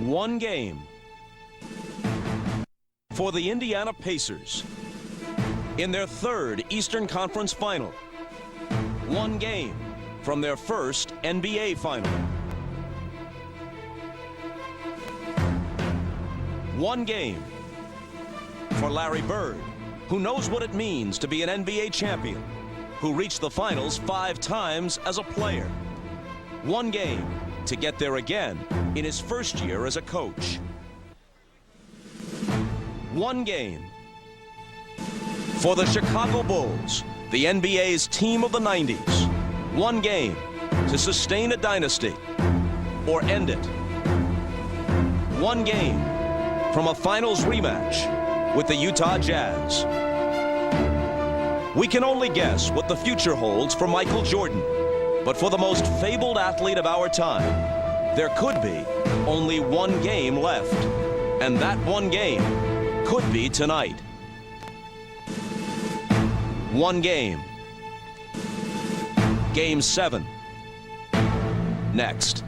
One game for the Indiana Pacers in their third Eastern Conference Final. One game from their first NBA Final. One game for Larry Bird, who knows what it means to be an NBA champion, who reached the finals 5 times as a player. One game to get there again in his first year as a coach. One game for the Chicago Bulls, the NBA's team of the 90s. One game to sustain a dynasty or end it. One game from a finals rematch with the Utah Jazz. We can only guess what the future holds for Michael Jordan, but for the most fabled athlete of our time, there could be only one game left, and that one game could be tonight. One game. Game 7. Next.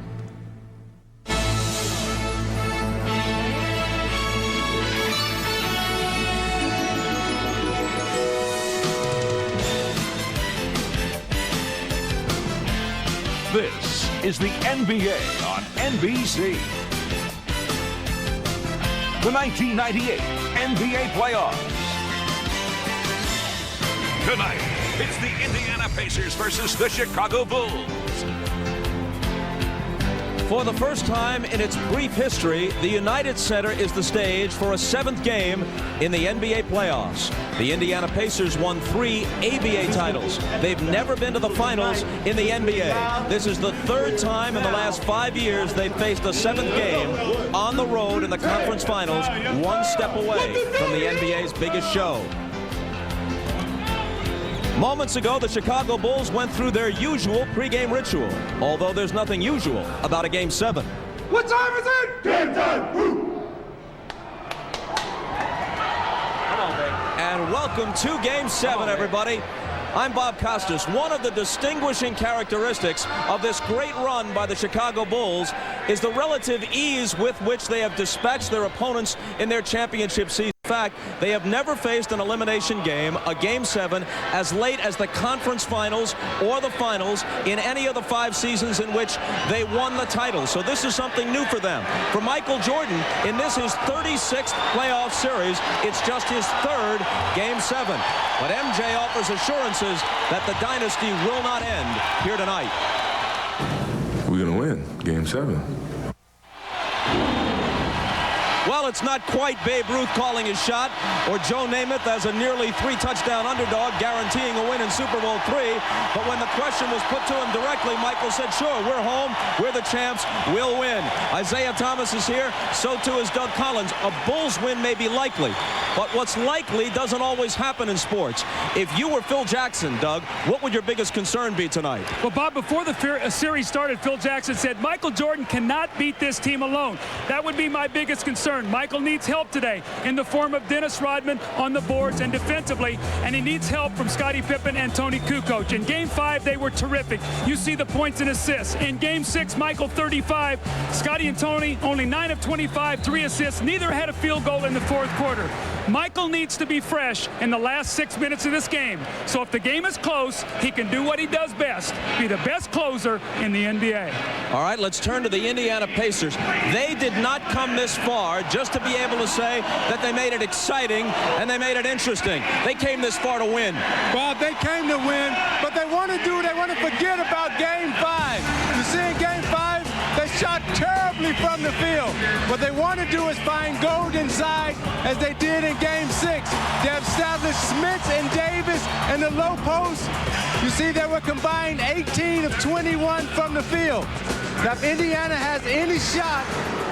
This is the NBA on NBC. The 1998 NBA playoffs. Tonight, it's the Indiana Pacers versus the Chicago Bulls. For the first time in its brief history, the United Center is the stage for a 7th game in the NBA playoffs. The Indiana Pacers won 3 ABA titles. They've never been to the finals in the NBA. This is the 3rd time in the last 5 years they've faced a 7th game on the road in the conference finals, one step away from the NBA's biggest show. Moments ago, the Chicago Bulls went through their usual pregame ritual, although there's nothing usual about a Game 7. What time is it? Game time! Woo! Come on, baby. And welcome to Game 7, everybody. I'm Bob Costas. One of the distinguishing characteristics of this great run by the Chicago Bulls is the relative ease with which they have dispatched their opponents in their championship season. In fact, they have never faced an elimination game, a Game 7, as late as the conference finals or the finals in any of the 5 seasons in which they won the title. So this is something new for them. For Michael Jordan, in this his 36th playoff series, it's just his 3rd Game 7. But MJ offers assurances that the dynasty will not end here tonight. We're going to win Game 7. Well, it's not quite Babe Ruth calling his shot or Joe Namath as a nearly 3-touchdown underdog guaranteeing a win in Super Bowl III. But when the question was put to him directly, Michael said, sure, we're home, we're the champs, we'll win. Isiah Thomas is here, so too is Doug Collins. A Bulls win may be likely, but what's likely doesn't always happen in sports. If you were Phil Jackson, Doug, what would your biggest concern be tonight? Well, Bob, before the series started, Phil Jackson said, Michael Jordan cannot beat this team alone. That would be my biggest concern. Michael needs help today in the form of Dennis Rodman on the boards and defensively, and he needs help from Scottie Pippen and Tony Kukoc. In Game 5, they were terrific. You see the points and assists. In Game 6, Michael 35, Scottie and Tony only 9 of 25, 3 assists. Neither had a field goal in the 4th quarter. Michael needs to be fresh in the last 6 minutes of this game. So if the game is close, he can do what he does best, be the best closer in the NBA. All right, let's turn to the Indiana Pacers. They did not come this far just to be able to say that they made it exciting and they made it interesting. They came this far to win. Well, they came to win, but they want to forget about Game 5. You see, in Game 5, they shot terribly from the field. What they want to do is find gold inside, as they did in Game 6. They have established Smith and Davis in the low post. You see, they were combined 18 of 21 from the field. Now, if Indiana has any shot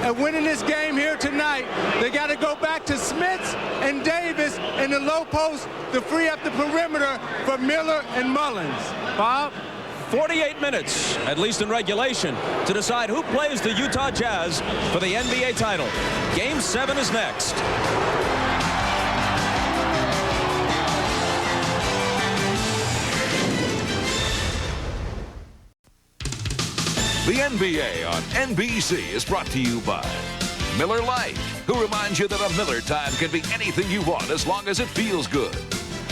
at winning this game here tonight, they got to go back to Smith and Davis in the low post to free up the perimeter for Miller and Mullins. Bob? 48 minutes, at least in regulation, to decide who plays the Utah Jazz for the NBA title. Game 7 is next. The NBA on NBC is brought to you by Miller Lite, who reminds you that a Miller time can be anything you want as long as it feels good.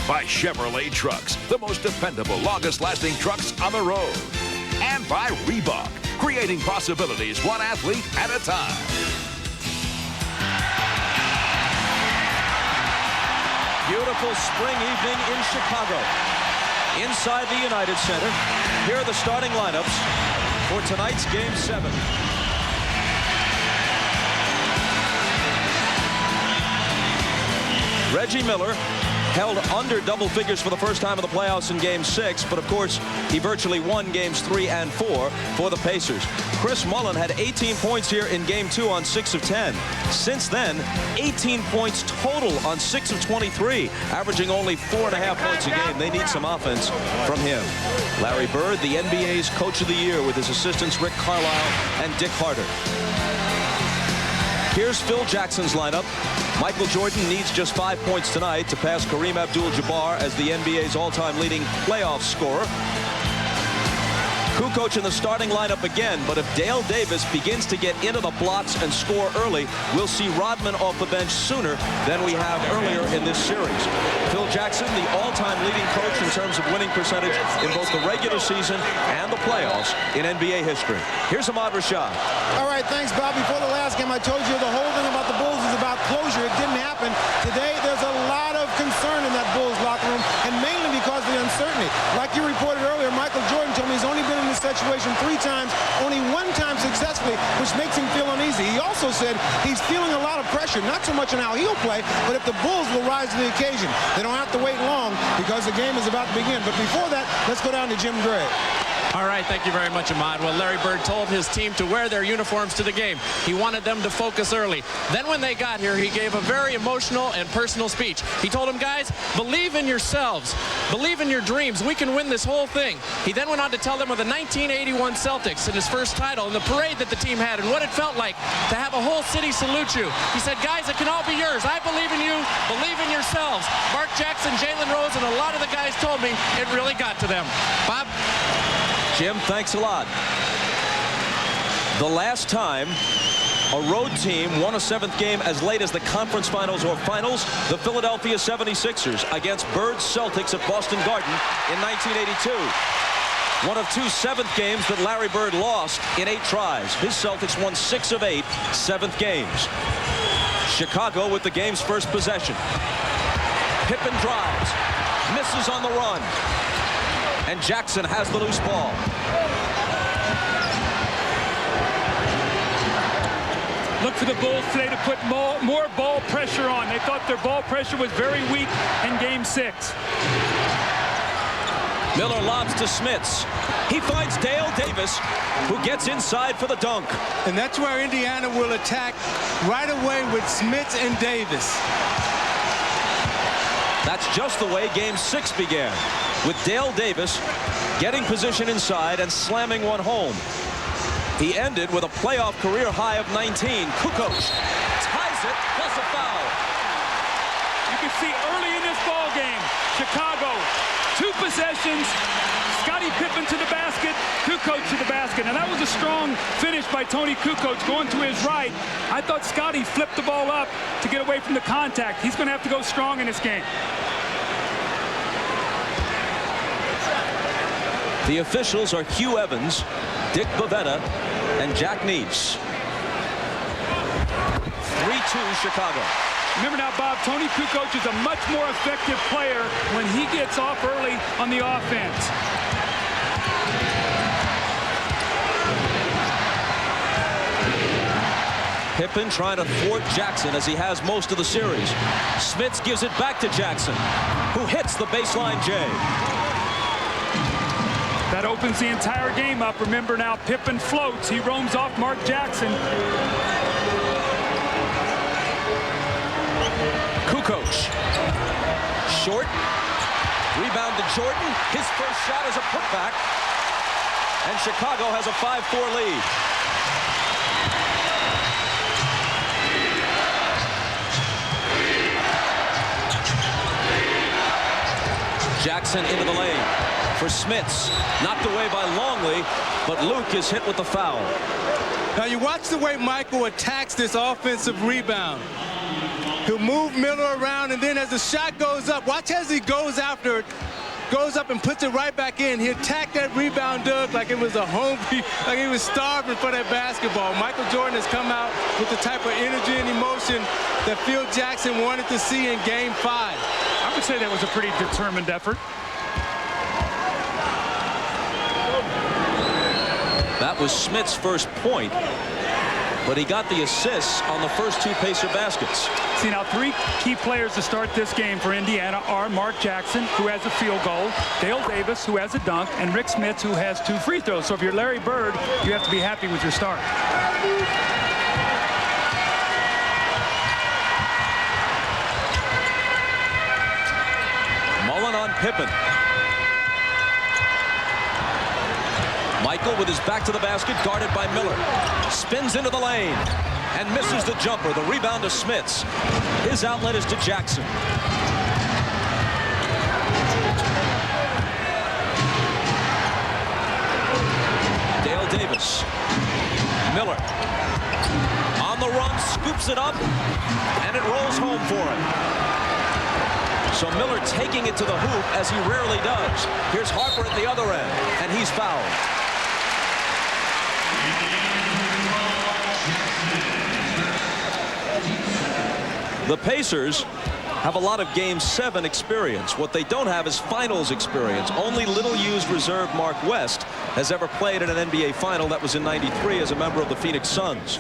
By Chevrolet Trucks, the most dependable, longest-lasting trucks on the road. And by Reebok, creating possibilities one athlete at a time. Beautiful spring evening in Chicago. Inside the United Center, here are the starting lineups for tonight's Game 7. Reggie Miller held under double figures for the first time in the playoffs in Game 6, but of course, he virtually won Games 3 and 4 for the Pacers. Chris Mullin had 18 points here in Game 2 on 6 of 10. Since then, 18 points total on 6 of 23, averaging only 4.5 points a game. They need some offense from him. Larry Bird, the NBA's Coach of the Year, with his assistants Rick Carlisle and Dick Harder. Here's Phil Jackson's lineup. Michael Jordan needs just 5 points tonight to pass Kareem Abdul-Jabbar as the NBA's all-time leading playoff scorer. Kukoc in the starting lineup again, but if Dale Davis begins to get into the blocks and score early, we'll see Rodman off the bench sooner than we have earlier in this series. Phil Jackson, the all-time leading coach in terms of winning percentage in both the regular season and the playoffs in NBA history. Here's Ahmad Rashad. All right, thanks, Bob. Before the last game, I told you the whole thing about the Bulls is about closure. It didn't happen. Today, there's a lot of concern in that Bulls locker room, and mainly because of the uncertainty. Like you reported earlier, Michael Jordan told me he's only been in this situation 3 times, only 1 time successfully, which makes him feel uneasy. He also said he's feeling a lot of pressure, not so much on how he'll play, but if the Bulls will rise to the occasion. They don't have to wait long because the game is about to begin. But before that, let's go down to Jim Gray. All right, thank you very much, Ahmad. Well, Larry Bird told his team to wear their uniforms to the game. He wanted them to focus early. Then when they got here, he gave a very emotional and personal speech. He told them, guys, believe in yourselves. Believe in your dreams. We can win this whole thing. He then went on to tell them of the 1981 Celtics and his first title and the parade that the team had and what it felt like to have a whole city salute you. He said, guys, it can all be yours. I believe in you. Believe in yourselves. Mark Jackson, Jalen Rose, and a lot of the guys told me it really got to them. Bob? Jim, thanks a lot. The last time a road team won a 7th game as late as the conference finals or finals, the Philadelphia 76ers against Bird's Celtics at Boston Garden in 1982. One of 2 7th games that Larry Bird lost in 8 tries. His Celtics won 6 of 8 7th games. Chicago with the game's first possession. Pippen drives, misses on the run. And Jackson has the loose ball. Look for the Bulls today to put more ball pressure on. They thought their ball pressure was very weak in Game 6. Miller lobs to Smits. He finds Dale Davis, who gets inside for the dunk. And that's where Indiana will attack right away with Smits and Davis. That's just the way Game 6 began, with Dale Davis getting position inside and slamming one home. He ended with a playoff career high of 19. Kukoc ties it, plus a foul. You can see early in this ball game, Chicago, 2 possessions, Scottie Pippen to the basket, Kukoc to the basket. Now that was a strong finish by Tony Kukoc going to his right. I thought Scottie flipped the ball up to get away from the contact. He's going to have to go strong in this game. The officials are Hugh Evans, Dick Bavetta, and Jack Neese. 3-2 Chicago. Remember now, Bob, Tony Kukoc is a much more effective player when he gets off early on the offense. Pippen trying to thwart Jackson as he has most of the series. Smits gives it back to Jackson, who hits the baseline J. That opens the entire game up. Remember now, Pippen floats. He roams off Mark Jackson. Kukoc. Short. Rebound to Jordan. His first shot is a putback. And Chicago has a 5-4 lead. Jackson into the lane for Smits. Knocked away by Longley, but Luke is hit with the foul. Now you watch the way Michael attacks this offensive rebound. He'll move Miller around, and then as the shot goes up, watch as he goes after it, goes up and puts it right back in. He attacked that rebound, Doug, like it was a hungry, like he was starving for that basketball. Michael Jordan has come out with the type of energy and emotion that Phil Jackson wanted to see in Game 5. I would say that was a pretty determined effort. That was Smith's first point, but he got the assists on the first 2 Pacer baskets. See, now 3 key players to start this game for Indiana are Mark Jackson, who has a field goal, Dale Davis, who has a dunk, and Rick Smits, who has 2 free throws. So if you're Larry Bird, you have to be happy with your start. Mullen on Pippen. Michael with his back to the basket, guarded by Miller. Spins into the lane and misses the jumper. The rebound to Smits. His outlet is to Jackson. Dale Davis. Miller. On the run, scoops it up, and it rolls home for him. So Miller taking it to the hoop as he rarely does. Here's Harper at the other end, and he's fouled. The Pacers have a lot of Game 7 experience. What they don't have is finals experience. Only little-used reserve Mark West has ever played in an NBA final. That was in '93 as a member of the Phoenix Suns.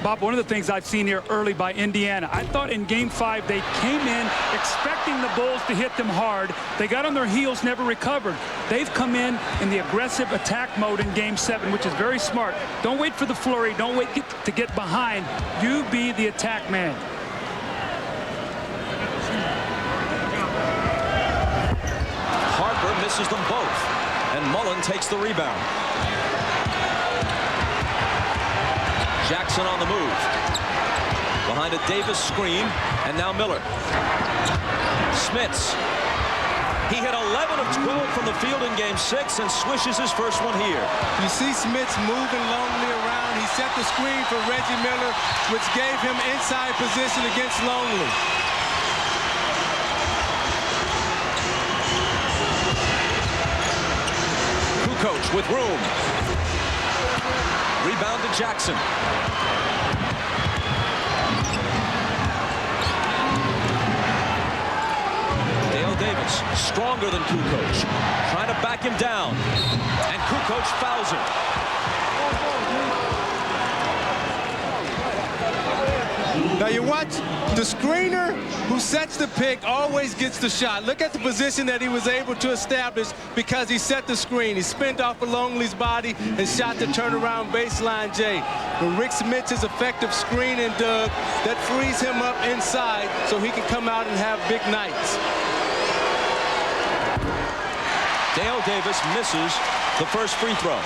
Bob, one of the things I've seen here early by Indiana, I thought in Game 5 they came in expecting the Bulls to hit them hard. They got on their heels, never recovered. They've come in the aggressive attack mode in Game 7, which is very smart. Don't wait for the flurry. Don't wait to get behind. You be the attack man. Harper misses them both, and Mullen takes the rebound. Jackson on the move. Behind a Davis screen, and now Miller. Smits. He hit 11 of 12 from the field in Game 6 and swishes his first one here. You see Smits moving Longley around. He set the screen for Reggie Miller, which gave him inside position against Longley. Kukoc with room. Rebound to Jackson. Dale Davis, stronger than Kukoc, trying to back him down, and Kukoc fouls him. Now you watch, the screener who sets the pick always gets the shot. Look at the position that he was able to establish because he set the screen. He spinned off of Longley's body and shot the turnaround baseline J. When Rick Smits is effective screening, Doug, that frees him up inside so he can come out and have big nights. Dale Davis misses the first free throw.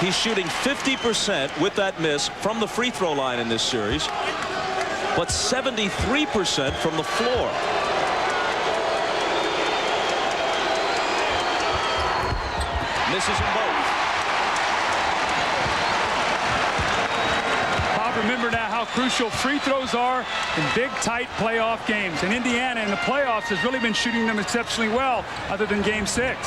He's shooting 50% with that miss from the free throw line in this series, but 73% from the floor. Misses them both. Bob, remember now how crucial free throws are in big, tight playoff games. And Indiana in the playoffs has really been shooting them exceptionally well, other than Game 6.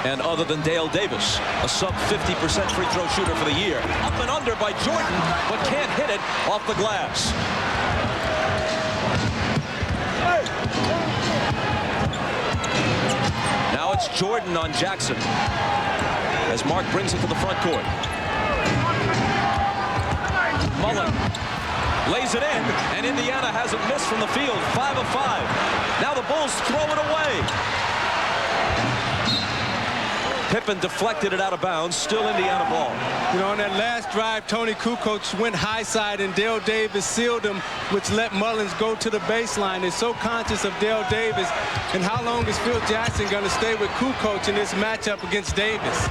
And other than Dale Davis, a sub 50% free throw shooter for the year. Up and under by Jordan, but can't hit it off the glass. Now it's Jordan on Jackson as Mark brings it to the front court. Mullen lays it in, and Indiana hasn't missed from the field. 5 of 5. Now the Bulls throw it away. Pippen deflected it out of bounds. Still Indiana ball. You know, on that last drive, Tony Kukoc went high side and Dale Davis sealed him, which let Mullins go to the baseline. They're so conscious of Dale Davis. And how long is Phil Jackson going to stay with Kukoc in this matchup against Davis?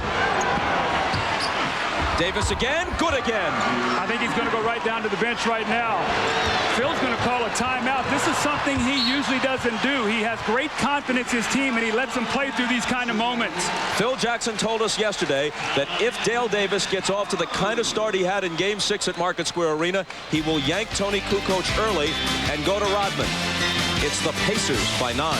Davis again, good again. I think he's going to go right down to the bench right now. Phil's going to call a timeout. This is something he usually doesn't do. He has great confidence in his team, and he lets them play through these kind of moments. Phil Jackson told us yesterday that if Dale Davis gets off to the kind of start he had in Game 6 at Market Square Arena, he will yank Tony Kukoc early and go to Rodman. It's the Pacers by 9.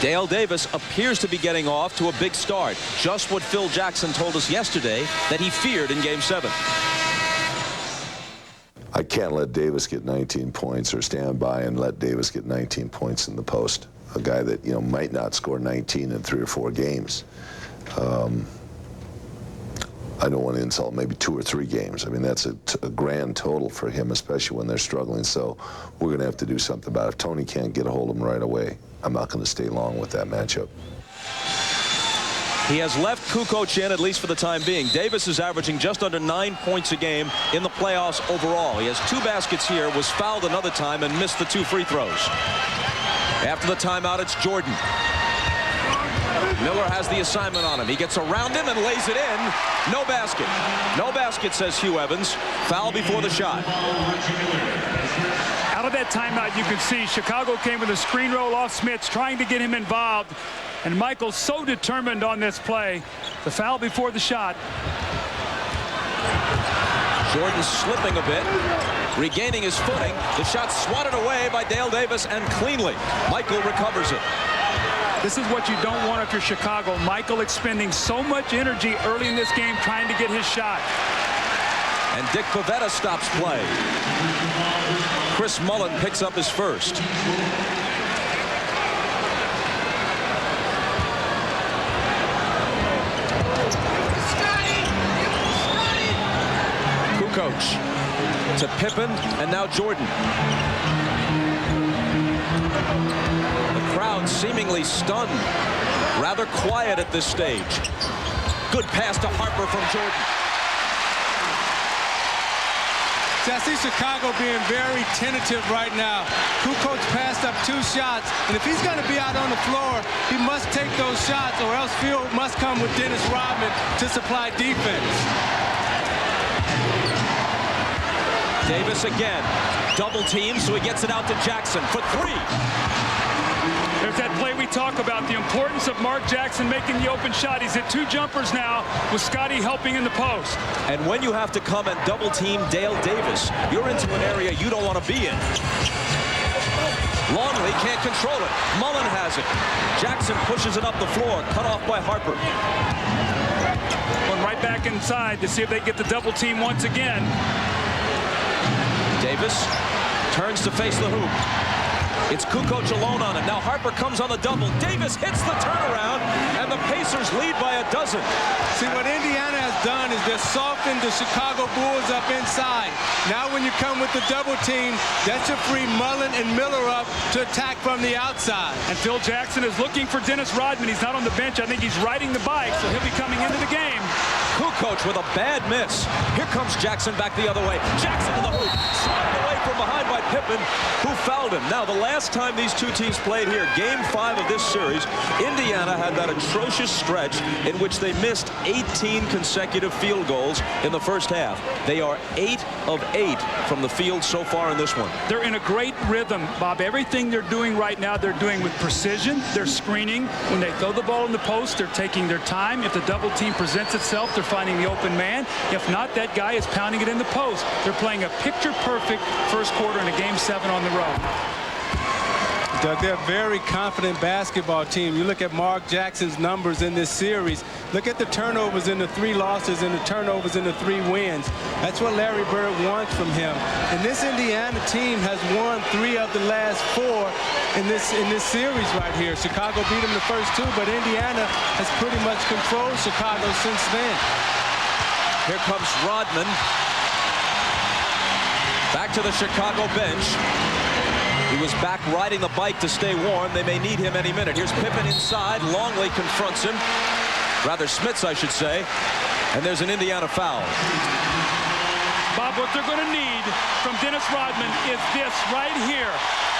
Dale Davis appears to be getting off to a big start. Just what Phil Jackson told us yesterday that he feared in Game 7. I can't let Davis get 19 points or stand by and let Davis get 19 points in the post. A guy that, you know, might not score 19 in 3 or 4 games. I don't want to insult maybe 2 or 3 games. I mean, that's a grand total for him, especially when they're struggling. So we're going to have to do something about it. If Tony can't get a hold of him right away, I'm not going to stay long with that matchup. He has left Kukoc in, at least for the time being. Davis is averaging just under 9 points a game in the playoffs overall. He has 2 baskets here, was fouled another time, and missed the 2 free throws. After the timeout, it's Jordan. Miller has the assignment on him. He gets around him and lays it in. No basket. No basket, says Hugh Evans. Foul before the shot. Out of that timeout, you can see Chicago came with a screen roll off Smits, trying to get him involved. And Michael's so determined on this play. The foul before the shot. Jordan slipping a bit, regaining his footing. The shot swatted away by Dale Davis, and cleanly. Michael recovers it. This is what you don't want if you're Chicago. Michael expending so much energy early in this game trying to get his shot. And Dick Pavetta stops play. Chris Mullen picks up his first. Kukoc to Pippen, and now Jordan. The crowd seemingly stunned, rather quiet at this stage. Good pass to Harper from Jordan. See, I see Chicago being very tentative right now. Kukoc passed up 2 shots, and if he's going to be out on the floor, he must take those shots, or else Phil must come with Dennis Rodman to supply defense. Davis again, double team, so he gets it out to Jackson for 3. There's that play we talk about, the importance of Mark Jackson making the open shot. He's at 2 jumpers now with Scotty helping in the post. And when you have to come and double team Dale Davis, you're into an area you don't want to be in. Longley can't control it. Mullen has it. Jackson pushes it up the floor, cut off by Harper. Going right back inside to see if they get the double team once again. Davis turns to face the hoop. It's Kukoc alone on him. Now Harper comes on the double. Davis hits the turnaround, and the Pacers lead by 12. See, what Indiana has done is they're softened the Chicago Bulls up inside. Now when you come with the double team, that should free Mullen and Miller up to attack from the outside. And Phil Jackson is looking for Dennis Rodman. He's not on the bench. I think he's riding the bike, so he'll be coming into the game. Kukoc with a bad miss. Here comes Jackson back the other way. Jackson to the hoop. Swatted away from behind by Pippen, who fouled him. Now, the last time these 2 teams played here, Game 5 of this series, Indiana had that atrocious stretch in which they missed 18 consecutive field goals in the first half. They are 8 of 8 from the field so far in this one. They're in a great rhythm, Bob. Everything they're doing right now, they're doing with precision. They're screening. When they throw the ball in the post, they're taking their time. If the double team presents itself, they're finding the open man. If not, that guy is pounding it in the post. They're playing a picture-perfect first quarter in a Game 7 on the road. Doug, they're a very confident basketball team. You look at Mark Jackson's numbers in this series. Look at the turnovers in the 3 losses and the turnovers in the 3 wins. That's what Larry Bird wants from him. And this Indiana team has won 3 of the last 4 in this series right here. Chicago beat them the first 2, but Indiana has pretty much controlled Chicago since then. Here comes Rodman. Back to the Chicago bench. He was back riding the bike to stay warm. They may need him any minute. Here's Pippen inside. Longley confronts him. Rather, Smits, I should say. And there's an Indiana foul. Bob, what they're going to need from Dennis Rodman is this right here,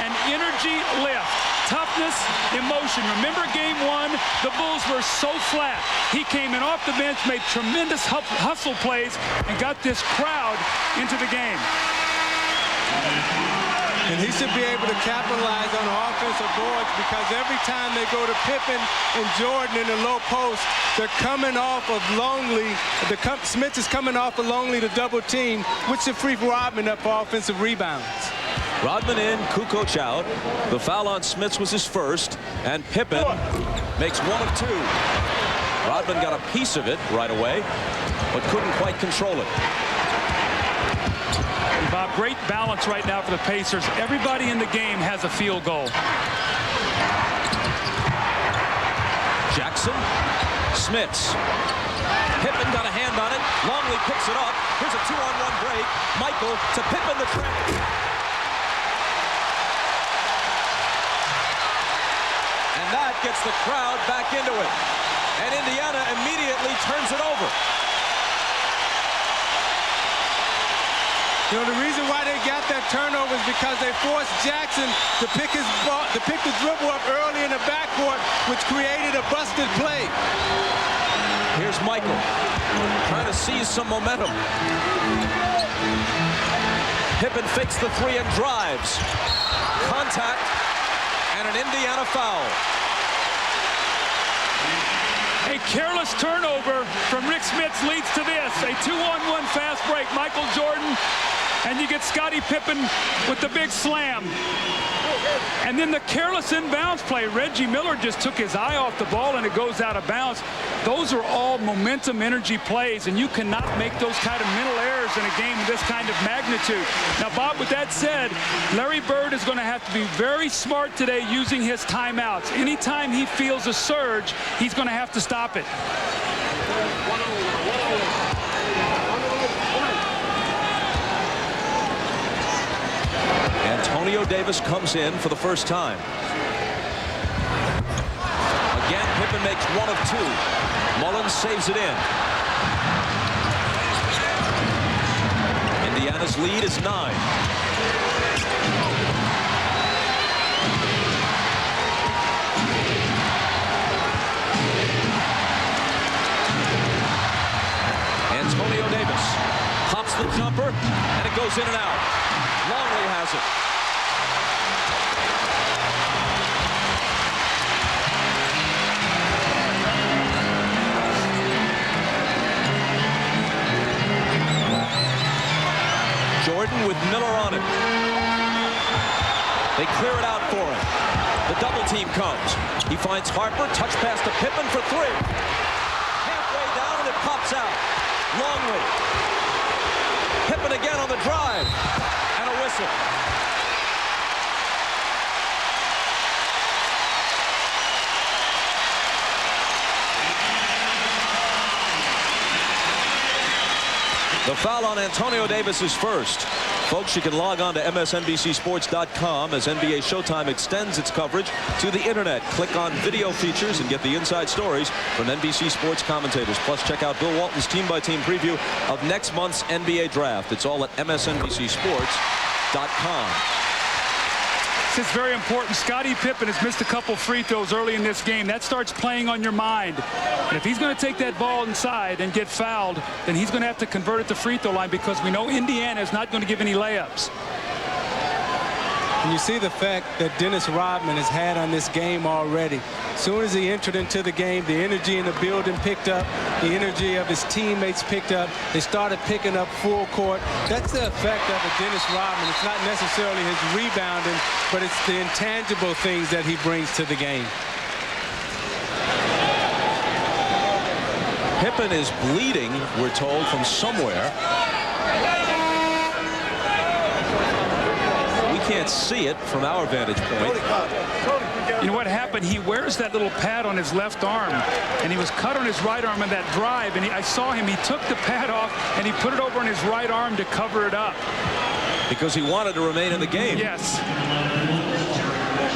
an energy lift. Toughness, emotion. Remember game one, the Bulls were so flat. He came in off the bench, made tremendous hustle plays, and got this crowd into the game. And he should be able to capitalize on the offensive boards, because every time they go to Pippen and Jordan in the low post, they're coming off of Longley. Smith is coming off of Longley to double team, which should free Rodman up for offensive rebounds. Rodman in, Kukoc out. The foul on Smits was his first, and Pippen makes one of two. Rodman got a piece of it right away, but couldn't quite control it. And Bob, great balance right now for the Pacers. Everybody in the game has a field goal. Jackson, Smits. Pippen got a hand on it. Longley picks it up. Here's a 2-on-1 break. Michael to Pippen, the trap. That gets the crowd back into it. And Indiana immediately turns it over. You know, the reason why they got that turnover is because they forced Jackson to pick his ball, to pick the dribble up early in the backcourt, which created a busted play. Here's Michael trying to seize some momentum. Pippen fakes the three and drives. Contact and an Indiana foul. A careless turnover from Rick Smits leads to this. A 2-on-1 fast break. Michael Jordan, and you get Scottie Pippen with the big slam. And then the careless inbounds play. Reggie Miller just took his eye off the ball, and it goes out of bounds. Those are all momentum energy plays, and you cannot make those kind of mental errors in a game of this kind of magnitude. Now, Bob, with that said, Larry Bird is going to have to be very smart today using his timeouts. Anytime he feels a surge, he's going to have to stop it. Antonio Davis comes in for the first time. Again, Pippen makes one of two. Mullins saves it in. Indiana's lead is 9. Antonio Davis pops the jumper, and it goes in and out. Longley has it. Jordan with Miller on it. They clear it out for him. The double team comes. He finds Harper, touch pass to Pippen for 3. Halfway down, and it pops out. Longley. Pippen again on the drive. And a whistle. The foul on Antonio Davis is first. Folks, you can log on to MSNBCSports.com as NBA Showtime extends its coverage to the internet. Click on video features and get the inside stories from NBC Sports commentators. Plus, check out Bill Walton's team-by-team preview of next month's NBA draft. It's all at MSNBCSports.com. This is very important. Scottie Pippen has missed a couple free throws early in this game. That starts playing on your mind. And if he's going to take that ball inside and get fouled, then he's going to have to convert it to free throw line, because we know Indiana is not going to give any layups. And you see the fact that Dennis Rodman has had on this game already. As soon as he entered into the game, the energy in the building picked up, the energy of his teammates picked up. They started picking up full court. That's the effect of a Dennis Rodman. It's not necessarily his rebounding, but it's the intangible things that he brings to the game. Pippen is bleeding, we're told, from somewhere. We can't see it from our vantage point. You know what happened? He wears that little pad on his left arm, and he was cut on his right arm in that drive, and I saw him. He took the pad off, and he put it over on his right arm to cover it up. Because he wanted to remain in the game. Yes.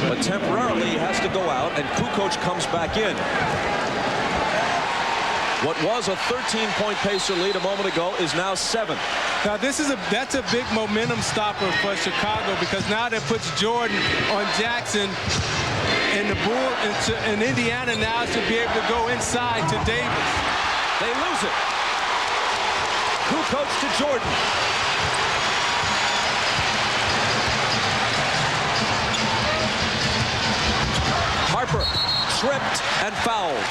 But temporarily, he has to go out, and Kukoc comes back in. What was a 13-point Pacer lead a moment ago is now 7. Now that's a big momentum stopper for Chicago, because now that puts Jordan on Jackson, and the Bull in Indiana now should be able to go inside to Davis. They lose it. Kukoc to Jordan. Harper tripped and fouled.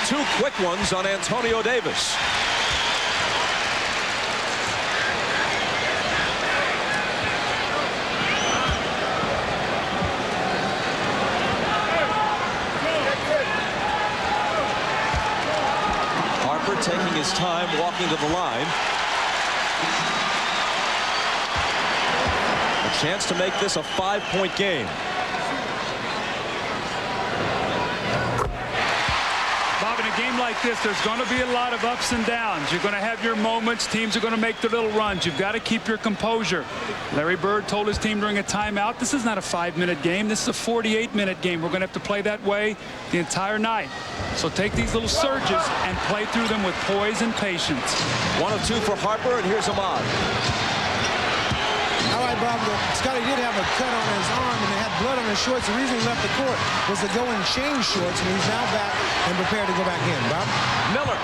Two quick ones on Antonio Davis. Harper taking his time walking to the line. A chance to make this a 5-point game. Bob, in a game like this, there's going to be a lot of ups and downs. You're going to have your moments. Teams are going to make their little runs. You've got to keep your composure. Larry Bird told his team during a timeout, this is not a 5-minute game. This is a 48-minute game. We're going to have to play that way the entire night. So take these little surges and play through them with poise and patience. 1 of 2 for Harper, and here's Ahmad. All right, Bob, Scotty did have a cut on his arm, and they had blood on his shorts. The reason he left the court was to go and change shorts, and he's now back and prepared to go back in. Bob? Miller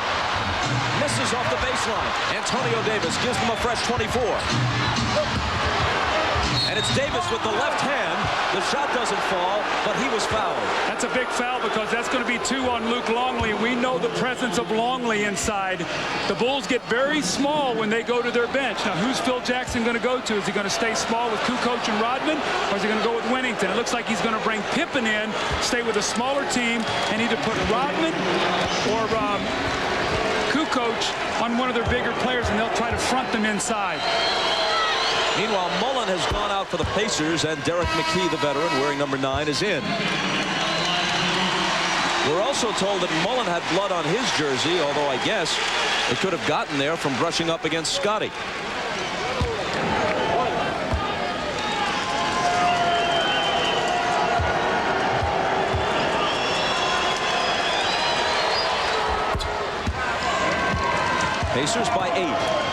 misses off the baseline. Antonio Davis gives them a fresh 24. And it's Davis with the left hand. The shot doesn't fall, but he was fouled. That's a big foul, because that's going to be 2 on Luke Longley. We know the presence of Longley inside. The Bulls get very small when they go to their bench. Now, who's Phil Jackson going to go to? Is he going to stay small with Kukoc and Rodman, or is he going to go with Winnington? It looks like he's going to bring Pippen in, stay with a smaller team, and either put Rodman or Kukoc on one of their bigger players, and they'll try to front them inside. Meanwhile, Mullen has gone out for the Pacers, and Derek McKee, the veteran, wearing number 9, is in. We're also told that Mullen had blood on his jersey, although I guess it could have gotten there from brushing up against Scotty. Pacers by 8.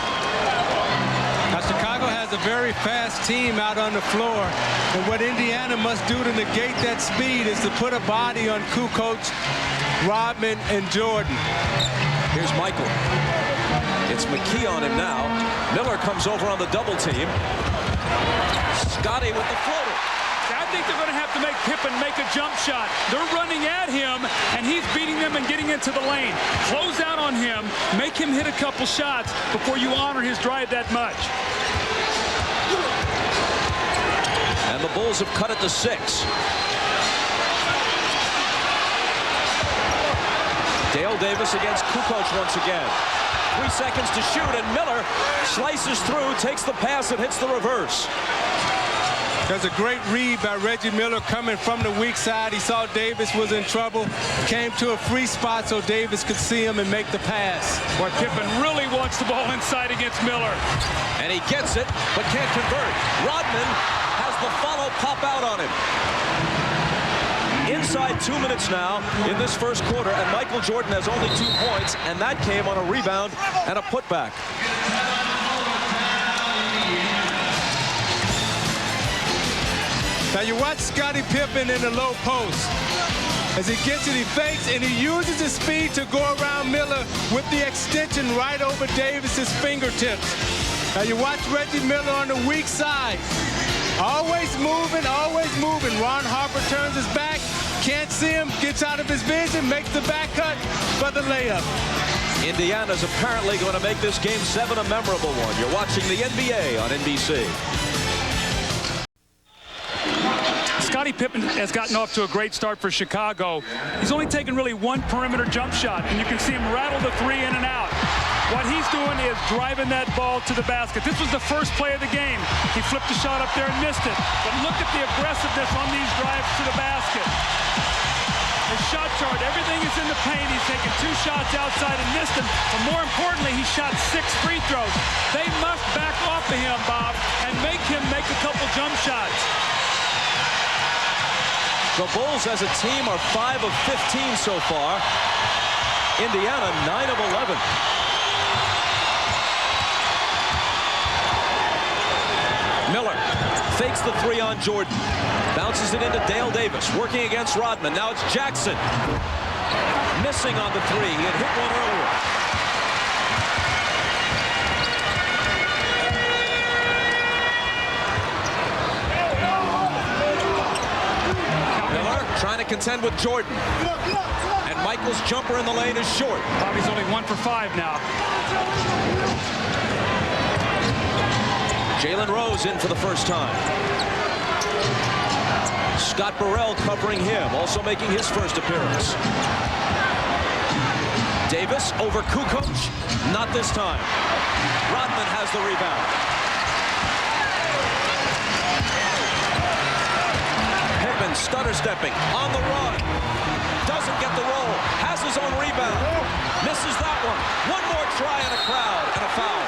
Chicago has a very fast team out on the floor, and what Indiana must do to negate that speed is to put a body on Kukoc, Rodman, and Jordan. Here's Michael. It's McKee on him now. Miller comes over on the double team. Scotty with the floater. I think they're going to have to make Pippen make a jump shot. They're running at him, and he's beating them and getting into the lane. Close out on him, make him hit a couple shots before you honor his drive that much. And the Bulls have cut it to 6. Dale Davis against Kukoc once again. 3 seconds to shoot, and Miller slices through, takes the pass, and hits the reverse. There's a great read by Reggie Miller coming from the weak side. He saw Davis was in trouble, came to a free spot so Davis could see him and make the pass. Boy, Pippen really wants the ball inside against Miller. And he gets it, but can't convert. Rodman has the follow pop out on him. Inside 2 minutes now in this first quarter, and Michael Jordan has only 2 points, and that came on a rebound and a putback. Now you watch Scottie Pippen in the low post. As he gets it, he fakes, and he uses his speed to go around Miller with the extension right over Davis's fingertips. Now you watch Reggie Miller on the weak side. Always moving, always moving. Ron Harper turns his back, can't see him, gets out of his vision, makes the back cut for the layup. Indiana's apparently going to make this Game 7 a memorable one. You're watching the NBA on NBC. Scottie Pippen has gotten off to a great start for Chicago. He's only taken really 1 perimeter jump shot, and you can see him rattle the 3 in and out. What he's doing is driving that ball to the basket. This was the first play of the game. He flipped the shot up there and missed it. But look at the aggressiveness on these drives to the basket. His shot chart, everything is in the paint. He's taken 2 shots outside and missed them. But more importantly, he shot 6 free throws. They must back off of him, Bob, and make him make a couple jump shots. The Bulls as a team are 5 of 15 so far. Indiana 9 of 11. Miller fakes the three on Jordan. Bounces it into Dale Davis, working against Rodman. Now it's Jackson. Missing on the three. He had hit one earlier. Miller trying to contend with Jordan. And Michael's jumper in the lane is short. Bobby's only 1 for 5 now. Jalen Rose in for the first time. Scott Burrell covering him, also making his first appearance. Davis over Kukoc, not this time. Rodman has the rebound. Pippen stutter stepping on the run. Doesn't get the roll, has his own rebound. Misses that one. One more try in a crowd and a foul.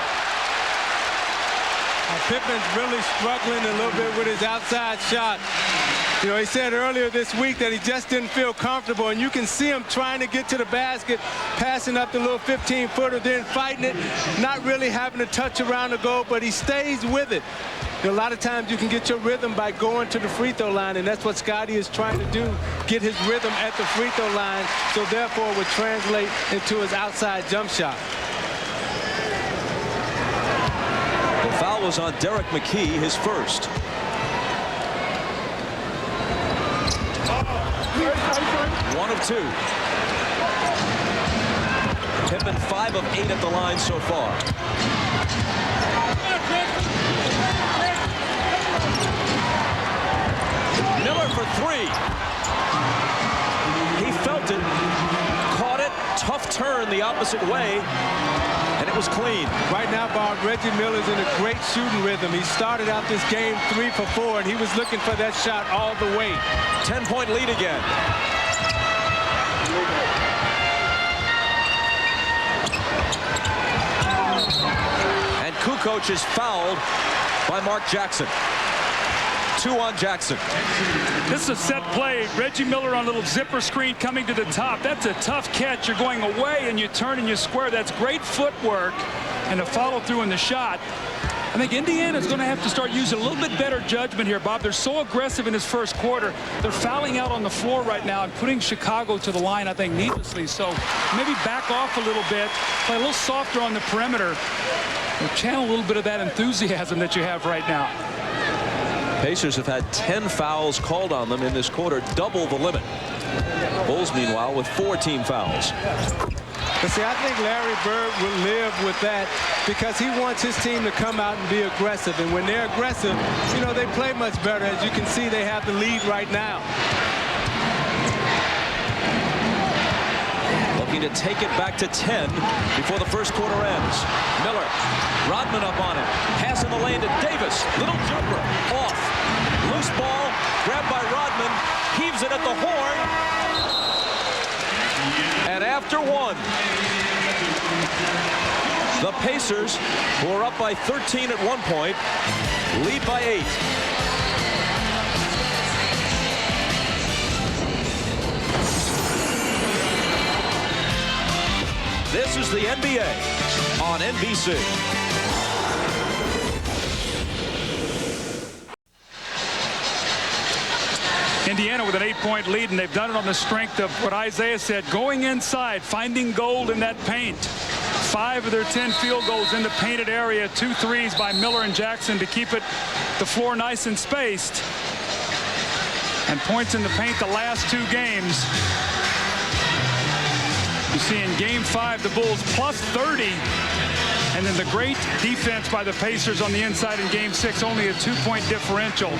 Pippen's really struggling a little bit with his outside shot. You know, he said earlier this week that he just didn't feel comfortable, and you can see him trying to get to the basket, passing up the little 15-footer, then fighting it, not really having to touch around the goal, but he stays with it. You know, a lot of times you can get your rhythm by going to the free throw line, and that's what Scotty is trying to do, get his rhythm at the free throw line, so therefore it would translate into his outside jump shot. The foul was on Derek McKee, his first. One of two. Pippen 5 of 8 at the line so far. Miller for 3. He felt it, caught it, tough turn the opposite way, and it was clean. Right now, Bob, Reggie Miller's in a great shooting rhythm. He started out this game 3 for 4, and he was looking for that shot all the way. 10-point lead again. And Kukoc is fouled by Mark Jackson. 2 on Jackson. This is a set play. Reggie Miller on a little zipper screen coming to the top. That's a tough catch. You're going away and you turn and you square. That's great footwork and a follow through in the shot. I think Indiana's going to have to start using a little bit better judgment here, Bob. They're so aggressive in this first quarter. They're fouling out on the floor right now and putting Chicago to the line, I think, needlessly. So maybe back off a little bit, play a little softer on the perimeter, and channel a little bit of that enthusiasm that you have right now. Pacers have had 10 fouls called on them in this quarter, double the limit. Bulls, meanwhile, with 4 team fouls. But see, I think Larry Bird will live with that because he wants his team to come out and be aggressive. And when they're aggressive, you know, they play much better. As you can see, they have the lead right now. Looking to take it back to 10 before the first quarter ends. Miller, Rodman up on him. Pass in the lane to Davis. Little jumper, off. Loose ball, grabbed by Rodman. Heaves it at the horn. And after 1, the Pacers, who are up by 13 at one point, lead by 8. This is the NBA on NBC. Indiana with an 8-point lead, and they've done it on the strength of what Isiah said, going inside, finding gold in that paint. 5 of their 10 field goals in the painted area, 2 threes by Miller and Jackson to keep the floor nice and spaced. And points in the paint the last 2 games. You see in game 5, the Bulls plus 30. And then the great defense by the Pacers on the inside in game 6, only a 2-point differential.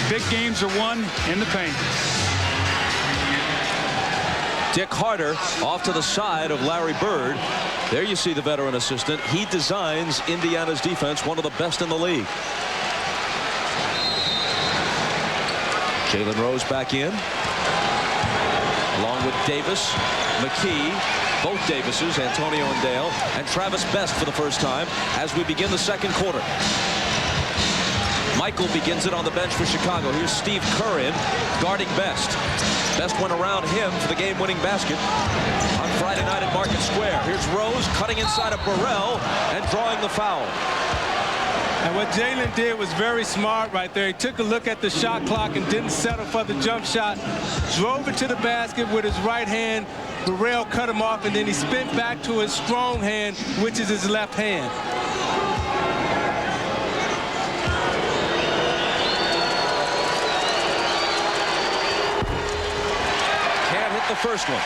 Big games are won in the paint. Dick Harder off to the side of Larry Bird. There you see the veteran assistant. He designs Indiana's defense, one of the best in the league. Jalen Rose back in, along with Davis, McKee, both Davises, Antonio and Dale, and Travis Best for the first time as we begin the second quarter. Michael begins it on the bench for Chicago. Here's Steve Kerr in, guarding Best. Best went around him for the game-winning basket on Friday night at Market Square. Here's Rose cutting inside of Burrell and drawing the foul. And what Jalen did was very smart right there. He took a look at the shot clock and didn't settle for the jump shot. Drove it to the basket with his right hand. Burrell cut him off, and then he spent back to his strong hand, which is his left hand. Can't hit the first one.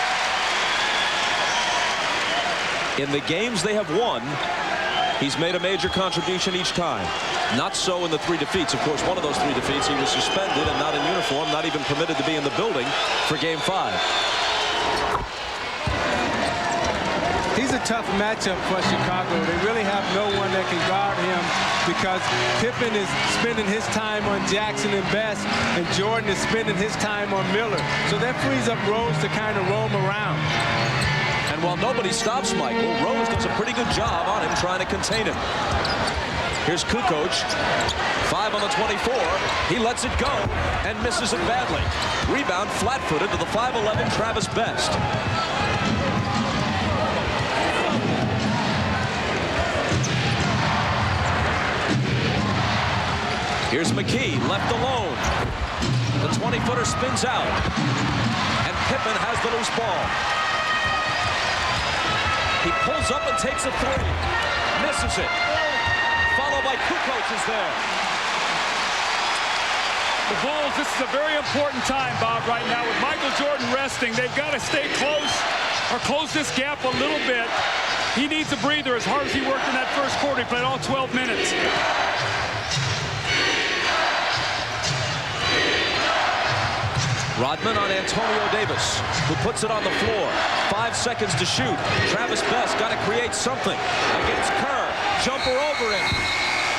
In the games they have won, he's made a major contribution each time. Not so in the 3 defeats. Of course, one of those 3 defeats, he was suspended and not in uniform, not even permitted to be in the building for Game 5. He's a tough matchup for Chicago. They really have no one that can guard him because Pippen is spending his time on Jackson and Best, and Jordan is spending his time on Miller. So that frees up Rose to kind of roam around. And while nobody stops Michael, Rose does a pretty good job on him trying to contain him. Here's Kukoc, 5 on the 24. He lets it go and misses it badly. Rebound flat-footed to the 5'11" Travis Best. Here's McKee, left alone. The 20-footer spins out. And Pippen has the loose ball. He pulls up and takes a 3. Misses it. Followed by Kukoc is there. The Bulls, this is a very important time, Bob, right now. With Michael Jordan resting, they've got to stay close or close this gap a little bit. He needs a breather as hard as he worked in that first quarter. He played all 12 minutes. Rodman on Antonio Davis, who puts it on the floor. 5 seconds to shoot. Travis Best got to create something against Kerr. Jumper over him.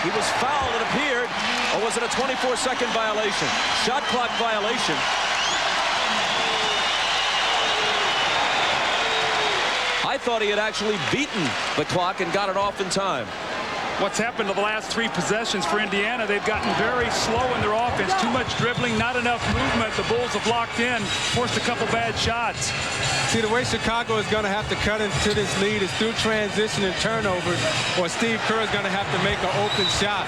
He was fouled, it appeared. Or was it a 24-second violation? Shot clock violation. I thought he had actually beaten the clock and got it off in time. What's happened to the last 3 possessions for Indiana, they've gotten very slow in their offense. Too much dribbling, not enough movement. The Bulls have locked in, forced a couple bad shots. See, the way Chicago is going to have to cut into this lead is through transition and turnovers, or Steve Kerr is going to have to make an open shot.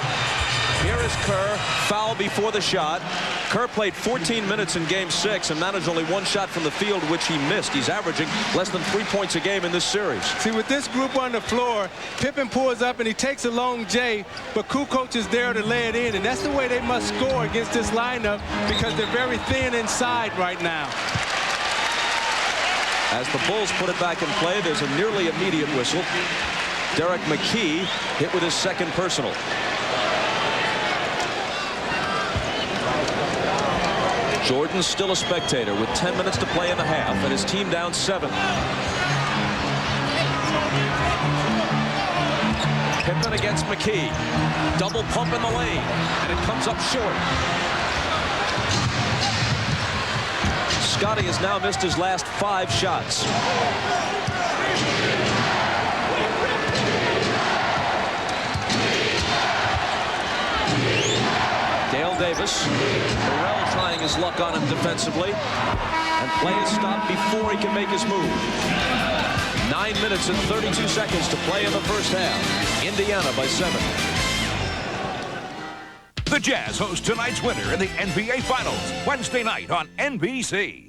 Here is Kerr, foul before the shot. Kerr played 14 minutes in Game 6 and managed only 1 shot from the field, which he missed. He's averaging less than 3 points a game in this series. See, with this group on the floor, Pippen pulls up and he takes a long J, but Kukoc is there to lay it in, and that's the way they must score against this lineup because they're very thin inside right now. As the Bulls put it back in play, there's a nearly immediate whistle. Derek McKee hit with his 2nd personal. Jordan's still a spectator with 10 minutes to play in the half and his team down 7. Pippen against McKee. Double pump in the lane, and it comes up short. Scotty has now missed his last 5 shots. Dale Davis. Burrell trying his luck on him defensively. And play is stopped before he can make his move. 9 minutes and 32 seconds to play in the first half. Indiana by 7. The Jazz host tonight's winner in the NBA Finals, Wednesday night on NBC.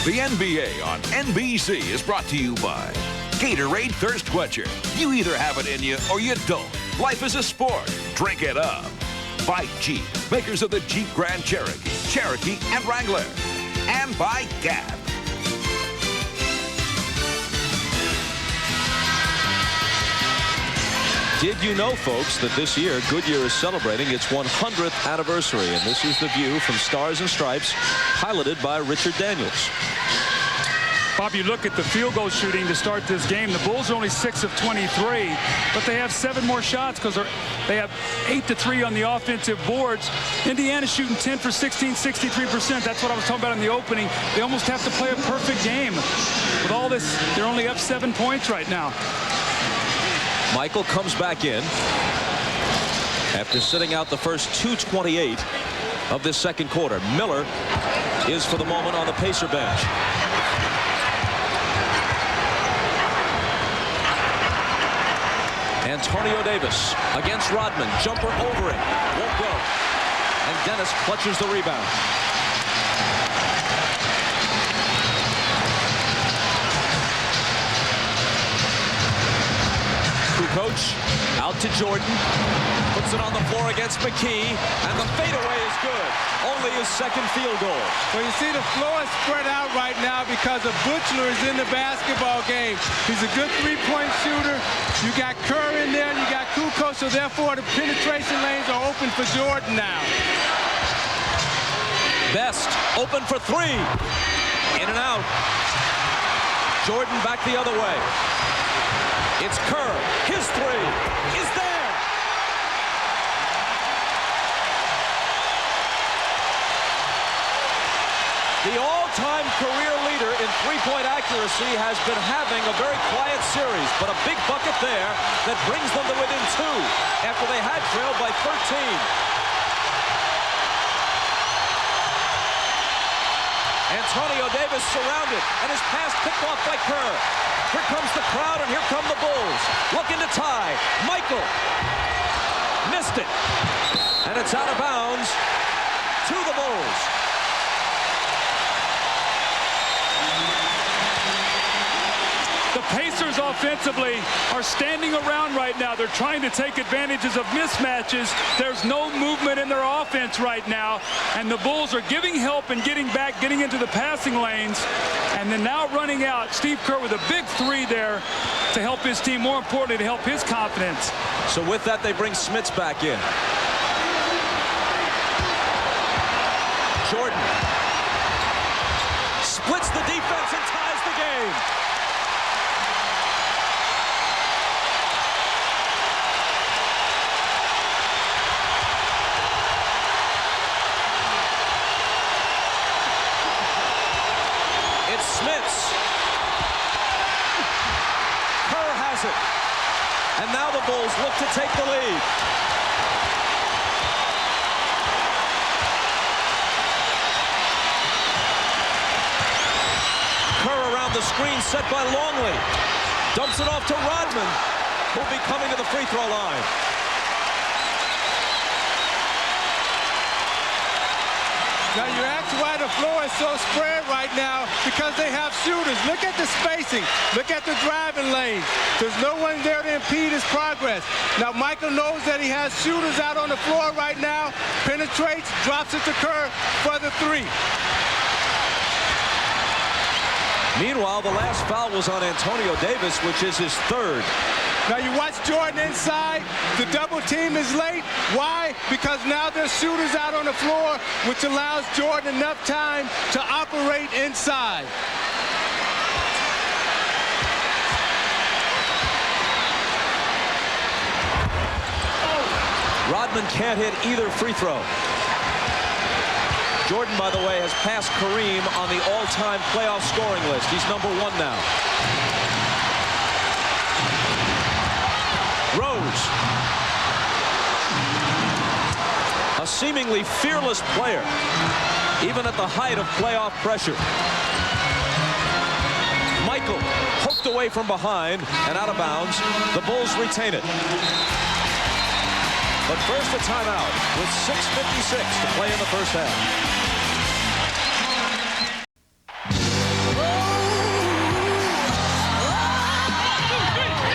The NBA on NBC is brought to you by Gatorade Thirst Quencher. You either have it in you or you don't. Life is a sport. Drink it up. By Jeep, makers of the Jeep Grand Cherokee, Cherokee, and Wrangler. And by Gap. Did you know, folks, that this year Goodyear is celebrating its 100th anniversary? And this is the view from Stars and Stripes, piloted by Richard Daniels. Bob, you look at the field goal shooting to start this game. The Bulls are only 6 of 23, but they have 7 more shots because they have 8-3 on the offensive boards. Indiana's shooting 10 for 16, 63%. That's what I was talking about in the opening. They almost have to play a perfect game. With all this, they're only up 7 points right now. Michael comes back in after sitting out the first 2:28 of this second quarter. Miller is for the moment on the Pacer bench. Antonio Davis against Rodman. Jumper over it. Won't go. And Dennis clutches the rebound. Coach out to Jordan, puts it on the floor against McKee, and the fadeaway is good. Only his second field goal. Well, you see the floor is spread out right now because of Butler is in the basketball game. He's a good three-point shooter. You got Kerr in there, and you got Kukoc, so therefore the penetration lanes are open for Jordan now. Best open for three. In and out. Jordan back the other way. It's Kerr. His three is there. The all-time career leader in three-point accuracy has been having a very quiet series, but a big bucket there that brings them to within 2 after they had trailed by 13. Antonio Davis surrounded, and his pass picked off by Kerr. Here comes the crowd, and here come the Bulls. Looking to tie. Michael missed it. And it's out of bounds to the Bulls. The Pacers offensively are standing around right now. They're trying to take advantages of mismatches. There's no movement in their offense right now. And the Bulls are giving help and getting back, getting into the passing lanes. And then now running out. Steve Kerr with a big three there to help his team. More importantly, to help his confidence. So with that, they bring Smits back in. Jordan splits the defense and ties the game. Smits. Kerr has it. And now the Bulls look to take the lead. Kerr around the screen set by Longley. Dumps it off to Rodman, who'll be coming to the free throw line. Now you ask why the floor is so spread right now, because they have shooters. Look at the spacing. Look at the driving lane. There's no one there to impede his progress. Now Michael knows that he has shooters out on the floor right now. Penetrates, drops it to Kerr for the three. Meanwhile, the last foul was on Antonio Davis, which is his third. Now you watch Jordan inside. The double team is late. Why? Because now there's shooters out on the floor, which allows Jordan enough time to operate inside. Rodman can't hit either free throw. Jordan, by the way, has passed Kareem on the all-time playoff scoring list. He's number 1 now. Rose. A seemingly fearless player, even at the height of playoff pressure. Michael poked away from behind and out of bounds. The Bulls retain it. But first a timeout with 6:56 to play in the first half.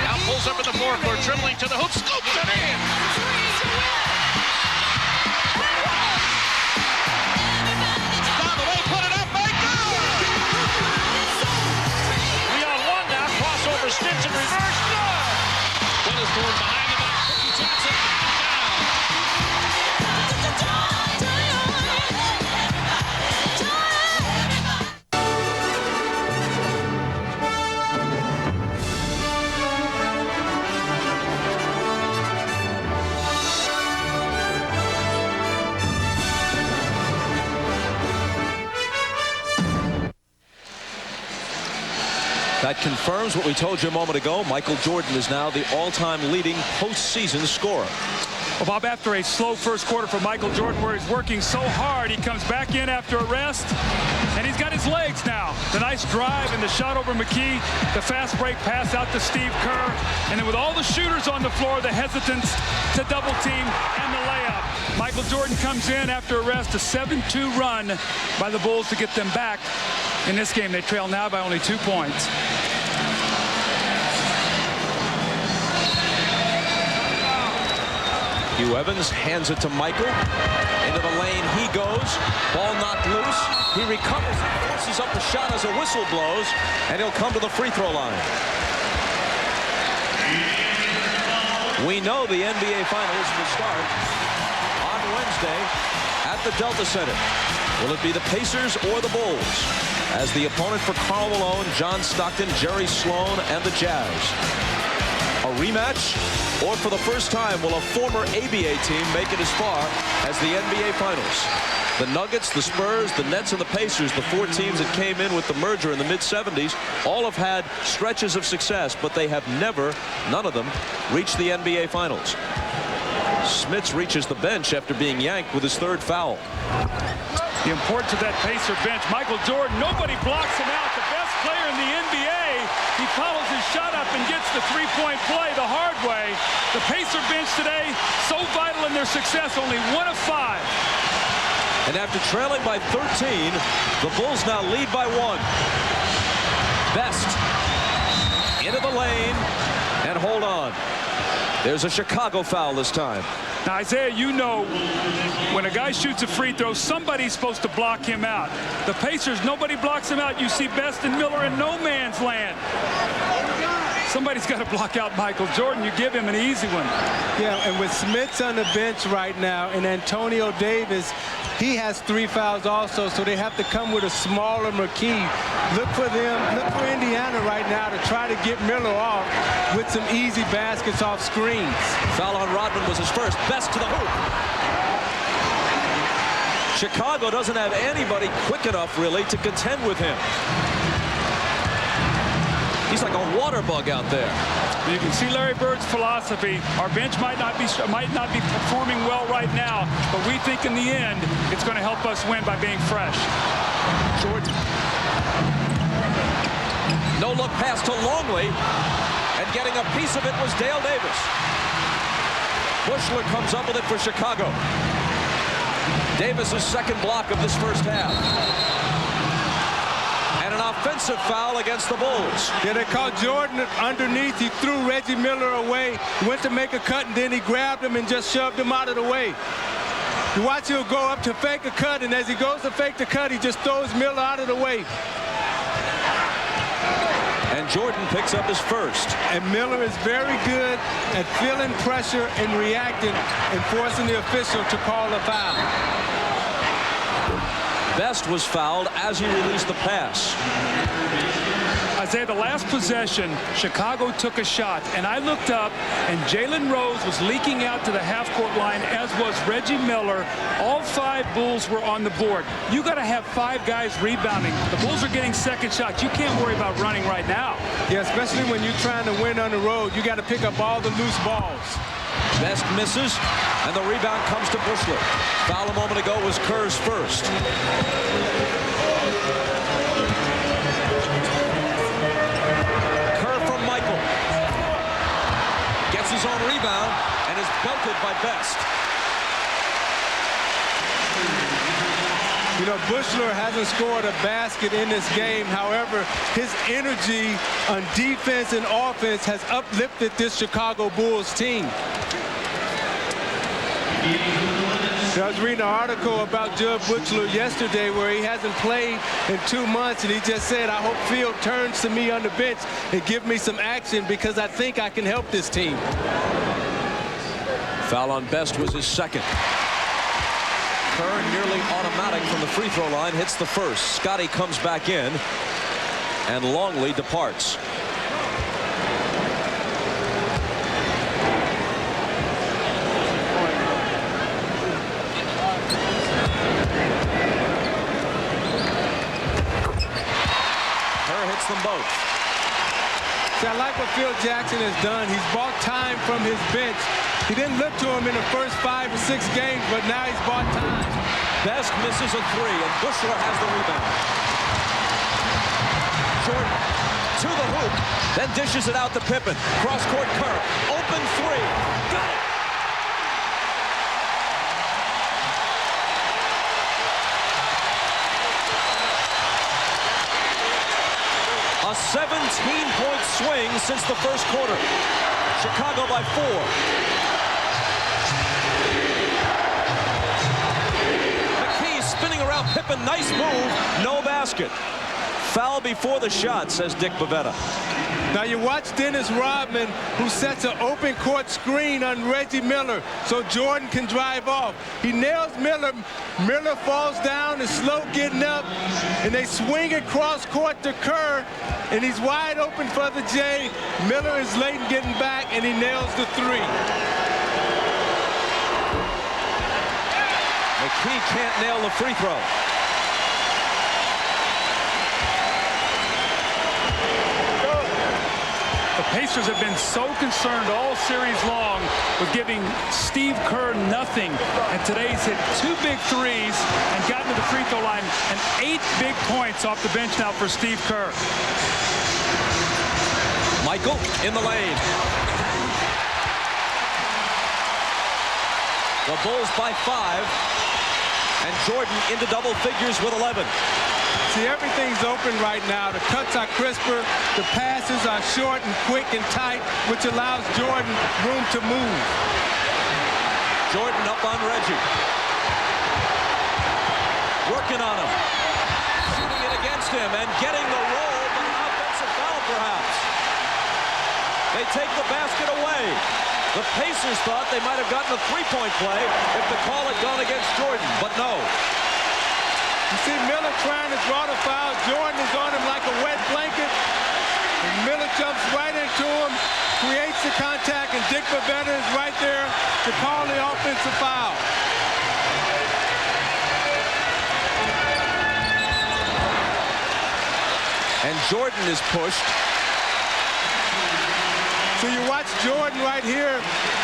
Now pulls up in the forecourt, dribbling to the hoop, scoops it in. Down the way, put it up, Michael! 3-on-1 now, crossover, Stinson, reverse, good! Witherspoon behind the back, Cookie Johnson, That confirms what we told you a moment ago. Michael Jordan is now the all-time leading postseason scorer. Well, Bob, after a slow first quarter for Michael Jordan where he's working so hard, he comes back in after a rest, and he's got his legs now. The nice drive and the shot over McKee, the fast break pass out to Steve Kerr, and then with all the shooters on the floor, the hesitance to double team and the layup. Michael Jordan comes in after a rest, a 7-2 run by the Bulls to get them back. In this game, they trail now by only 2 points. Hugh Evans hands it to Michael. Into the lane he goes. Ball knocked loose. He recovers, forces up the shot as a whistle blows, and he'll come to the free throw line. We know the NBA Finals will start on Wednesday at the Delta Center. Will it be the Pacers or the Bulls? As the opponent for Karl Malone, John Stockton, Jerry Sloan, and the Jazz. A rematch? Or for the first time, will a former ABA team make it as far as the NBA Finals? The Nuggets, the Spurs, the Nets, and the Pacers, the 4 teams that came in with the merger in the mid-70s, all have had stretches of success, but they have never, none of them, reached the NBA Finals. Smits reaches the bench after being yanked with his 3rd foul. The importance of that Pacer bench. Michael Jordan, nobody blocks him out. The best player in the NBA. He follows his shot up and gets the three-point play the hard way. The Pacer bench today, so vital in their success, only 1 of 5. And after trailing by 13, the Bulls now lead by 1. Best into the lane, and hold on. There's a Chicago foul this time. Now, Isiah, you know, when a guy shoots a free throw, somebody's supposed to block him out. The Pacers, nobody blocks him out. You see Best and Miller in no man's land. Somebody's got to block out Michael Jordan. You give him an easy one. Yeah, and with Smits on the bench right now and Antonio Davis, he has 3 fouls also, so they have to come with a smaller McKee. Look for Indiana right now to try to get Miller off with some easy baskets off screens. Foul on Rodman was his first. Best to the hoop. Chicago doesn't have anybody quick enough, really, to contend with him. He's like a water bug out there. You can see Larry Bird's philosophy. Our bench might not be performing well right now, but we think in the end it's going to help us win by being fresh. Jordan. No look pass to Longley, and getting a piece of it was Dale Davis. Bushler comes up with it for Chicago. Davis's 2nd block of this first half. And an offensive foul against the Bulls. Yeah, they called Jordan underneath. He threw Reggie Miller away, went to make a cut, and then he grabbed him and just shoved him out of the way. You watch him go up to fake a cut, and as he goes to fake the cut, he just throws Miller out of the way. And Jordan picks up his first. And Miller is very good at feeling pressure and reacting and forcing the official to call a foul. Best was fouled as he released the pass. Isiah, the last possession, Chicago took a shot, and I looked up, and Jalen Rose was leaking out to the half-court line, as was Reggie Miller. All 5 Bulls were on the board. You got to have 5 guys rebounding. The Bulls are getting second shots. You can't worry about running right now. Yeah, especially when you're trying to win on the road. You got to pick up all the loose balls. Best misses, and the rebound comes to Bushler. Foul a moment ago was Kerr's first. Kerr from Michael. Gets his own rebound and is belted by Best. You know, Bushler hasn't scored a basket in this game. However, his energy on defense and offense has uplifted this Chicago Bulls team. I was reading an article about Jud Bushler yesterday where he hasn't played in 2 months, and he just said, I hope Field turns to me on the bench and give me some action because I think I can help this team. Foul on Best was his 2nd. Kerr nearly automatic from the free throw line, hits the first. Scotty comes back in, and Longley departs. Them both. See, I like what Phil Jackson has done. He's bought time from his bench He didn't look to him in the first 5 or 6 games, but now he's bought time. Best misses a 3, and Bushler has the rebound. Jordan to the hoop, then dishes it out to Pippen. Cross-court curve, open 3, got it! A 17-point swing since the first quarter. Chicago by 4. McKee spinning around Pippen. Nice move. No basket. Foul before the shot, says Dick Bavetta. Now you watch Dennis Rodman, who sets an open court screen on Reggie Miller so Jordan can drive off. He nails Miller. Miller falls down, is slow getting up, and they swing it cross court to Kerr, and he's wide open for the J. Miller is late in getting back, and he nails the 3. McKee can't nail the free throw. The Pacers have been so concerned all series long with giving Steve Kerr nothing. And today he's hit 2 big threes and gotten to the free throw line, and 8 big points off the bench now for Steve Kerr. Michael in the lane. The Bulls by 5. And Jordan into double figures with 11. See, everything's open right now. The cuts are crisper. The passes are short and quick and tight, which allows Jordan room to move. Jordan up on Reggie. Working on him. Shooting it against him and getting the roll, but an offensive foul perhaps. They take the basket away. The Pacers thought they might have gotten a three-point play if the call had gone against Jordan, but no. You see Miller trying to draw the foul. Jordan is on him like a wet blanket. And Miller jumps right into him, creates the contact, and Dick Bavetta is right there to call the offensive foul. And Jordan is pushed. So you watch Jordan right here.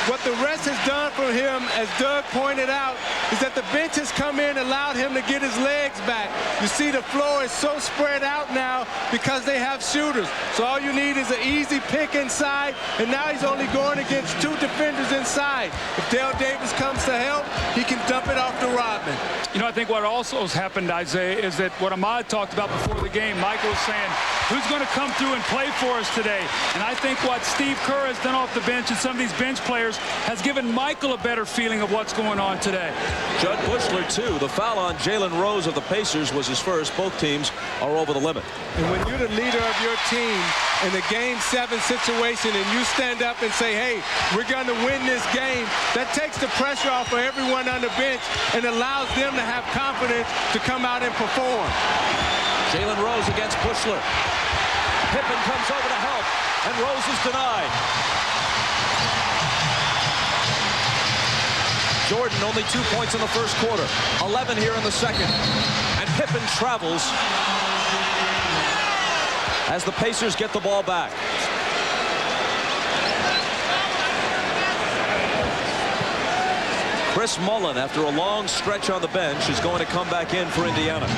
What the rest has done for him, as Doug pointed out, is that the bench has come in and allowed him to get his legs back. You see the floor is so spread out now because they have shooters. So all you need is an easy pick inside, and now he's only going against 2 defenders inside. If Dale Davis comes to help, he can dump it off to Rodman. You know, I think what also has happened, Isaiah, is that what Ahmad talked about before the game, Michael was saying, who's going to come through and play for us today? And I think what Steve Kerr has done off the bench and some of these bench players has given Michael a better feeling of what's going on today. Judd Bushler, too. The foul on Jalen Rose of the Pacers was his first. Both teams are over the limit. And when you're the leader of your team in a Game 7 situation and you stand up and say, hey, we're going to win this game, that takes the pressure off of everyone on the bench and allows them to have confidence to come out and perform. Jalen Rose against Bushler. Pippen comes over to help, and Rose is denied. Jordan only 2 points in the first quarter, 11 here in the second. And Pippen travels as the Pacers get the ball back. Chris Mullen, after a long stretch on the bench, is going to come back in for Indiana.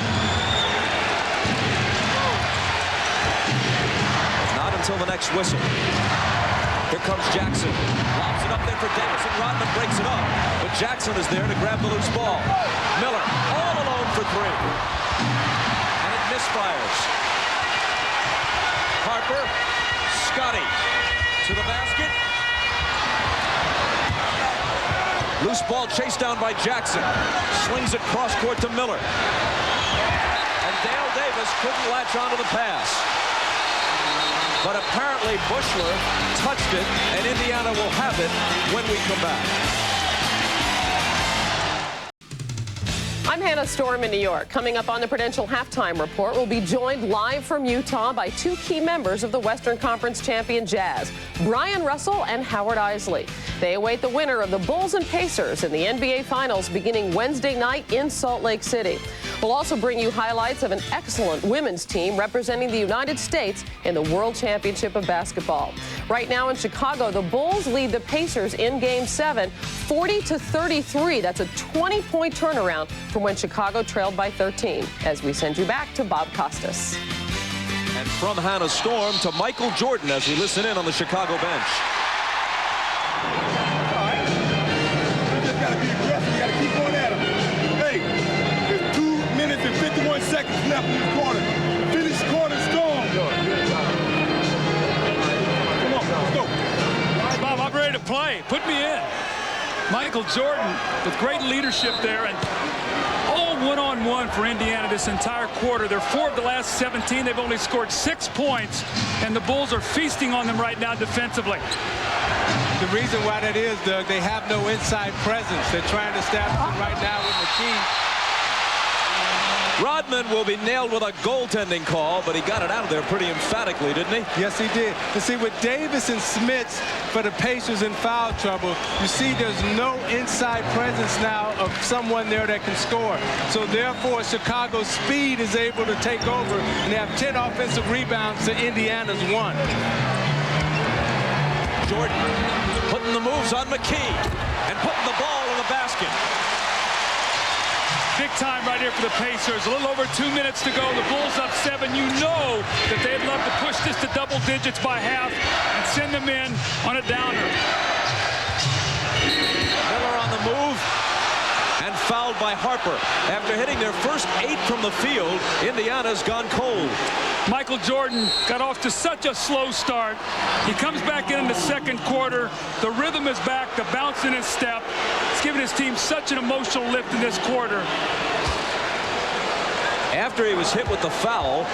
Not until the next whistle. Here comes Jackson. Lobs it up there for Davis, and Rodman breaks it up. But Jackson is there to grab the loose ball. Miller all alone for 3. And it misfires. Harper, Scotty to the basket. Loose ball chased down by Jackson. Slings it cross court to Miller. And Dale Davis couldn't latch onto the pass. But apparently Bushler touched it, and Indiana will have it when we come back. I'm Hannah Storm in New York. Coming up on the Prudential Halftime Report, we'll be joined live from Utah by two key members of the Western Conference champion Jazz, Bryon Russell and Howard Eisley. They await the winner of the Bulls and Pacers in the NBA Finals beginning Wednesday night in Salt Lake City. We'll also bring you highlights of an excellent women's team representing the United States in the World Championship of Basketball. Right now in Chicago, the Bulls lead the Pacers in Game 7, 40-33. That's a 20-point turnaround from when Chicago trailed by 13. As we send you back to Bob Costas. And from Hannah Storm to Michael Jordan as we listen in on the Chicago bench. All right. You just got to be aggressive. You got to keep going at him. Hey, there's 2 minutes and 51 seconds left in this quarter. Finish the quarter strong. Come on, let's go. Bob, I'm ready to play. Put me in. Michael Jordan with great leadership there, and all one-on-one for Indiana this entire quarter. They're 4 of the last 17. They've only scored 6 points, and the Bulls are feasting on them right now defensively. The reason why that is, Doug, they have no inside presence. They're trying to establish it right now with McKee. Rodman will be nailed with a goaltending call, but he got it out of there pretty emphatically, didn't he? Yes, he did. You see, with Davis and Smits for the Pacers in foul trouble, you see there's no inside presence now of someone there that can score. So therefore, Chicago's speed is able to take over, and they have 10 offensive rebounds to Indiana's 1. Jordan putting the moves on McKee and putting the ball in the basket. Big time right here for the Pacers. A little over 2 minutes to go. The Bulls up 7. You know that they'd love to push this to double digits by half and send them in on a downer. Miller on the move and fouled by Harper. After hitting their first 8 from the field, Indiana's gone cold. Michael Jordan got off to such a slow start. He comes back in the second quarter. The rhythm is back, the bounce in his step. It's given his team such an emotional lift in this quarter. After he was hit with the foul,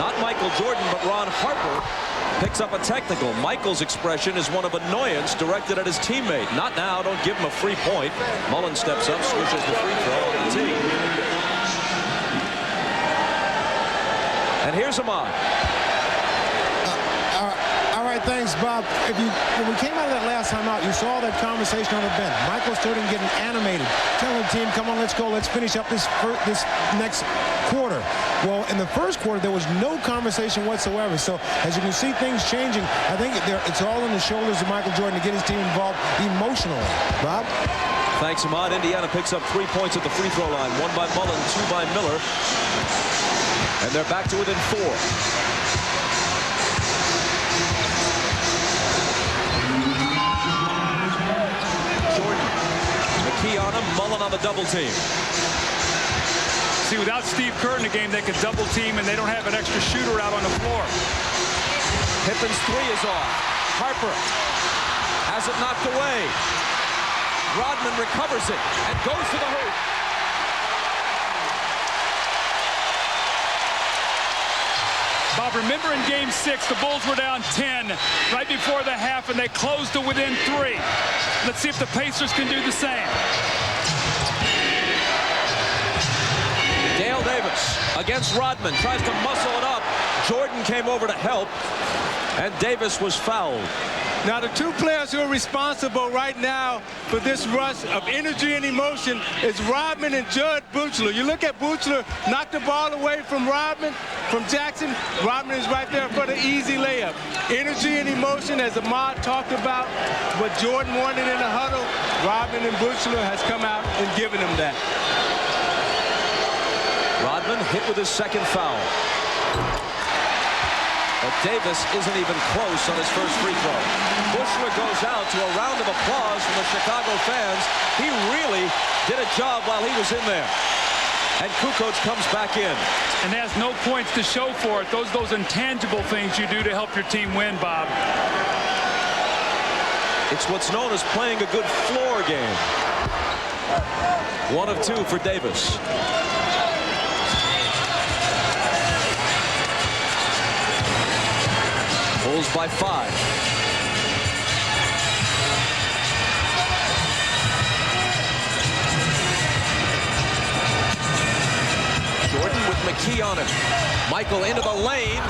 not Michael Jordan, but Ron Harper picks up a technical. Michael's expression is one of annoyance directed at his teammate. Not now, don't give him a free point. Mullen steps up, swishes the free throw on the tee. And here's Ahmad. All right, thanks, Bob. When we came out of that last time out, you saw that conversation on the bench. Michael starting getting animated, telling the team, come on, let's go, let's finish up this next quarter. Well, in the first quarter, there was no conversation whatsoever. So, as you can see things changing, I think it's all on the shoulders of Michael Jordan to get his team involved emotionally. Bob? Thanks, Ahmad. Indiana picks up 3 points at the free throw line. 1 by Mullen, 2 by Miller. And they're back to within 4. Jordan, McKee on him, Mullen on the double team. See, without Steve Kerr in the game, they could double team, and they don't have an extra shooter out on the floor. Pippen's 3 is off. Harper has it knocked away. Rodman recovers it and goes to the hoop. Bob, remember in Game 6, the Bulls were down 10 right before the half, and they closed to within 3. Let's see if the Pacers can do the same. Dale Davis against Rodman, tries to muscle it up. Jordan came over to help, and Davis was fouled. Now, the 2 players who are responsible right now for this rush of energy and emotion is Rodman and Judd Buechler. You look at Buechler, knock the ball away from Rodman, from Jackson. Rodman is right there for the easy layup. Energy and emotion, as Ahmad talked about, what Jordan wanted in the huddle, Rodman and Buechler has come out and given him that. Rodman hit with his second foul. But Davis isn't even close on his first free throw. Buechler goes out to a round of applause from the Chicago fans. He really did a job while he was in there. And Kukoc comes back in. And has no points to show for it. Those intangible things you do to help your team win, Bob. It's what's known as playing a good floor game. 1 of 2 for Davis. Bulls by 5. Vecsey on him. Michael into the lane.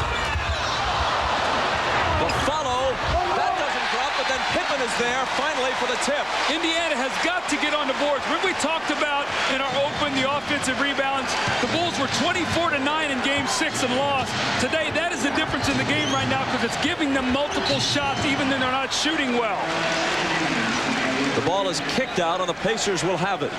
The follow. That doesn't drop, but then Pippen is there finally for the tip. Indiana has got to get on the boards. Remember we talked about in our open the offensive rebounds. The Bulls were 24-9 in Game 6 and lost. Today, that is the difference in the game right now because it's giving them multiple shots even though they're not shooting well. The ball is kicked out, and the Pacers will have it.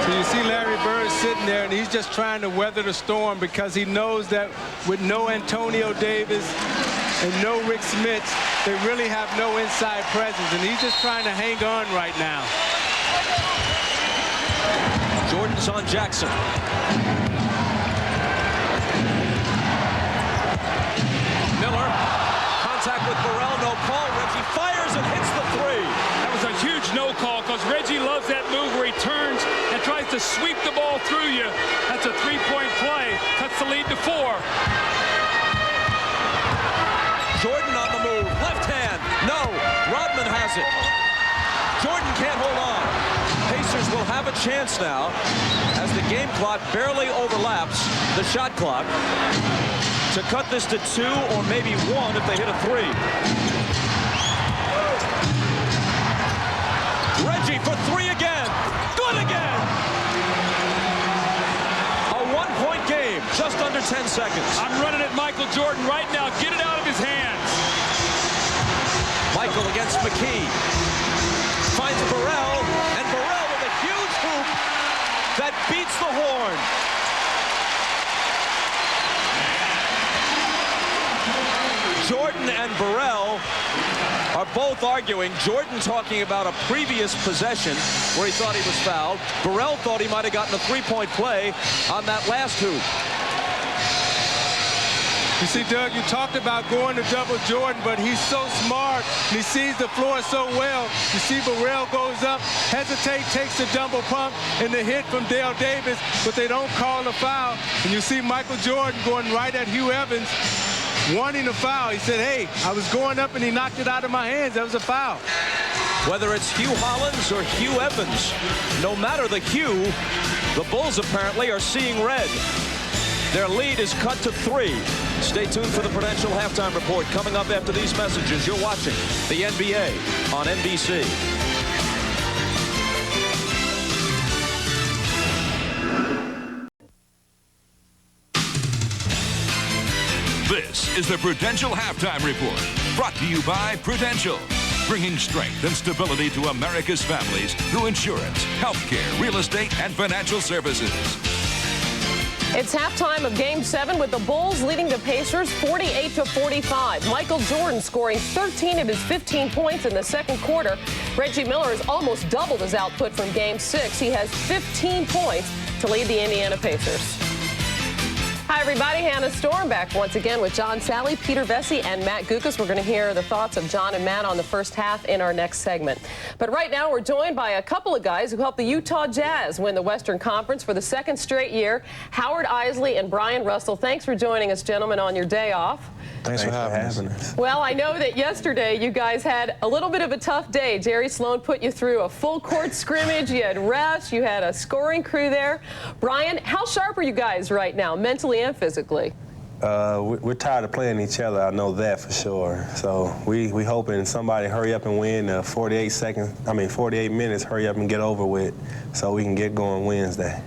So you see Larry Bird sitting there, and he's just trying to weather the storm because he knows that with no Antonio Davis and no Rick Smits, they really have no inside presence, and he's just trying to hang on right now. Jordan's on Jackson. Miller, contact with Burrell, no call. Reggie fires and hits the three. That was a huge no call because Reggie loves that move where he turns and tries to sweep the ball through you. That's a three-point play. Cuts the lead to 4. Jordan on the move. Left hand. No. Rodman has it. Jordan can't hold on. Pacers will have a chance now as the game clock barely overlaps the shot clock to cut this to 2 or maybe 1 if they hit a 3. Reggie for 3 again. Good again. A 1-point game, just under 10 seconds. I'm running at Michael Jordan right now. Get it out of his hands. Michael against McKee. Finds Burrell, and Burrell with a huge hoop that beats the horn. Jordan and Burrell are both arguing. Jordan talking about a previous possession where he thought he was fouled. Burrell thought he might have gotten a 3-point play on that last hoop. You see, Doug, you talked about going to double Jordan, but he's so smart, and he sees the floor so well. You see Burrell goes up, hesitate, takes the double pump, and the hit from Dale Davis, but they don't call the foul. And you see Michael Jordan going right at Hugh Evans, wanting a foul. He said, hey, I was going up, and he knocked it out of my hands. That was a foul. Whether it's Hugh Hollins or Hugh Evans, no matter the hue, the Bulls apparently are seeing red. Their lead is cut to 3. Stay tuned for the Prudential Halftime Report coming up after these messages. You're watching the NBA on NBC. This is the Prudential Halftime Report, brought to you by Prudential, bringing strength and stability to America's families through insurance, healthcare, real estate, and financial services. It's halftime of Game 7 with the Bulls leading the Pacers 48-45. Michael Jordan scoring 13 of his 15 points in the second quarter. Reggie Miller has almost doubled his output from Game 6. He has 15 points to lead the Indiana Pacers. Hi, everybody. Hannah Storm back once again with John Salley, Peter Vecsey, and Matt Gukas. We're going to hear the thoughts of John and Matt on the first half in our next segment. But right now, we're joined by a couple of guys who helped the Utah Jazz win the Western Conference for the second straight year, Howard Eisley and Bryon Russell. Thanks for joining us, gentlemen, on your day off. Thanks for having us. Well, I know that yesterday you guys had a little bit of a tough day. Jerry Sloan put you through a full court scrimmage. You had refs. You had a scoring crew there. Bryon, how sharp are you guys right now, mentally and physically? We're tired of playing each other. I know that for sure. So we hoping somebody hurry up and win 48 minutes, hurry up and get over with so we can get going Wednesday.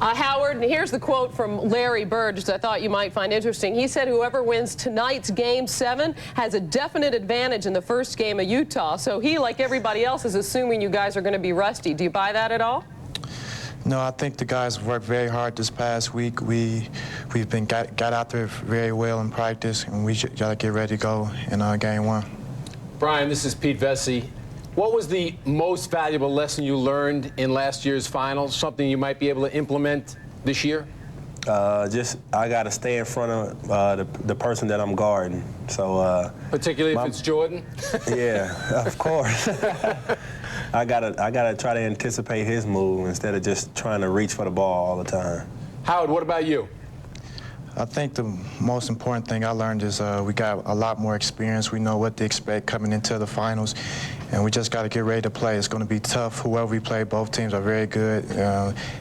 Howard, and here's the quote from Larry Bird, which I thought you might find interesting. He said whoever wins tonight's Game 7 has a definite advantage in the first game of Utah. So he, like everybody else, is assuming you guys are going to be rusty. Do you buy that at all? No, I think the guys worked very hard this past week. We've got out there very well in practice, and we got to get ready to go in Game 1. Bryon, this is Pete Vecsey. What was the most valuable lesson you learned in last year's finals? Something you might be able to implement this year? I got to stay in front of the person that I'm guarding. So particularly if it's Jordan? Yeah, of course. I gotta try to anticipate his move instead of just trying to reach for the ball all the time. Howard, what about you? I think the most important thing I learned is we got a lot more experience. We know what to expect coming into the finals, and we just got to get ready to play. It's going to be tough. Whoever we play, both teams are very good.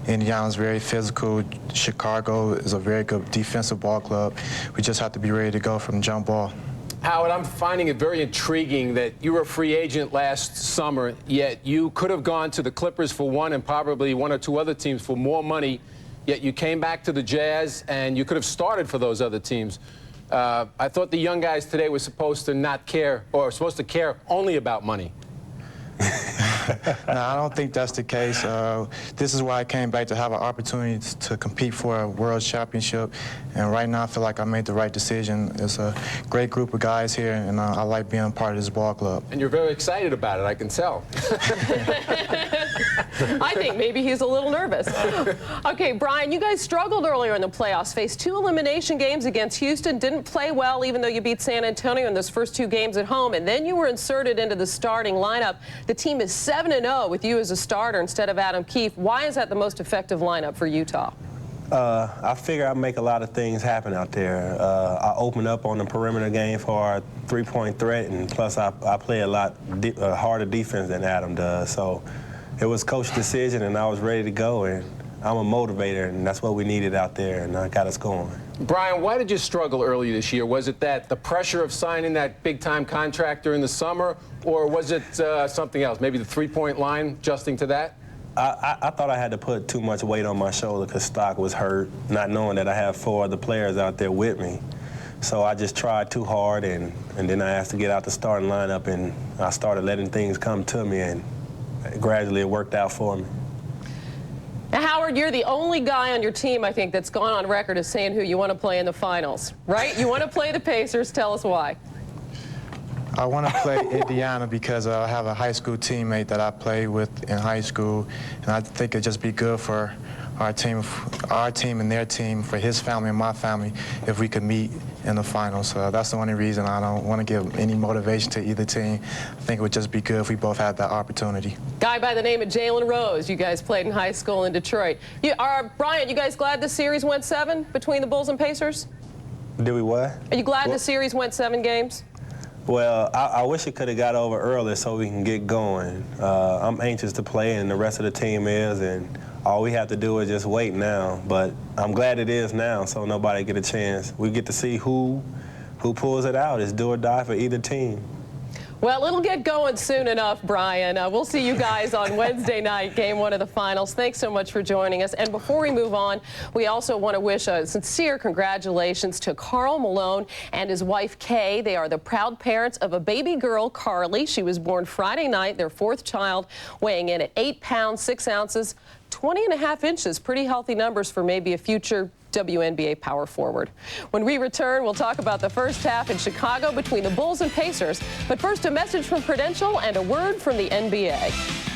Indiana's very physical. Chicago is a very good defensive ball club. We just have to be ready to go from the jump ball. Howard, I'm finding it very intriguing that you were a free agent last summer, yet you could have gone to the Clippers for one and probably one or two other teams for more money. Yet you came back to the Jazz, and you could have started for those other teams. I thought the young guys today were supposed to not care, or supposed to care only about money. No, I don't think that's the case. This is why I came back, to have an opportunity to compete for a world championship. And right now I feel like I made the right decision. It's a great group of guys here, and I like being a part of this ball club. And you're very excited about it, I can tell. I think maybe he's a little nervous. Okay, Bryon, you guys struggled earlier in the playoffs, faced 2 elimination games against Houston, didn't play well even though you beat San Antonio in those first 2 games at home, and then you were inserted into the starting lineup. The team is 7-0 with you as a starter instead of Adam Keefe. Why is that the most effective lineup for Utah? I figure I make a lot of things happen out there. I open up on the perimeter game for our three-point threat, and plus I play a lot harder defense than Adam does. So it was coach's decision, and I was ready to go, and I'm a motivator, and that's what we needed out there, and I got us going. Bryon, why did you struggle early this year? Was it that the pressure of signing that big-time contract during the summer, or was it something else? Maybe the three-point line, adjusting to that? I thought I had to put too much weight on my shoulder because Stock was hurt, not knowing that I have 4 other players out there with me. So I just tried too hard, and then I asked to get out the starting lineup, and I started letting things come to me, and gradually it worked out for me. Now, Howard, you're the only guy on your team, I think, that's gone on record as saying who you want to play in the finals, right? You want to play the Pacers. Tell us why. I want to play Indiana because I have a high school teammate that I played with in high school, and I think it'd just be good for our team and their team, for his family and my family, if we could meet in the finals. So that's the only reason. I don't want to give any motivation to either team. I think it would just be good if we both had that opportunity. Guy by the name of Jalen Rose, you guys played in high school in Detroit. Bryon, you guys glad the series went 7 between the Bulls and Pacers? Did we what? Are you glad the series went 7 games? Well, I wish it could have got over early so we can get going. I'm anxious to play, and the rest of the team is, and all we have to do is just wait now. But I'm glad it is now, so nobody get a chance. We get to see who pulls it out. It's do or die for either team. Well, it'll get going soon enough, Bryon. We'll see you guys on Wednesday night, Game 1 of the finals. Thanks so much for joining us. And before we move on, we also want to wish a sincere congratulations to Karl Malone and his wife, Kay. They are the proud parents of a baby girl, Carly. She was born Friday night, their 4th child, weighing in at 8 pounds, 6 ounces, 20.5 inches. Pretty healthy numbers for maybe a future WNBA power forward. When we return, we'll talk about the first half in Chicago between the Bulls and Pacers. But first, a message from Prudential and a word from the NBA.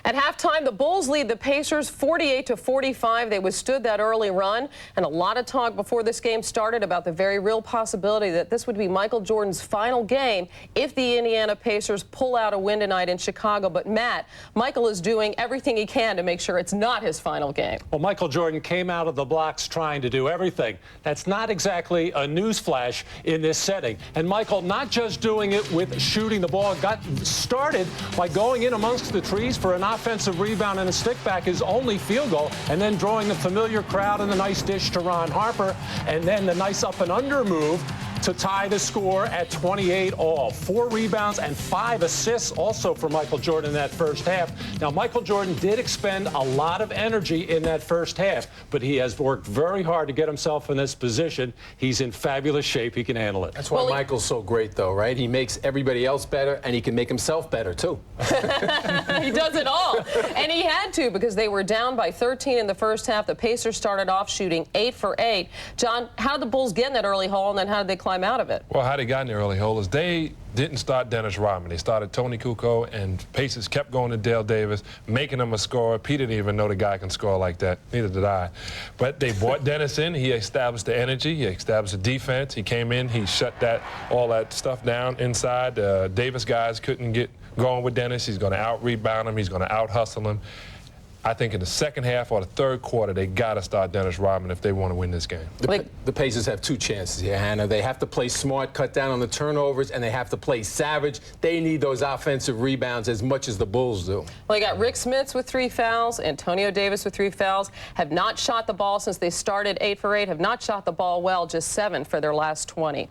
At halftime, the Bulls lead the Pacers 48-45. They withstood that early run, and a lot of talk before this game started about the very real possibility that this would be Michael Jordan's final game if the Indiana Pacers pull out a win tonight in Chicago. But Matt, Michael is doing everything he can to make sure it's not his final game. Well, Michael Jordan came out of the blocks trying to do everything. That's not exactly a newsflash in this setting. And Michael, not just doing it with shooting the ball, got started by going in amongst the trees for an offensive rebound and a stick back, his only field goal, and then drawing the familiar crowd and the nice dish to Ron Harper, and then the nice up and under move to tie the score at 28 all. 4 rebounds and 5 assists also for Michael Jordan in that first half. Now, Michael Jordan did expend a lot of energy in that first half, but he has worked very hard to get himself in this position. He's in fabulous shape. He can handle it. That's why Michael's so great, though, right? He makes everybody else better, and he can make himself better, too. He does it all. And he had to, because they were down by 13 in the first half. The Pacers started off shooting 8 for 8. John, how did the Bulls get in that early hole, and then how did they climb climb out of it. Well, how they got in the early hole is they didn't start Dennis Rodman. They started Tony Kukoc, and Pacers kept going to Dale Davis, making him a scorer. Pete didn't even know the guy can score like that. Neither did I. But they brought Dennis in. He established the energy. He established the defense. He came in. He shut all that stuff down inside. Davis guys couldn't get going with Dennis. He's going to out-rebound him. He's going to out-hustle him. I think in the second half or the third quarter, they got to start Dennis Rodman if they want to win this game. The Pacers have two chances here, Hannah. They have to play smart, cut down on the turnovers, and they have to play savage. They need those offensive rebounds as much as the Bulls do. Well, you got Rick Smits with 3 fouls, Antonio Davis with 3 fouls, have not shot the ball since they started 8 for 8, have not shot the ball well, just 7 for their last 20.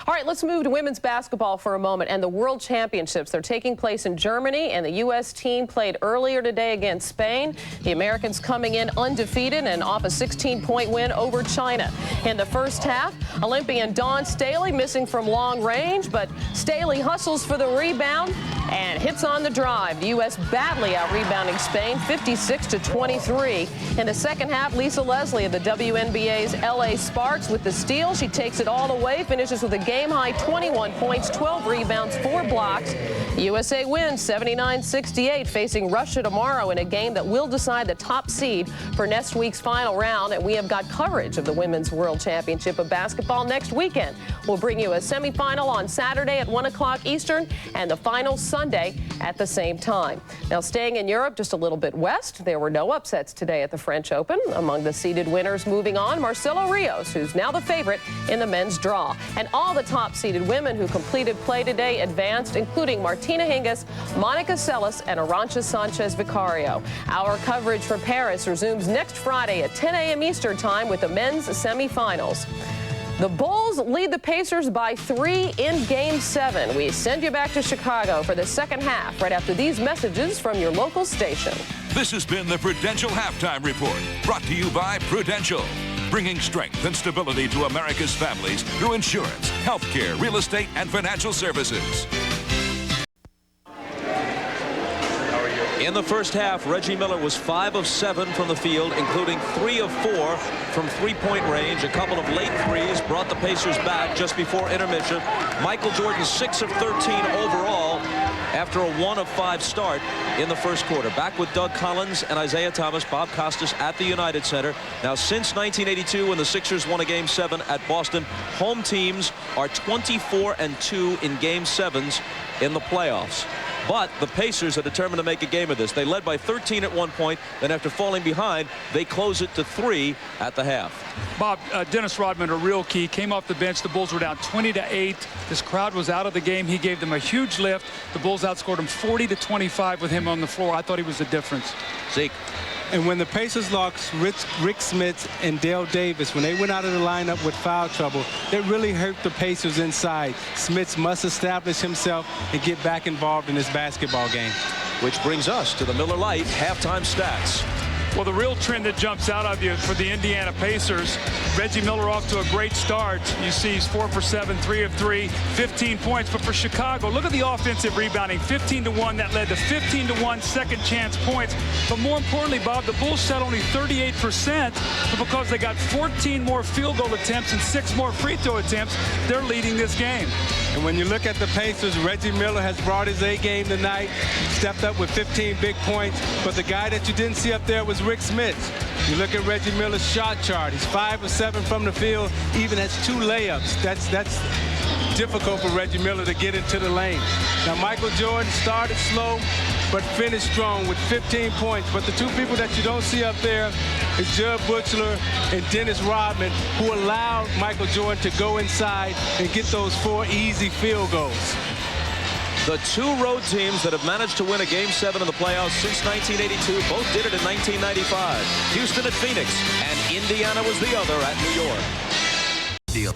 All right, let's move to women's basketball for a moment and the World Championships. They're taking place in Germany, and the U.S. team played earlier today against Spain. The Americans coming in undefeated and off a 16-point win over China. In the first half, Olympian Dawn Staley missing from long range, but Staley hustles for the rebound and hits on the drive. The U.S. badly out-rebounding Spain, 56-23. In the second half, Lisa Leslie of the WNBA's LA Sparks with the steal. She takes it all the way, finishes with a game-high 21 points, 12 rebounds, 4 blocks. The USA wins 79-68, facing Russia tomorrow in a game that will decide the top seed for next week's final round. And we have got coverage of the Women's World Championship of Basketball next weekend. We'll bring you a semifinal on Saturday at 1 o'clock Eastern and the final Sunday at the same time. Now, staying in Europe just a little bit west, there were no upsets today at the French Open. Among the seeded winners moving on, Marcelo Rios, who's now the favorite in the men's draw. And all the top seeded women who completed play today advanced, including Martina Hingis, Monica Seles, and Arantxa Sanchez Vicario. Our coverage for Paris resumes next Friday at 10 a.m. Eastern Time with the men's semifinals. The Bulls lead the Pacers by 3 in Game 7. We send you back to Chicago for the second half right after these messages from your local station. This has been the Prudential Halftime Report, brought to you by Prudential, bringing strength and stability to America's families through insurance, healthcare, real estate, and financial services. In the first half, Reggie Miller was 5 of 7 from the field, including 3 of 4 from three-point range. A couple of late threes brought the Pacers back just before intermission. Michael Jordan 6 of 13 overall after a 1 of 5 start in the first quarter. Back with Doug Collins and Isiah Thomas, Bob Costas at the United Center. Now, since 1982, when the Sixers won a Game 7 at Boston, home teams are 24-2 in Game 7s in the playoffs. But the Pacers are determined to make a game of this. They led by 13 at one point. Then after falling behind, they close it to 3 at the half. Bob, Dennis Rodman, a real key, came off the bench. The Bulls were down 20-8. This crowd was out of the game. He gave them a huge lift. The Bulls outscored him 40-25 with him on the floor. I thought he was the difference. Zeke. And when the Pacers lost Rick Smits and Dale Davis, when they went out of the lineup with foul trouble, it really hurt the Pacers inside. Smits must establish himself and get back involved in this basketball game. Which brings us to the Miller Lite halftime stats. Well, the real trend that jumps out of you for the Indiana Pacers, Reggie Miller off to a great start. You see he's 4 for 7, 3 of 3, 15 points. But for Chicago, look at the offensive rebounding, 15-1. That led to 15-1 second chance points. But more importantly, Bob, the Bulls shot only 38%, but because they got 14 more field goal attempts and 6 more free throw attempts, they're leading this game. And when you look at the Pacers, Reggie Miller has brought his A game tonight, stepped up with 15 big points. But the guy that you didn't see up there was Rick Smits. You look at Reggie Miller's shot chart. He's 5 of 7 from the field, even has 2 layups. That's difficult for Reggie Miller to get into the lane. Now, Michael Jordan started slow, but finished strong with 15 points. But the 2 people that you don't see up there is Jud Butchler and Dennis Rodman, who allowed Michael Jordan to go inside and get those 4 easy field goals. The 2 road teams that have managed to win a Game 7 in the playoffs since 1982 both did it in 1995. Houston at Phoenix, and Indiana was the other at New York.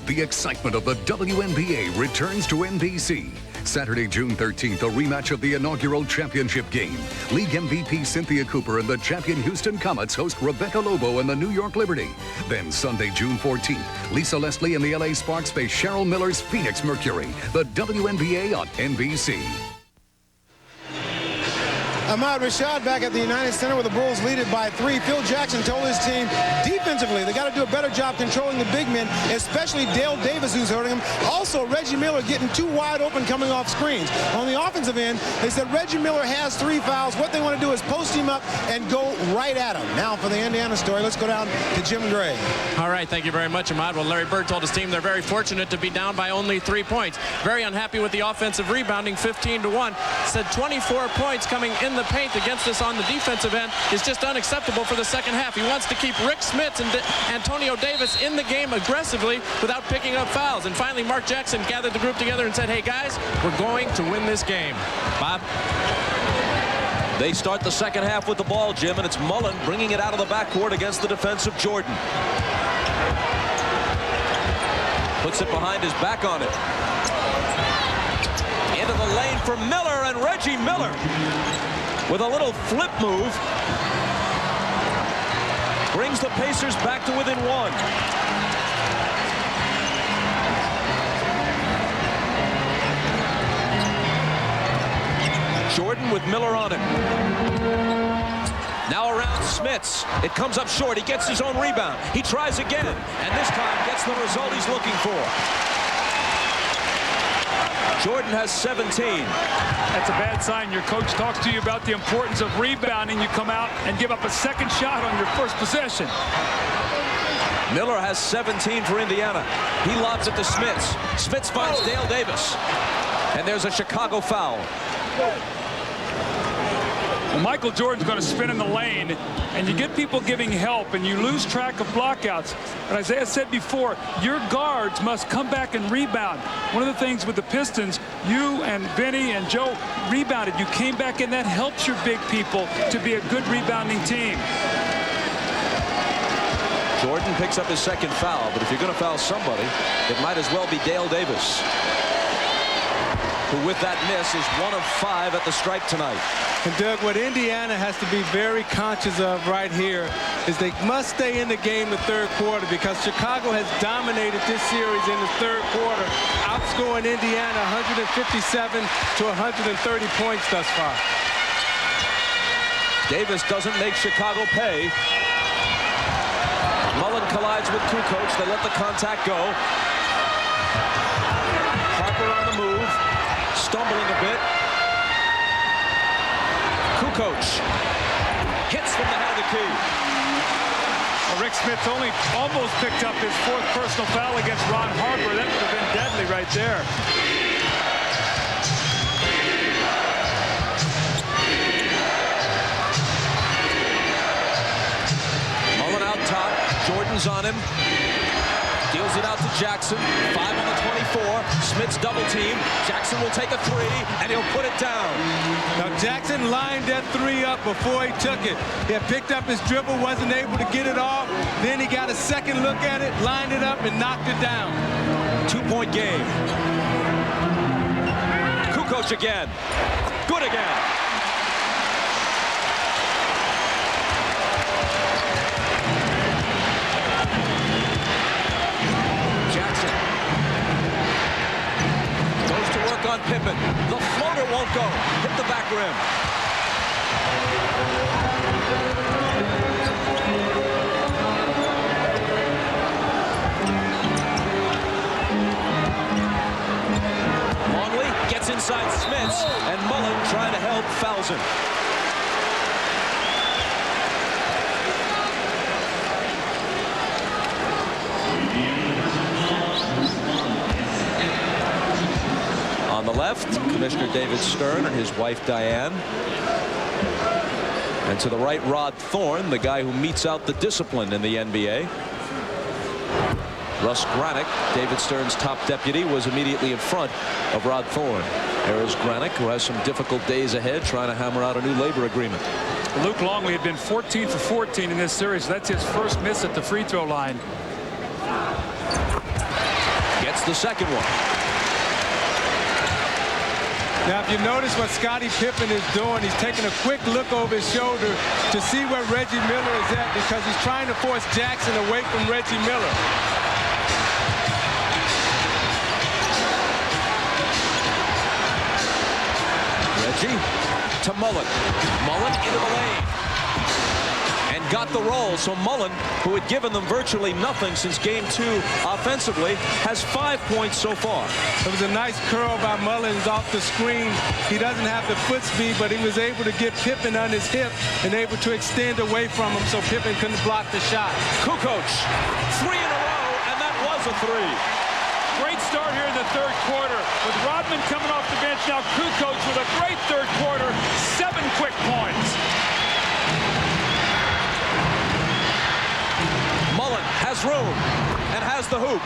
The excitement of the WNBA returns to NBC. Saturday, June 13th, a rematch of the inaugural championship game. League MVP Cynthia Cooper and the champion Houston Comets host Rebecca Lobo and the New York Liberty. Then Sunday, June 14th, Lisa Leslie and the LA Sparks face Cheryl Miller's Phoenix Mercury. The WNBA on NBC. Ahmad, Rashad back at the United Center where the Bulls lead it by 3. Phil Jackson told his team defensively they got to do a better job controlling the big men, especially Dale Davis, who's hurting him. Also, Reggie Miller getting too wide open coming off screens. On the offensive end, they said Reggie Miller has 3 fouls. What they want to do is post him up and go right at him. Now for the Indiana story, let's go down to Jim Gray. All right, thank you very much, Ahmad. Well, Larry Bird told his team they're very fortunate to be down by only 3 points. Very unhappy with the offensive rebounding, 15-1. Said 24 points coming in the paint against us on the defensive end is just unacceptable for the second half. He wants to keep Rick Smits and Antonio Davis in the game aggressively without picking up fouls. And finally, Mark Jackson gathered the group together and said, hey, guys, we're going to win this game. Bob? They start the second half with the ball, Jim, and it's Mullen bringing it out of the backcourt against the defensive Jordan. Puts it behind his back on it. Into the lane for Miller, and Reggie Miller with a little flip move brings the Pacers back to within 1. Jordan with Miller on him. Now around Smits. It comes up short. He gets his own rebound. He tries again, and this time gets the result he's looking for. Jordan has 17. That's a bad sign. Your coach talks to you about the importance of rebounding. You come out and give up a second shot on your first possession. Miller has 17 for Indiana. He lobs it to Smits. Smits finds Dale Davis. And there's a Chicago foul. Well, Michael Jordan's going to spin in the lane, and you get people giving help, and you lose track of blockouts. But Isiah said before, your guards must come back and rebound. One of the things with the Pistons, you and Vinny and Joe rebounded. You came back, and that helps your big people to be a good rebounding team. Jordan picks up his second foul, but if you're going to foul somebody, it might as well be Dale Davis, who with that miss is 1 of 5 at the stripe tonight. And Doug, what Indiana has to be very conscious of right here is they must stay in the game the third quarter, because Chicago has dominated this series in the third quarter, outscoring Indiana 157 to 130 points thus far. Davis doesn't make Chicago pay. Mullen collides with Kukoc. They let the contact go. Harper on the move, stumbling a bit. Kukoc hits from the head of the key. Well, Rick Smits only almost picked up his 4th personal foul against Ron Harper. That would have been deadly right there. Mullen out top. Jordan's on him. Deals it out to Jackson. 5 on the 24. Smits double team. Jackson will take a 3, and he'll put it down. Now Jackson lined that 3 up before he took it. He had picked up his dribble, wasn't able to get it off. Then he got a second look at it, lined it up, and knocked it down. 2-point game. Kukoc again. Good again. On Pippen. The floater won't go. Hit the back rim. Longley gets inside Smits, and Mullen trying to help fouls him. On the left, Commissioner David Stern and his wife Diane. And to the right, Rod Thorne, the guy who metes out the discipline in the NBA. Russ Granick, David Stern's top deputy, was immediately in front of Rod Thorne. There is Granick, who has some difficult days ahead trying to hammer out a new labor agreement. Luke Longley had been 14 for 14 in this series. That's his first miss at the free throw line. Gets the second one. Now, if you notice what Scottie Pippen is doing, he's taking a quick look over his shoulder to see where Reggie Miller is at, because he's trying to force Jackson away from Reggie Miller. Reggie to Mullen. Mullen into the lane. And got the roll. So Mullen, who had given them virtually nothing since game 2 offensively, has 5 points so far. It was a nice curl by Mullins off the screen. He doesn't have the foot speed, but he was able to get Pippen on his hip and able to extend away from him so Pippen couldn't block the shot. Kukoc, 3 in a row, and that was a 3. Great start here in the third quarter. With Rodman coming off the bench, now Kukoc with a great third quarter, 7 quick points. Mullen has room and has the hoop.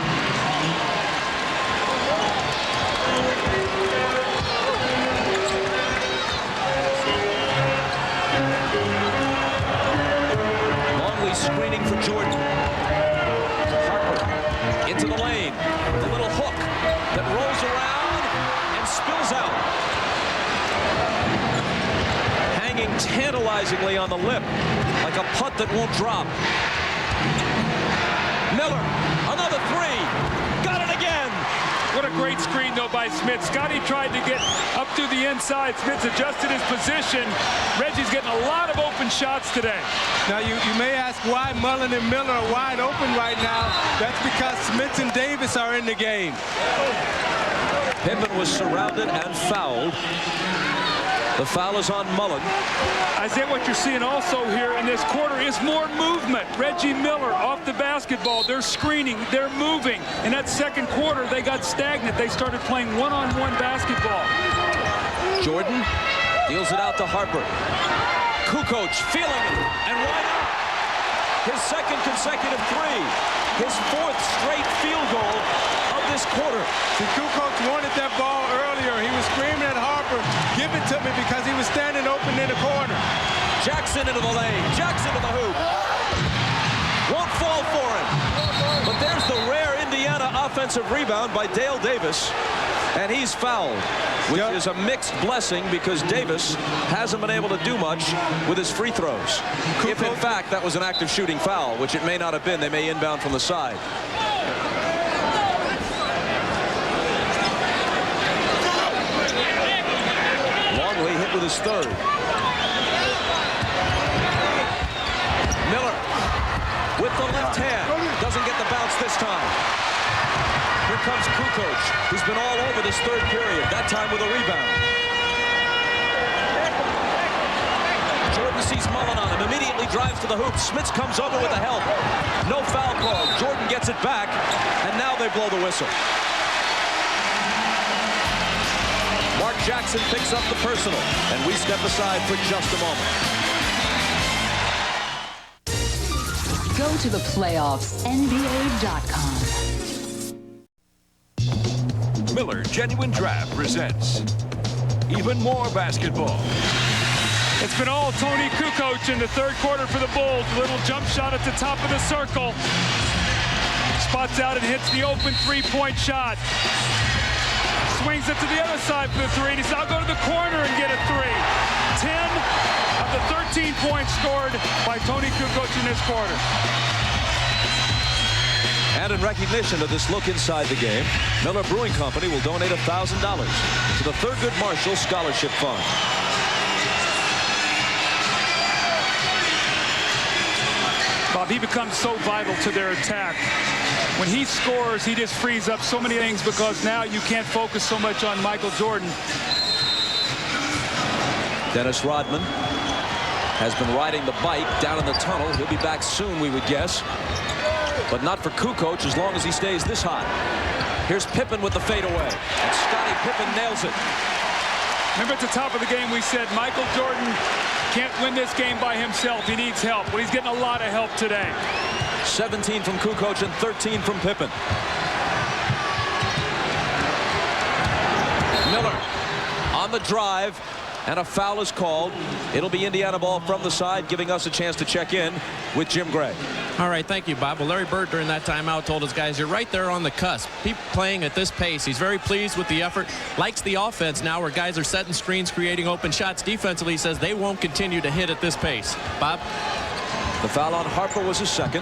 Longley screening for Jordan. Harper into the lane. The little hook that rolls around and spills out. Hanging tantalizingly on the lip like a putt that won't drop. Miller, another 3. Got it again. What a great screen, though, by Smith. Scotty tried to get up through the inside. Smith adjusted his position. Reggie's getting a lot of open shots today. Now, you may ask why Mullen and Miller are wide open right now. That's because Smith and Davis are in the game. Pippen was surrounded and fouled. The foul is on Mullen. Isaiah, what you're seeing also here in this quarter is more movement. Reggie Miller off the basketball. They're screening. They're moving. In that second quarter, they got stagnant. They started playing one-on-one basketball. Jordan deals it out to Harper. Kukoc feeling it, and why not? His second consecutive 3. His 4th straight field goal of this quarter. See, Kukoc wanted that ball earlier. He was screaming at Harper, give it to me, because he was standing open in the corner. Jackson into the lane. Jackson to the hoop. Won't fall for him. But there's the rare Indiana offensive rebound by Dale Davis. And he's fouled, which is a mixed blessing because Davis hasn't been able to do much with his free throws. If, in fact, that was an active shooting foul, which it may not have been. They may inbound from the side. Longley hit with his 3rd. Miller with the left hand. Doesn't get the bounce this time. Here comes Kukoc, who's been all over this 3rd period, that time with a rebound. Jordan sees Mullen on him, immediately drives to the hoop. Smits comes over with the help. No foul call. Jordan gets it back, and now they blow the whistle. Mark Jackson picks up the personal, and we step aside for just a moment. Go to the playoffs, NBA.com. Miller Genuine Draft presents even more basketball. It's been all Tony Kukoc in the third quarter for the Bulls. A little jump shot at the top of the circle. Spots out and hits the open 3-point shot. Swings it to the other side for the 3. And he says, I'll go to the corner and get a 3. 10 of the 13 points scored by Tony Kukoc in this quarter. And in recognition of this look inside the game, Miller Brewing Company will donate $1,000 to the Thurgood Marshall Scholarship Fund. Bob, he becomes so vital to their attack. When he scores, he just frees up so many things because now you can't focus so much on Michael Jordan. Dennis Rodman has been riding the bike down in the tunnel. He'll be back soon, we would guess. But not for Kukoc as long as he stays this high. Here's Pippen with the fadeaway. And Scottie Pippen nails it. Remember at the top of the game we said Michael Jordan can't win this game by himself. He needs help. Well, he's getting a lot of help today. 17 from Kukoc and 13 from Pippen. Miller on the drive. And a foul is called. It'll be Indiana ball from the side, giving us a chance to check in with Jim Gray. All right, thank you, Bob. Well, Larry Bird during that timeout told his guys, you're right there on the cusp. Keep playing at this pace. He's very pleased with the effort. Likes the offense now where guys are setting screens, creating open shots. Defensively, he says they won't continue to hit at this pace. Bob? The foul on Harper was his 2nd.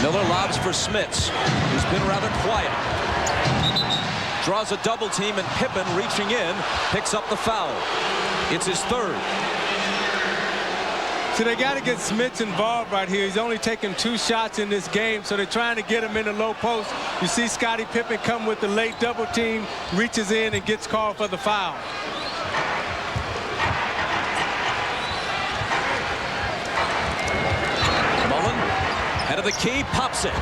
Miller lobs for Smits, who's been rather quiet. Draws a double team, and Pippen, reaching in, picks up the foul. It's his third. So they got to get Smits involved right here. He's only taken 2 shots in this game, so they're trying to get him in the low post. You see Scottie Pippen come with the late double team, reaches in and gets called for the foul. Mullen, head of the key, pops it.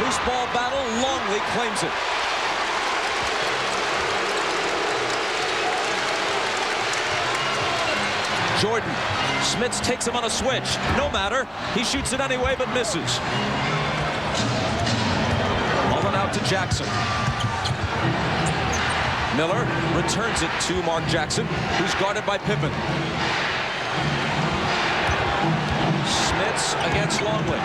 Loose ball battle, Longley claims it. Jordan. Smits takes him on a switch. No matter. He shoots it anyway, but misses. Mullen out to Jackson. Miller returns it to Mark Jackson, who's guarded by Pippen. Smits against Longley.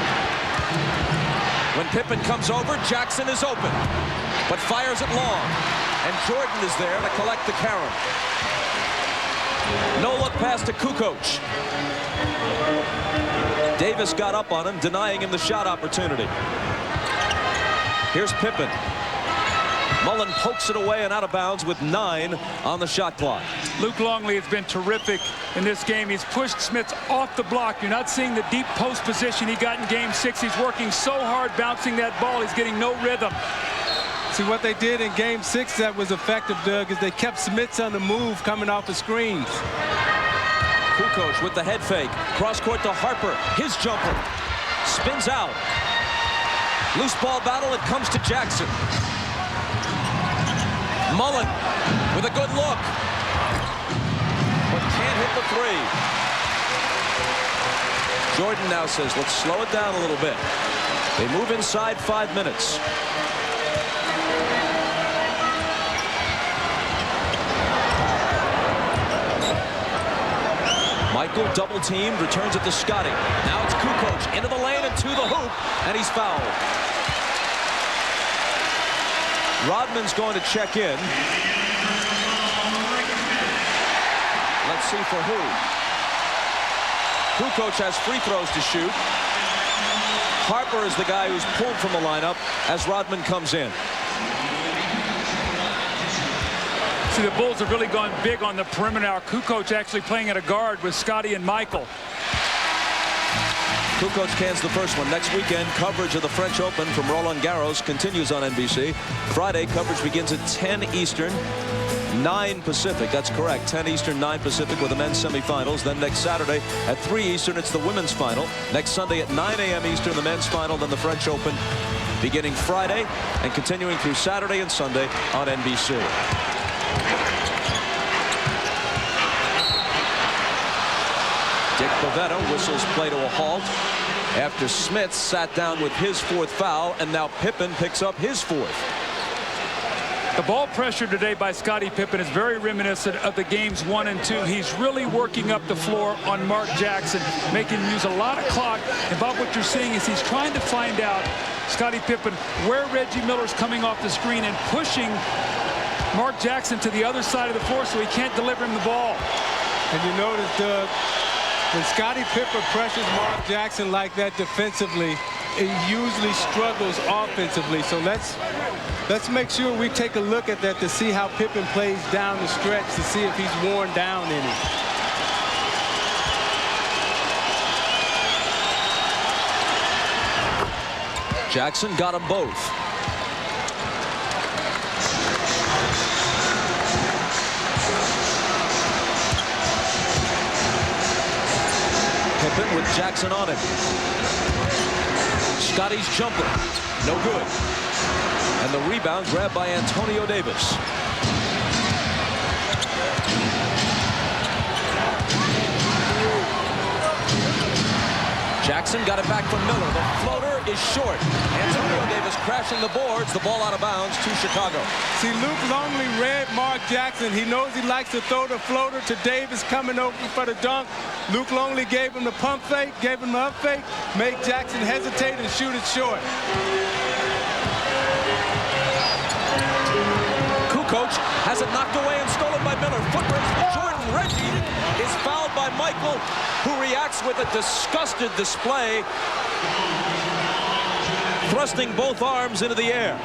When Pippen comes over, Jackson is open, but fires it long. And Jordan is there to collect the carom. No look pass to Kukoc. Davis got up on him, denying him the shot opportunity. Here's Pippen. Mullen pokes it away and out of bounds with 9 on the shot clock. Luke Longley has been terrific in this game. He's pushed Smits off the block. You're not seeing the deep post position he got in Game 6. He's working so hard bouncing that ball. He's getting no rhythm. See, what they did in Game 6 that was effective, Doug, is they kept Smits on the move coming off the screens. Kukoc with the head fake. Cross court to Harper. His jumper. Spins out. Loose ball battle. It comes to Jackson. Mullen with a good look. But can't hit the 3. Jordan now says, let's slow it down a little bit. They move inside 5 minutes. Michael double teamed, returns it to Scotty. Now it's Kukoc into the lane and to the hoop, and he's fouled. Rodman's going to check in. Let's see for who. Kukoc has free throws to shoot. Harper is the guy who's pulled from the lineup as Rodman comes in. See, the Bulls have really gone big on the perimeter now. Kukoc actually playing at a guard with Scotty and Michael. Kukoc cans the first one. Next weekend, coverage of the French Open from Roland Garros continues on NBC. Friday, coverage begins at 10 Eastern, 9 Pacific. That's correct. 10 Eastern, 9 Pacific with the men's semifinals. Then next Saturday at 3 Eastern, it's the women's final. Next Sunday at 9 a.m. Eastern, the men's final. Then the French Open beginning Friday and continuing through Saturday and Sunday on NBC. Dick Bavetta whistles play to a halt after Smits sat down with his 4th foul, and now Pippen picks up his 4th. The ball pressure today by Scottie Pippen is very reminiscent of the games 1 and 2. He's really working up the floor on Mark Jackson, making him use a lot of clock. And Bob, what you're seeing is he's trying to find out, Scottie Pippen, where Reggie Miller's coming off the screen and pushing Mark Jackson to the other side of the floor so he can't deliver him the ball. And you notice, Doug, when Scottie Pippen pressures Mark Jackson like that defensively, it usually struggles offensively. So let's make sure we take a look at that to see how Pippen plays down the stretch, to see if he's worn down any. Jackson got them both. Pippen with Jackson on it. Scotty's jumper, no good. And the rebound grabbed by Antonio Davis. Jackson got it back from Miller. The floater is short. Antonio Davis crashing the boards. The ball out of bounds to Chicago. See, Luke Longley read Mark Jackson. He knows he likes to throw the floater to Davis coming over for the dunk. Luke Longley gave him the pump fake, gave him the up fake, made Jackson hesitate and shoot it short. Kukoc has it knocked away and stolen by Miller. Foot race for Jordan. Reggie is fouled by Michael, who reacts with a disgusted display, thrusting both arms into the air.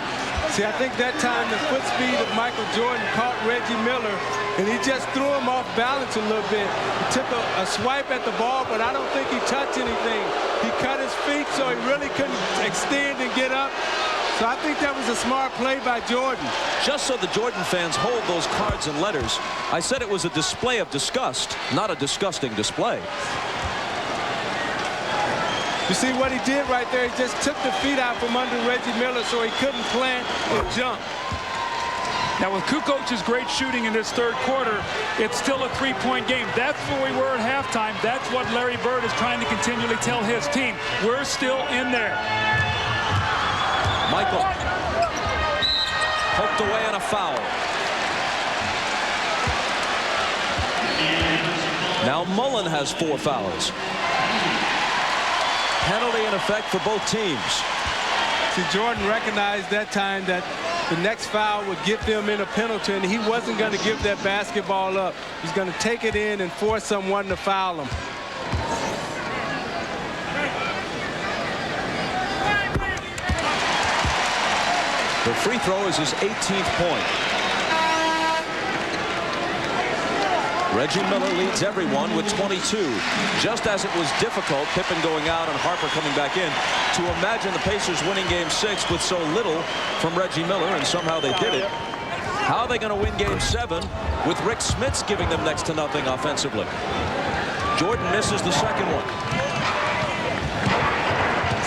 See, I think that time the foot speed of Michael Jordan caught Reggie Miller, and he just threw him off balance a little bit. He took a swipe at the ball, but I don't think he touched anything. He cut his feet, so he really couldn't extend and get up. So I think that was a smart play by Jordan. Just so the Jordan fans hold those cards and letters, I said it was a display of disgust, not a disgusting display. You see what he did right there? He just took the feet out from under Reggie Miller so he couldn't plant and jump. Now, with Kukoc's great shooting in this third quarter, it's still a three-point game. That's where we were at halftime. That's what Larry Bird is trying to continually tell his team. We're still in there. Michael poked away on a foul. Now Mullen has 4 fouls. Penalty in effect for both teams. See, Jordan recognized that time that the next foul would get them in a penalty, and he wasn't going to give that basketball up. He's going to take it in and force someone to foul him. The free throw is his 18th point. Reggie Miller leads everyone with 22. Just as it was difficult, Pippen going out and Harper coming back in, to imagine the Pacers winning Game 6 with so little from Reggie Miller, and somehow they did it. How are they going to win Game 7 with Rick Smits giving them next to nothing offensively? Jordan misses the second one.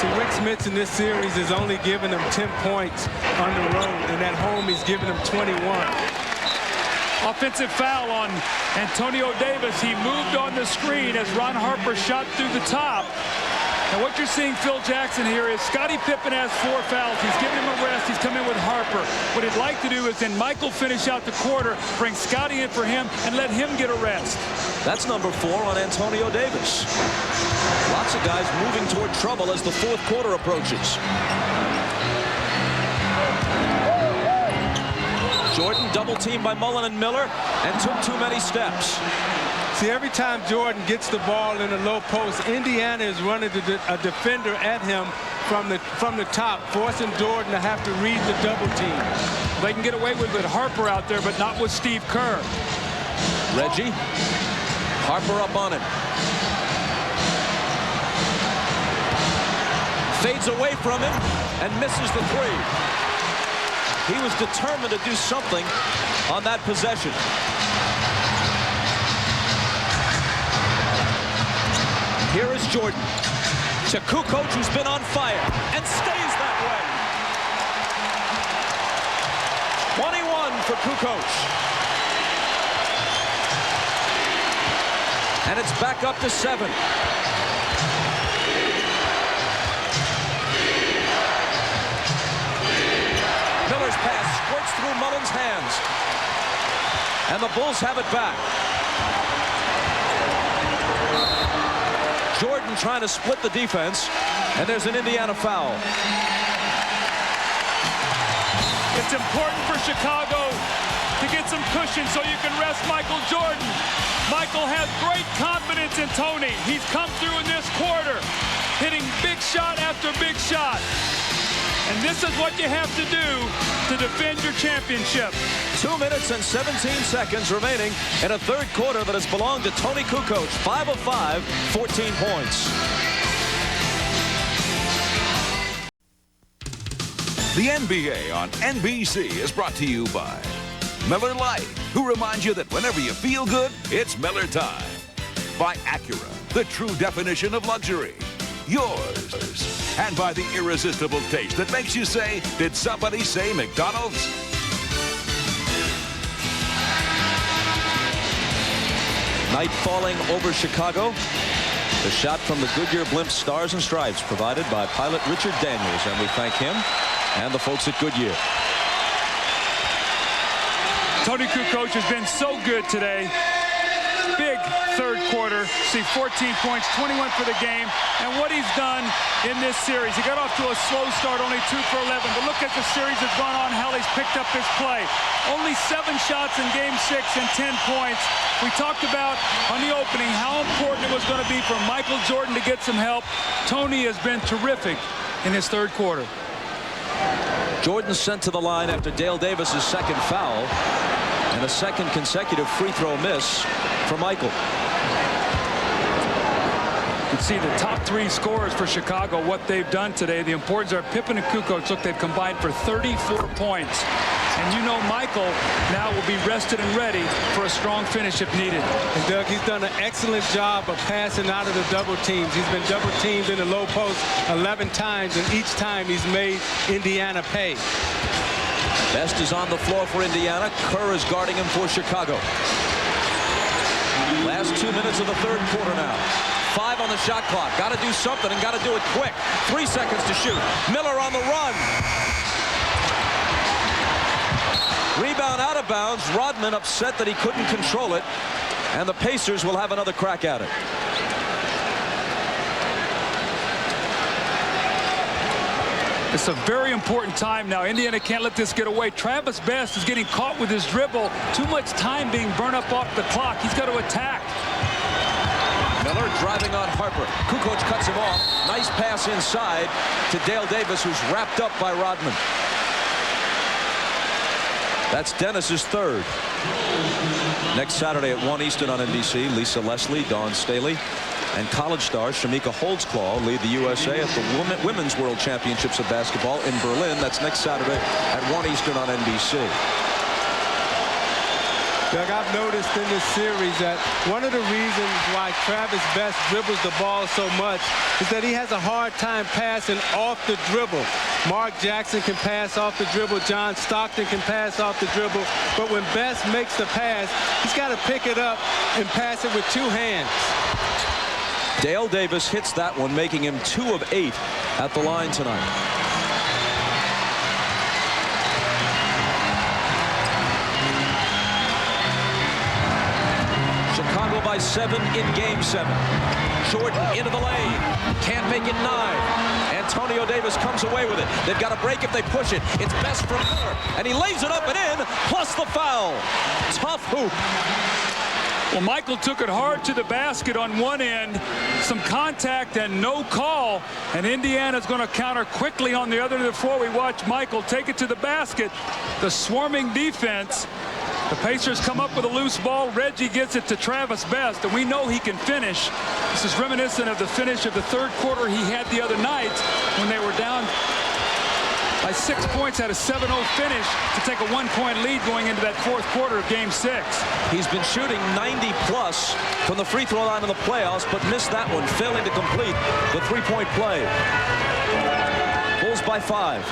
See, Rick Smits in this series has only given them 10 points on the road, and at home he's given them 21. Offensive foul on Antonio Davis. He moved on the screen as Ron Harper shot through the top. And what you're seeing Phil Jackson here is Scottie Pippen has 4 fouls. He's giving him a rest. He's coming with Harper. What he'd like to do is then Michael finish out the quarter, bring Scottie in for him, and let him get a rest. That's number 4 on Antonio Davis. Lots of guys moving toward trouble as the fourth quarter approaches. Jordan double teamed by Mullen and Miller and took too many steps. See, every time Jordan gets the ball in a low post, Indiana is running a defender at him from the top, forcing Jordan to have to read the double team. They can get away with Harper out there, but not with Steve Kerr. Reggie, Harper up on it. Fades away from him and misses the 3. He was determined to do something on that possession. Here is Jordan to Kukoc, who's been on fire and stays that way. 21 for Kukoc. And it's back up to 7. Miller's pass squirts through Mullen's hands. And the Bulls have it back. Jordan trying to split the defense, and there's an Indiana foul. It's important for Chicago to get some cushion so you can rest Michael Jordan. Michael has great confidence in Tony. He's come through in this quarter, hitting big shot after big shot. And this is what you have to do to defend your championship. 2 minutes and 17 seconds remaining in a third quarter that has belonged to Tony Kukoc. 5 of 5, 14 points. The NBA on NBC is brought to you by Miller Lite, who reminds you that whenever you feel good, it's Miller time. By Acura, the true definition of luxury. Yours. And by the irresistible taste that makes you say, did somebody say McDonald's? Night falling over Chicago. The shot from the Goodyear Blimp Stars and Stripes provided by pilot Richard Daniels, and we thank him and the folks at Goodyear. Tony Kukoc has been so good today. Big third quarter. See 14 points, 21 for the game. And what he's done in this series, he got off to a slow start, only 2 for 11. But look at the series that's gone on, how he's picked up his play. Only 7 shots in Game 6 and 10 points. We talked about on the opening how important it was going to be for Michael Jordan to get some help. Tony has been terrific in his third quarter. Jordan sent to the line after Dale Davis's second foul, and a second consecutive free throw miss for Michael. You can see the top 3 scorers for Chicago, what they've done today. The importance are Pippen and Kukoc. Look, they've combined for 34 points. And you know Michael now will be rested and ready for a strong finish if needed. And Doug, he's done an excellent job of passing out of the double teams. He's been double teamed in the low post 11 times, and each time he's made Indiana pay. Best is on the floor for Indiana. Kerr is guarding him for Chicago. Last 2 minutes of the third quarter now. 5 on the shot clock. Got to do something and got to do it quick. 3 seconds to shoot. Miller on the run. Rebound out of bounds. Rodman upset that he couldn't control it. And the Pacers will have another crack at it. It's a very important time now. Indiana can't let this get away. Travis Best is getting caught with his dribble. Too much time being burned up off the clock. He's got to attack. Miller driving on Harper. Kukoc cuts him off. Nice pass inside to Dale Davis, who's wrapped up by Rodman. That's Dennis's third. Next Saturday at 1 Eastern on NBC, Lisa Leslie, Dawn Staley, and college star Shamika Holdsclaw lead the USA at the Women's World Championships of Basketball in Berlin. That's next Saturday at 1 Eastern on NBC. Doug, I've noticed in this series that one of the reasons why Travis Best dribbles the ball so much is that he has a hard time passing off the dribble. Mark Jackson can pass off the dribble. John Stockton can pass off the dribble. But when Best makes the pass, he's got to pick it up and pass it with 2 hands. Dale Davis hits that one, making him 2 of 8 at the line tonight. Chicago by 7 in Game 7. Jordan into the lane. Can't make it 9. Antonio Davis comes away with it. They've got to break if they push it. It's Best from Miller. And he lays it up and in, plus the foul. Tough hoop. Well, Michael took it hard to the basket on one end. Some contact and no call. And Indiana's going to counter quickly on the other end of the floor. We watch Michael take it to the basket. The swarming defense. The Pacers come up with a loose ball. Reggie gets it to Travis Best, and we know he can finish. This is reminiscent of the finish of the third quarter he had the other night when they were down by 6 points, had a 7-0 finish to take a 1-point lead going into that fourth quarter of Game 6. He's been shooting 90-plus from the free throw line in the playoffs, but missed that one, failing to complete the three-point play. Bulls by 5.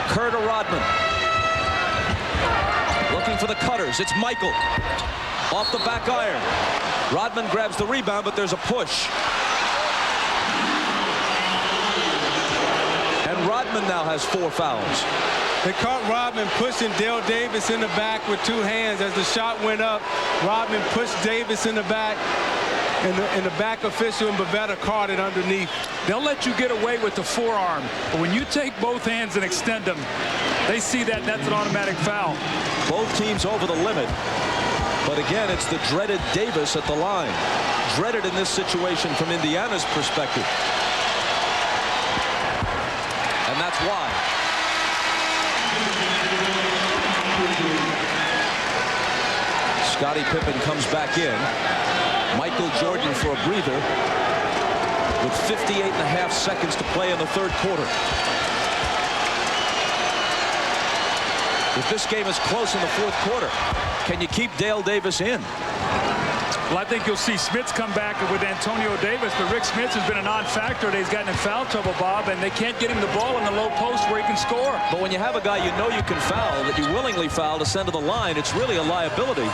Kerr to Rodman. Looking for the cutters. It's Michael. Off the back iron. Rodman grabs the rebound, but there's a push. And Rodman now has 4 fouls. They caught Rodman pushing Dale Davis in the back with 2 hands. As the shot went up, Rodman pushed Davis in the back. And the back official and Bavetta caught it underneath. They'll let you get away with the forearm, but when you take both hands and extend them, they see that, and that's an automatic foul. Both teams over the limit, but again, it's the dreaded Davis at the line. Dreaded in this situation from Indiana's perspective. And that's why. Scottie Pippen comes back in. Michael Jordan for a breather with 58.5 seconds to play in the third quarter. If this game is close in the fourth quarter, can you keep Dale Davis in? Well, I think you'll see Smits come back with Antonio Davis, but Rick Smits has been a non-factor. He's gotten in foul trouble, Bob, and they can't get him the ball in the low post where he can score. But when you have a guy you know you can foul, that you willingly foul to send to the line, it's really a liability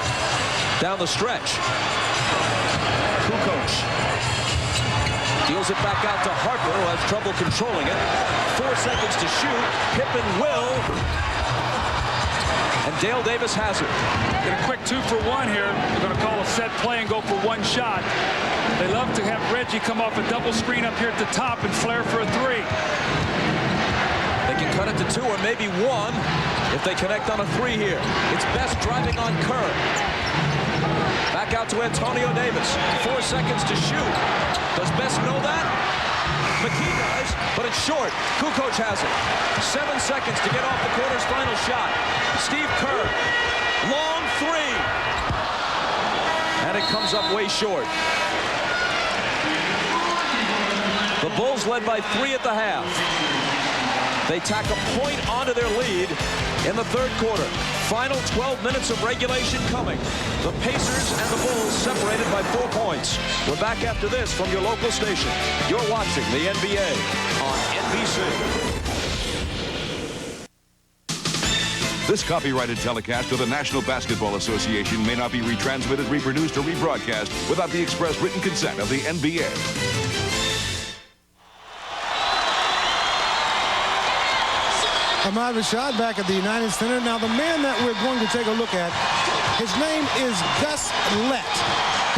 down the stretch. Kukoc deals it back out to Harper, who has trouble controlling it. 4 seconds to shoot. Pippen will. And Dale Davis has it. Get a quick 2-for-1 here. They're going to call a set play and go for 1 shot. They love to have Reggie come off a double screen up here at the top and flare for a 3. They can cut it to 2 or maybe 1 if they connect on a 3 here. It's Best driving on Kerr. Back out to Antonio Davis. 4 seconds to shoot. Does Best know that? McKee does, but it's short. Kukoc has it. 7 seconds to get off the quarter's final shot. Steve Kerr, long three. And it comes up way short. The Bulls led by 3 at the half. They tack a point onto their lead in the third quarter. Final 12 minutes of regulation coming. The Pacers and the Bulls separated by 4 points. We're back after this from your local station. You're watching the NBA on NBC. This copyrighted telecast of the National Basketball Association may not be retransmitted, reproduced, or rebroadcast without the express written consent of the NBA. Ahmad Rashad back at the United Center. Now, the man that we're going to take a look at, his name is Gus Lett.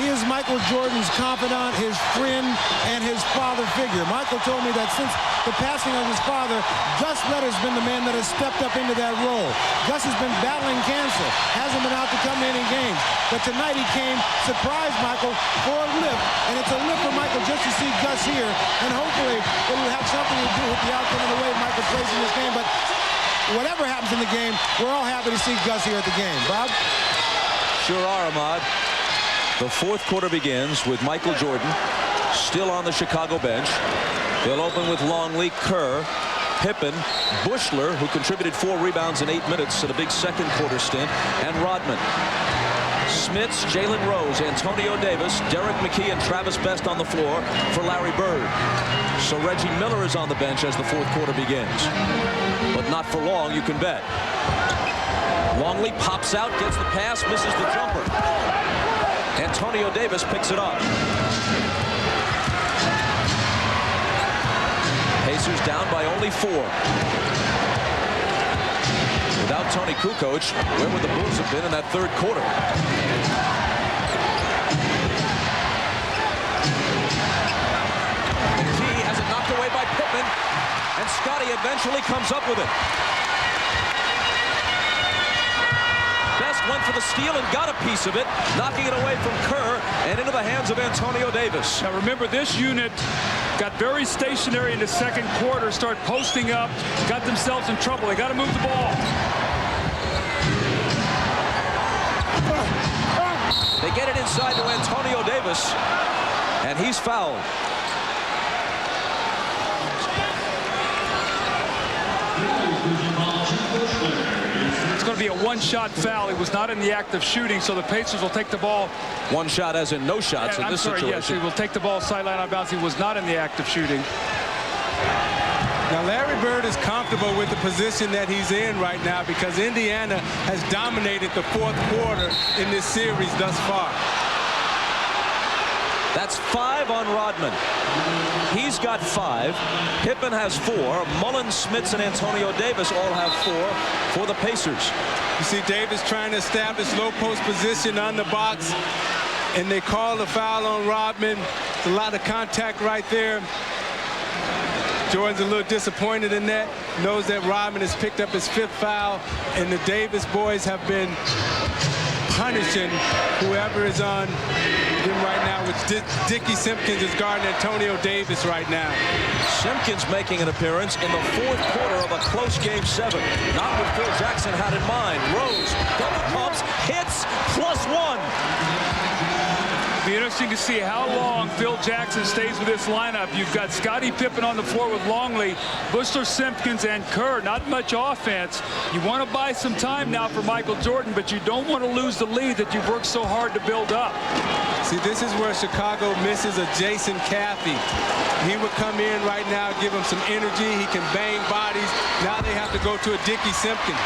He is Michael Jordan's confidant, his friend, and his father figure. Michael told me that since the passing of his father, Gus Lett has been the man that has stepped up into that role. Gus has been battling cancer, hasn't been out to come in games. But tonight he came, surprised Michael for a lift, and it's a lift for Michael just to see Gus here, and hopefully it will have something to do with the outcome of the way Michael plays in this game. But whatever happens in the game, we're all happy to see Gus here at the game. Bob? Sure are, Ahmad. The fourth quarter begins with Michael Jordan still on the Chicago bench. They'll open with Longley, Kerr, Pippen, Bushler, who contributed 4 rebounds in 8 minutes in a big second quarter stint, and Rodman. Smits, Jalen Rose, Antonio Davis, Derek McKee, and Travis Best on the floor for Larry Bird. So Reggie Miller is on the bench as the fourth quarter begins. But not for long, you can bet. Longley pops out, gets the pass, misses the jumper. Antonio Davis picks it up. Pacers down by only 4. Without Tony Kukoc, where would the Bulls have been in that third quarter? McKee has it knocked away by Pippen, and Scotty eventually comes up with it. Best went for the steal and got a piece of it, knocking it away from Kerr and into the hands of Antonio Davis. Now remember, this unit got very stationary in the second quarter, start posting up, got themselves in trouble. They got to move the ball. They get it inside to Antonio Davis, and he's fouled. It's going to be a one-shot foul. He was not in the act of shooting, so the Pacers will take the ball. One shot as in no shots in this situation. Yes, he will take the ball sideline out of bounds. He was not in the act of shooting. Now, Larry Bird is comfortable with the position that he's in right now because Indiana has dominated the fourth quarter in this series thus far. That's 5 on Rodman. He's got 5. Pippen has 4. Mullen, Smits, and Antonio Davis all have 4 for the Pacers. You see Davis trying to establish low post position on the box, and they call the foul on Rodman. It's a lot of contact right there. Jordan's a little disappointed in that. Knows that Rodman has picked up his 5th foul, and the Davis boys have been punishing whoever is on him right now, which Dickie Simpkins is guarding Antonio Davis right now. Simpkins making an appearance in the fourth quarter of a close Game 7. Not what Phil Jackson had in mind. Rose, double pumps, hits, +1. It'll be interesting to see how long Phil Jackson stays with this lineup. You've got Scottie Pippen on the floor with Longley, Bushler, Simpkins, and Kerr. Not much offense. You want to buy some time now for Michael Jordan, but you don't want to lose the lead that you've worked so hard to build up. See, this is where Chicago misses a Jason Caffey. He would come in right now, give him some energy. He can bang bodies. Now they have to go to a Dickie Simpkins.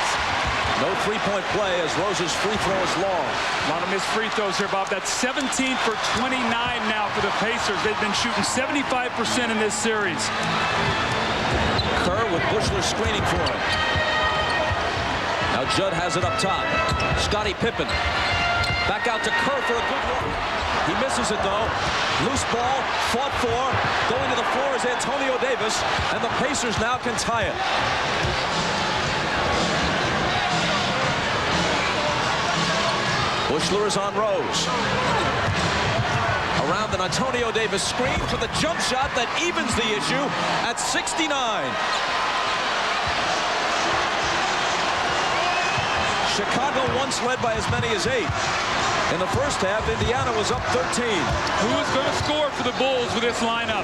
No three-point play as Rose's free throw is long. A lot of missed free throws here, Bob. That's 17 for 29 now for the Pacers. They've been shooting 75% in this series. Kerr with Bushler screening for him. Now Judd has it up top. Scottie Pippen. Back out to Kerr for a good look. He misses it, though. Loose ball, fought for. Going to the floor is Antonio Davis, and the Pacers now can tie it. Bushler is on Rose. Around an Antonio Davis screen for the jump shot that evens the issue at 69. Chicago once led by as many as 8. In the first half, Indiana was up 13. Who is going to score for the Bulls with this lineup?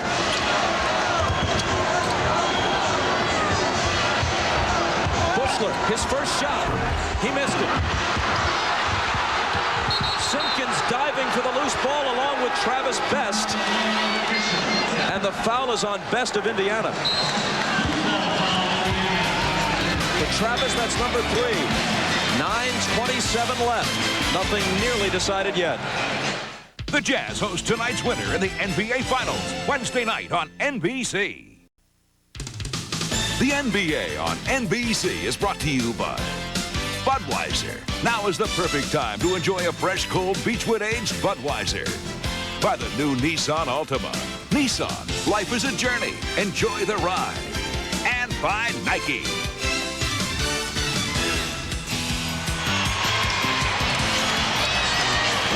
Bushler, his first shot. He missed it. Simpkins diving for the loose ball along with Travis Best. And the foul is on Best of Indiana. For Travis, that's number 3. 9:27 left. Nothing nearly decided yet. The Jazz host tonight's winner in the NBA Finals, Wednesday night on NBC. The NBA on NBC is brought to you by Budweiser. Now is the perfect time to enjoy a fresh, cold Beechwood-aged Budweiser. By the new Nissan Altima. Nissan, life is a journey. Enjoy the ride. And by Nike.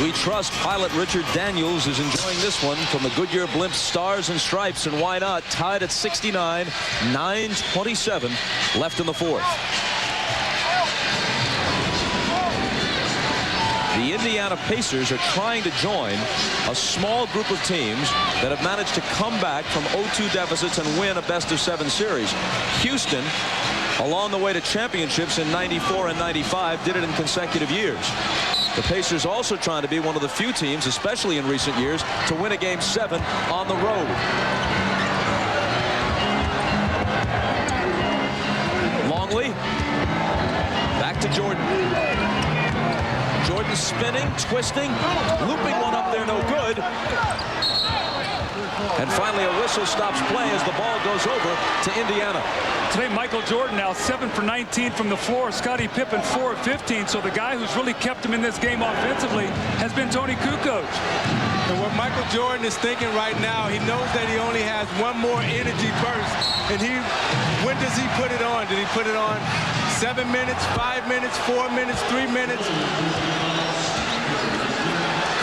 We trust pilot Richard Daniels is enjoying this one from the Goodyear Blimp Stars and Stripes, and why not? Tied at 69, 9:27 left in the fourth. The Indiana Pacers are trying to join a small group of teams that have managed to come back from 0-2 deficits and win a best-of-7 series. Houston, along the way to championships in 94 and 95, did it in consecutive years. The Pacers also trying to be one of the few teams, especially in recent years, to win a Game 7 on the road. Longley, back to Jordan. Jordan spinning, twisting, looping one up there, no good. And finally a whistle stops play as the ball goes over to Indiana. Today, Michael Jordan now 7 for 19 from the floor. Scottie Pippen 4 of 15. So the guy who's really kept him in this game offensively has been Tony Kukoc. And what Michael Jordan is thinking right now, he knows that he only has one more energy burst. And when does he put it on? Did he put it on 7 minutes, 5 minutes, 4 minutes, 3 minutes?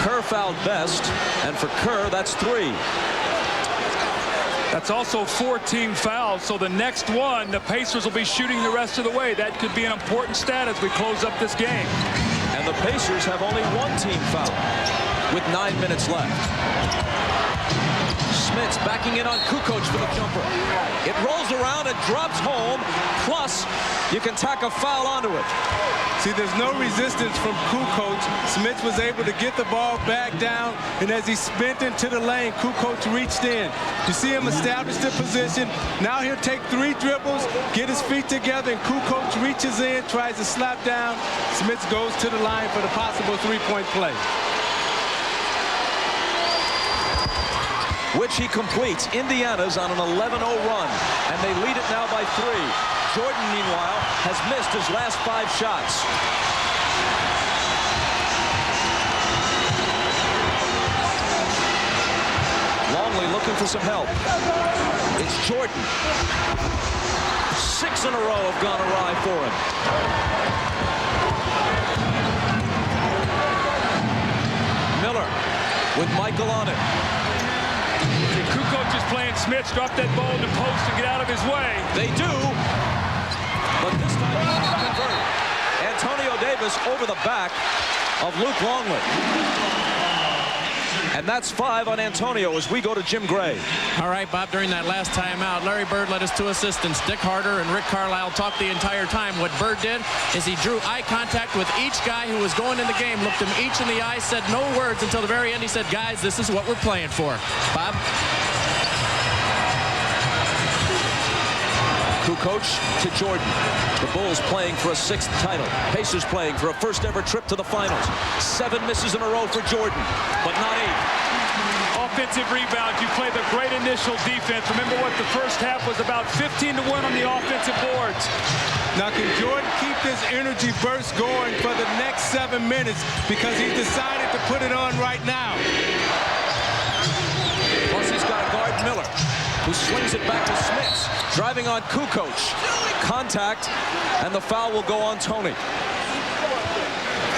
Kerr fouled Best, and for Kerr, that's 3. That's also 14 fouls, so the next one, the Pacers will be shooting the rest of the way. That could be an important stat as we close up this game. And the Pacers have only 1 team foul with 9 minutes left. Smits backing in on Kukoc for the jumper. It rolls around and drops home, plus you can tack a foul onto it. See, there's no resistance from Kukoc. Smits was able to get the ball back down, and as he spent into the lane, Kukoc reached in. You see him establish the position. Now he'll take 3 dribbles, get his feet together, and Kukoc reaches in, tries to slap down. Smits goes to the line for the possible 3-point play. Which he completes. Indiana's on an 11-0 run, and they lead it now by 3. Jordan, meanwhile, has missed his last 5 shots. Longley looking for some help. It's Jordan. 6 in a row have gone awry for him. Miller with Michael on it. Kukoc is playing Smits. Drop that ball in the post and get out of his way. They do, but this time he didn't convert. Antonio Davis over the back of Luke Longley. And that's 5 on Antonio as we go to Jim Gray. All right, Bob, during that last timeout, Larry Bird led his 2 assistants, Dick Harder and Rick Carlisle, talked the entire time. What Bird did is he drew eye contact with each guy who was going in the game, looked them each in the eye, said no words until the very end. He said, guys, this is what we're playing for. Bob? Kukoc to Jordan. The Bulls playing for a 6th title. Pacers playing for a first-ever trip to the finals. 7 misses in a row for Jordan, but not 8. Offensive rebound. You play the great initial defense. Remember what the first half was about, 15-1 on the offensive boards. Now, can Jordan keep this energy burst going for the next 7 minutes? Because he's decided to put it on right now. Plus, he's got to guard Miller, who swings it back to Smits. Driving on Kukoc. Contact, and the foul will go on Tony.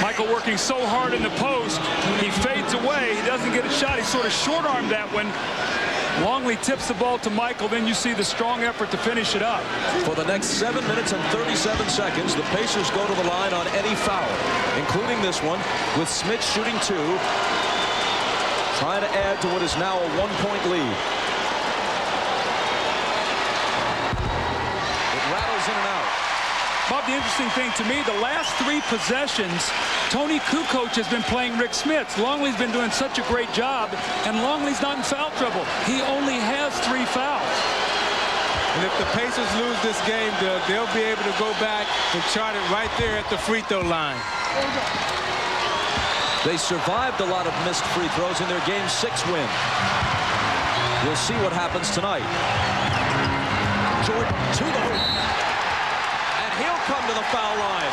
Michael working so hard in the post, he fades away. He doesn't get a shot. He sort of short-armed that one. Longley tips the ball to Michael. Then you see the strong effort to finish it up. For the next 7 minutes and 37 seconds, the Pacers go to the line on any foul, including this one, with Smith shooting 2, trying to add to what is now a 1-point lead. It rattles in and out. Bob, the interesting thing to me, the last 3 possessions, Tony Kukoc has been playing Rick Smits. Longley's been doing such a great job, and Longley's not in foul trouble. He only has 3 fouls. And if the Pacers lose this game, they'll be able to go back and chart it right there at the free throw line. They survived a lot of missed free throws in their Game 6 win. We'll see what happens tonight. Jordan to the hoop. He'll come to the foul line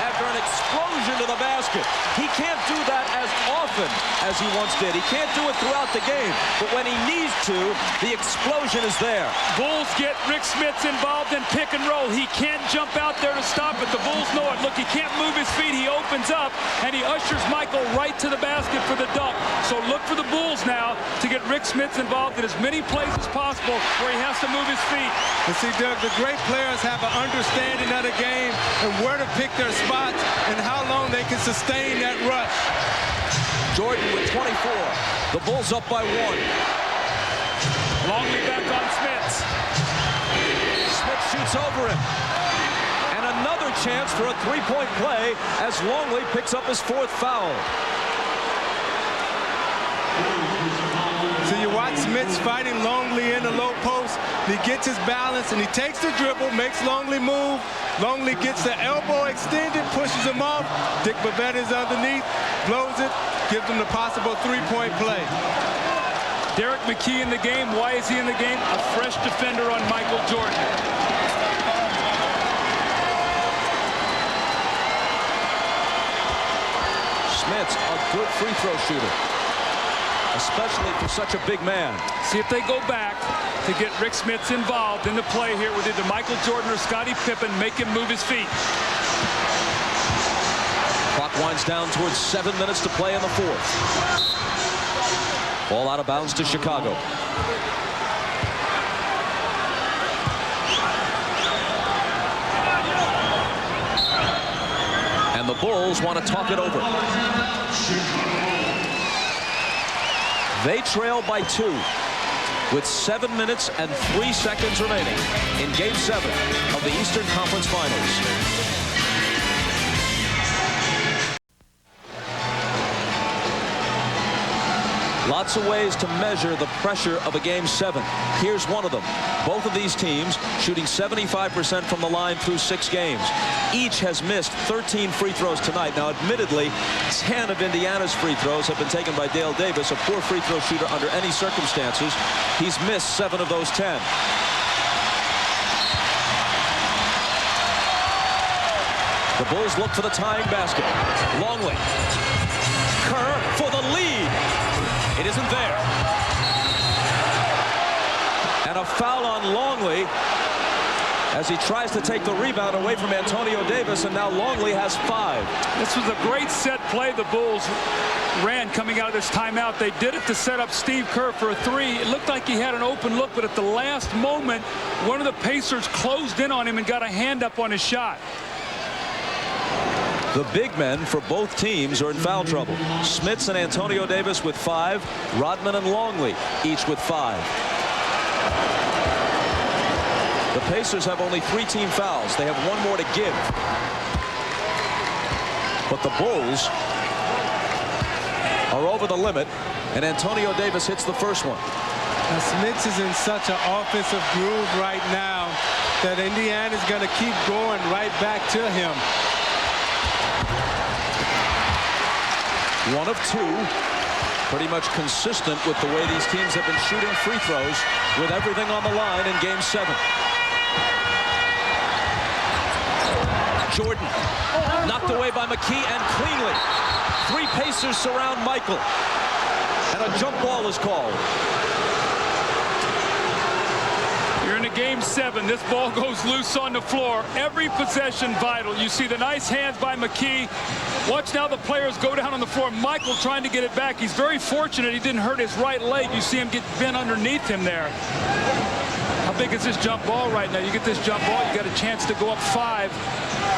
after an explosion to the basket. He can't do that as often as he once did. He can't do it throughout the game, but when he needs to, the explosion is there. Bulls get Rick Smits involved in pick and roll. He can't jump out there to stop it. The Bulls know it. Look, he can't move his feet. He opens up, and he ushers Michael right to the basket for the dunk. So look for the Bulls now to get Rick Smits involved in as many plays as possible where he has to move his feet. And see, Doug, the great players have an understanding of the game and where to pick their spots and how long they can sustain that rush. Jordan with 24. The Bulls up by 1. Longley back on Smits. Smith shoots over him. And another chance for a 3-point play as Longley picks up his 4th foul. So you watch Smits fighting Longley in the low post. He gets his balance and he takes the dribble, makes Longley move. Longley gets the elbow extended, pushes him off. Dick Bavetta is underneath, blows it, gives him the possible 3-point play. Derek McKee in the game. Why is he in the game? A fresh defender on Michael Jordan. Smits, a good free throw shooter, especially for such a big man. See if they go back to get Rick Smits involved in the play here with either Michael Jordan or Scottie Pippen, make him move his feet. Clock winds down towards 7 minutes to play in the 4th. Ball out of bounds to Chicago. And the Bulls want to talk it over. They trail by 2 with 7 minutes and 3 seconds remaining in Game 7 of the Eastern Conference Finals. Lots of ways to measure the pressure of a Game 7. Here's one of them. Both of these teams shooting 75% from the line through 6 games. Each has missed 13 free throws tonight. Now, admittedly, 10 of Indiana's free throws have been taken by Dale Davis, a poor free throw shooter under any circumstances. He's missed 7 of those 10. The Bulls look for the tying basket. Longley. Kerr for the lead. It isn't there. And a foul on Longley as he tries to take the rebound away from Antonio Davis, and now Longley has 5. This was a great set play the Bulls ran coming out of this timeout. They did it to set up Steve Kerr for a 3. It looked like he had an open look, but at the last moment, one of the Pacers closed in on him and got a hand up on his shot. The big men for both teams are in foul trouble. Smits and Antonio Davis with 5. Rodman and Longley each with 5. The Pacers have only 3 team fouls. They have 1 more to give. But the Bulls are over the limit, and Antonio Davis hits the first one. Now, Smits is in such an offensive groove right now that Indiana's going to keep going right back to him. 1 of 2, pretty much consistent with the way these teams have been shooting free throws with everything on the line in Game 7. Jordan knocked away by McKee and cleanly. 3 Pacers surround Michael, and a jump ball is called. You're in into Game 7. This ball goes loose on the floor. Every possession vital. You see the nice hands by McKee. Watch now the players go down on the floor. Michael trying to get it back. He's very fortunate he didn't hurt his right leg. You see him get bent underneath him there. How big is this jump ball right now? You get this jump ball, you got a chance to go up 5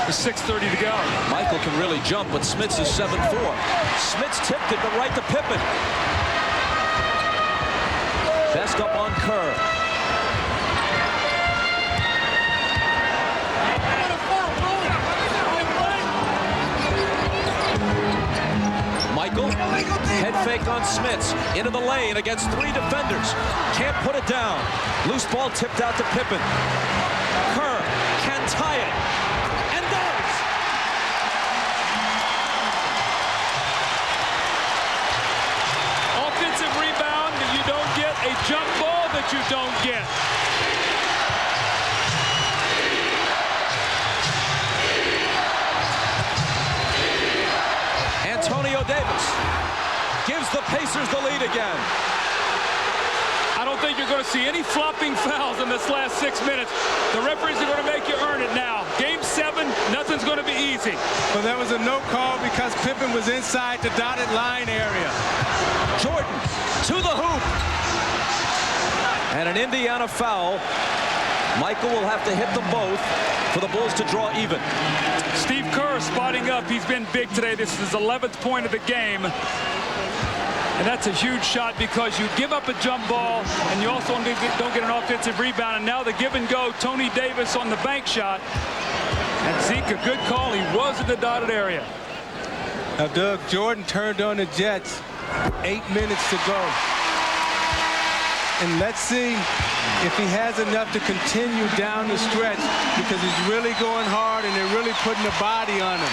with 6:30 to go. Michael can really jump, but Smits is 7-4. Smits tipped it, but right to Pippen. Best up on Kerr. Michael, head fake on Smits, into the lane against 3 defenders. Can't put it down. Loose ball tipped out to Pippen. Kerr can tie it, and does. Offensive rebound that you don't get, a jump ball that you don't get. Davis gives the Pacers the lead again. I don't think you're going to see any flopping fouls in this last 6 minutes. The referees are going to make you earn it now. Game 7, nothing's going to be easy. Well, that was a no call because Pippen was inside the dotted line area. Jordan to the hoop. And an Indiana foul. Michael will have to hit them both for the Bulls to draw even. Steve Kerr spotting up. He's been big today. This is his 11th point of the game. And that's a huge shot because you give up a jump ball and you also don't get an offensive rebound. And now the give and go, Tony Davis on the bank shot. And Zeke, a good call. He was in the dotted area. Now, Doug, Jordan turned on the Jets. 8 minutes to go. And let's see if he has enough to continue down the stretch because he's really going hard and they're really putting the body on him.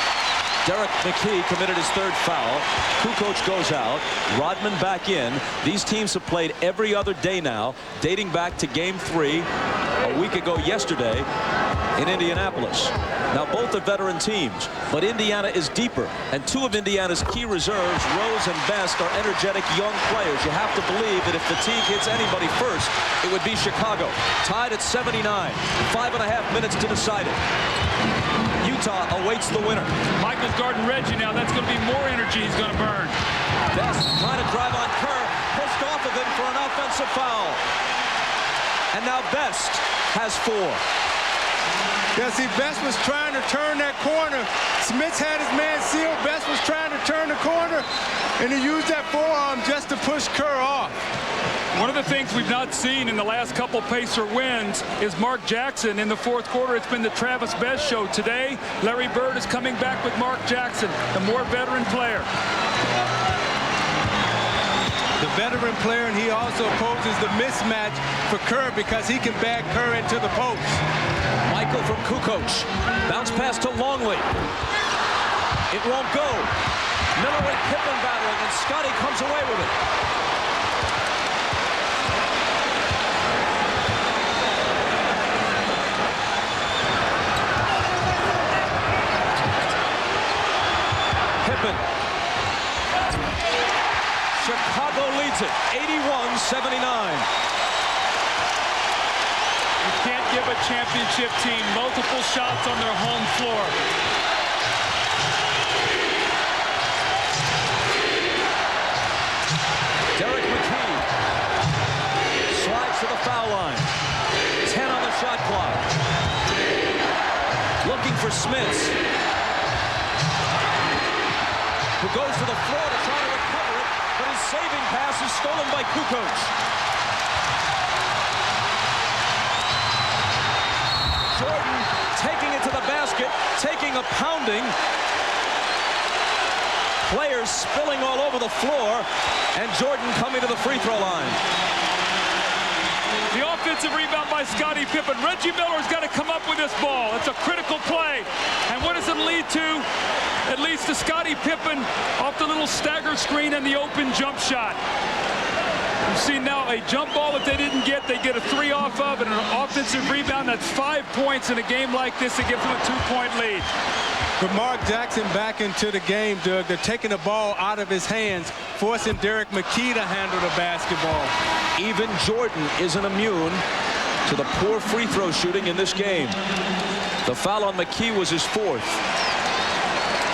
Derek McKee committed his 3rd foul. Kukoc goes out. Rodman back in. These teams have played every other day now, dating back to Game 3 a week ago yesterday in Indianapolis. Now, both are veteran teams, but Indiana is deeper, and 2 of Indiana's key reserves, Rose and Best, are energetic young players. You have to believe that if fatigue hits anybody first, it would be Chicago. Tied at 79. 5.5 minutes to decide it. Utah awaits the winner. Michael's guarding Reggie now. That's going to be more energy he's going to burn. Best trying to drive on Kerr, pushed off of him for an offensive foul. And now Best has 4. Yeah, see, Best was trying to turn that corner. Smits had his man sealed. Best was trying to turn the corner, and he used that forearm just to push Kerr off. One of the things we've not seen in the last couple Pacer wins is Mark Jackson in the 4th quarter. It's been the Travis Best show. Today, Larry Bird is coming back with Mark Jackson, the more veteran player. The veteran player, and he also poses the mismatch for Kerr because he can bag Kerr into the post. Michael from Kukoc. Bounce pass to Longley. It won't go. Miller with Pippen battling, and Scotty comes away with it. Pippen. Chicago leads it, 81-79. You can't give a championship team multiple shots on their home floor. Derek McKee slides to the foul line. 10 on the shot clock. Looking for Smits, who goes to the floor to try to recover it, but his saving pass is stolen by Kukoc. Jordan taking it to the basket, taking a pounding. Players spilling all over the floor, and Jordan coming to the free throw line. The offensive rebound by Scottie Pippen. Reggie Miller's got to come up with this ball. It's a critical play. And what does it lead to? It leads to Scottie Pippen off the little stagger screen and the open jump shot. You see now a jump ball that they didn't get, they get a 3 off of, and an offensive rebound. That's 5 points in a game like this. It gives them a 2-point lead. With Mark Jackson back into the game, Doug, they're taking the ball out of his hands, forcing Derek McKee to handle the basketball. Even Jordan isn't immune to the poor free throw shooting in this game. The foul on McKee was his 4th.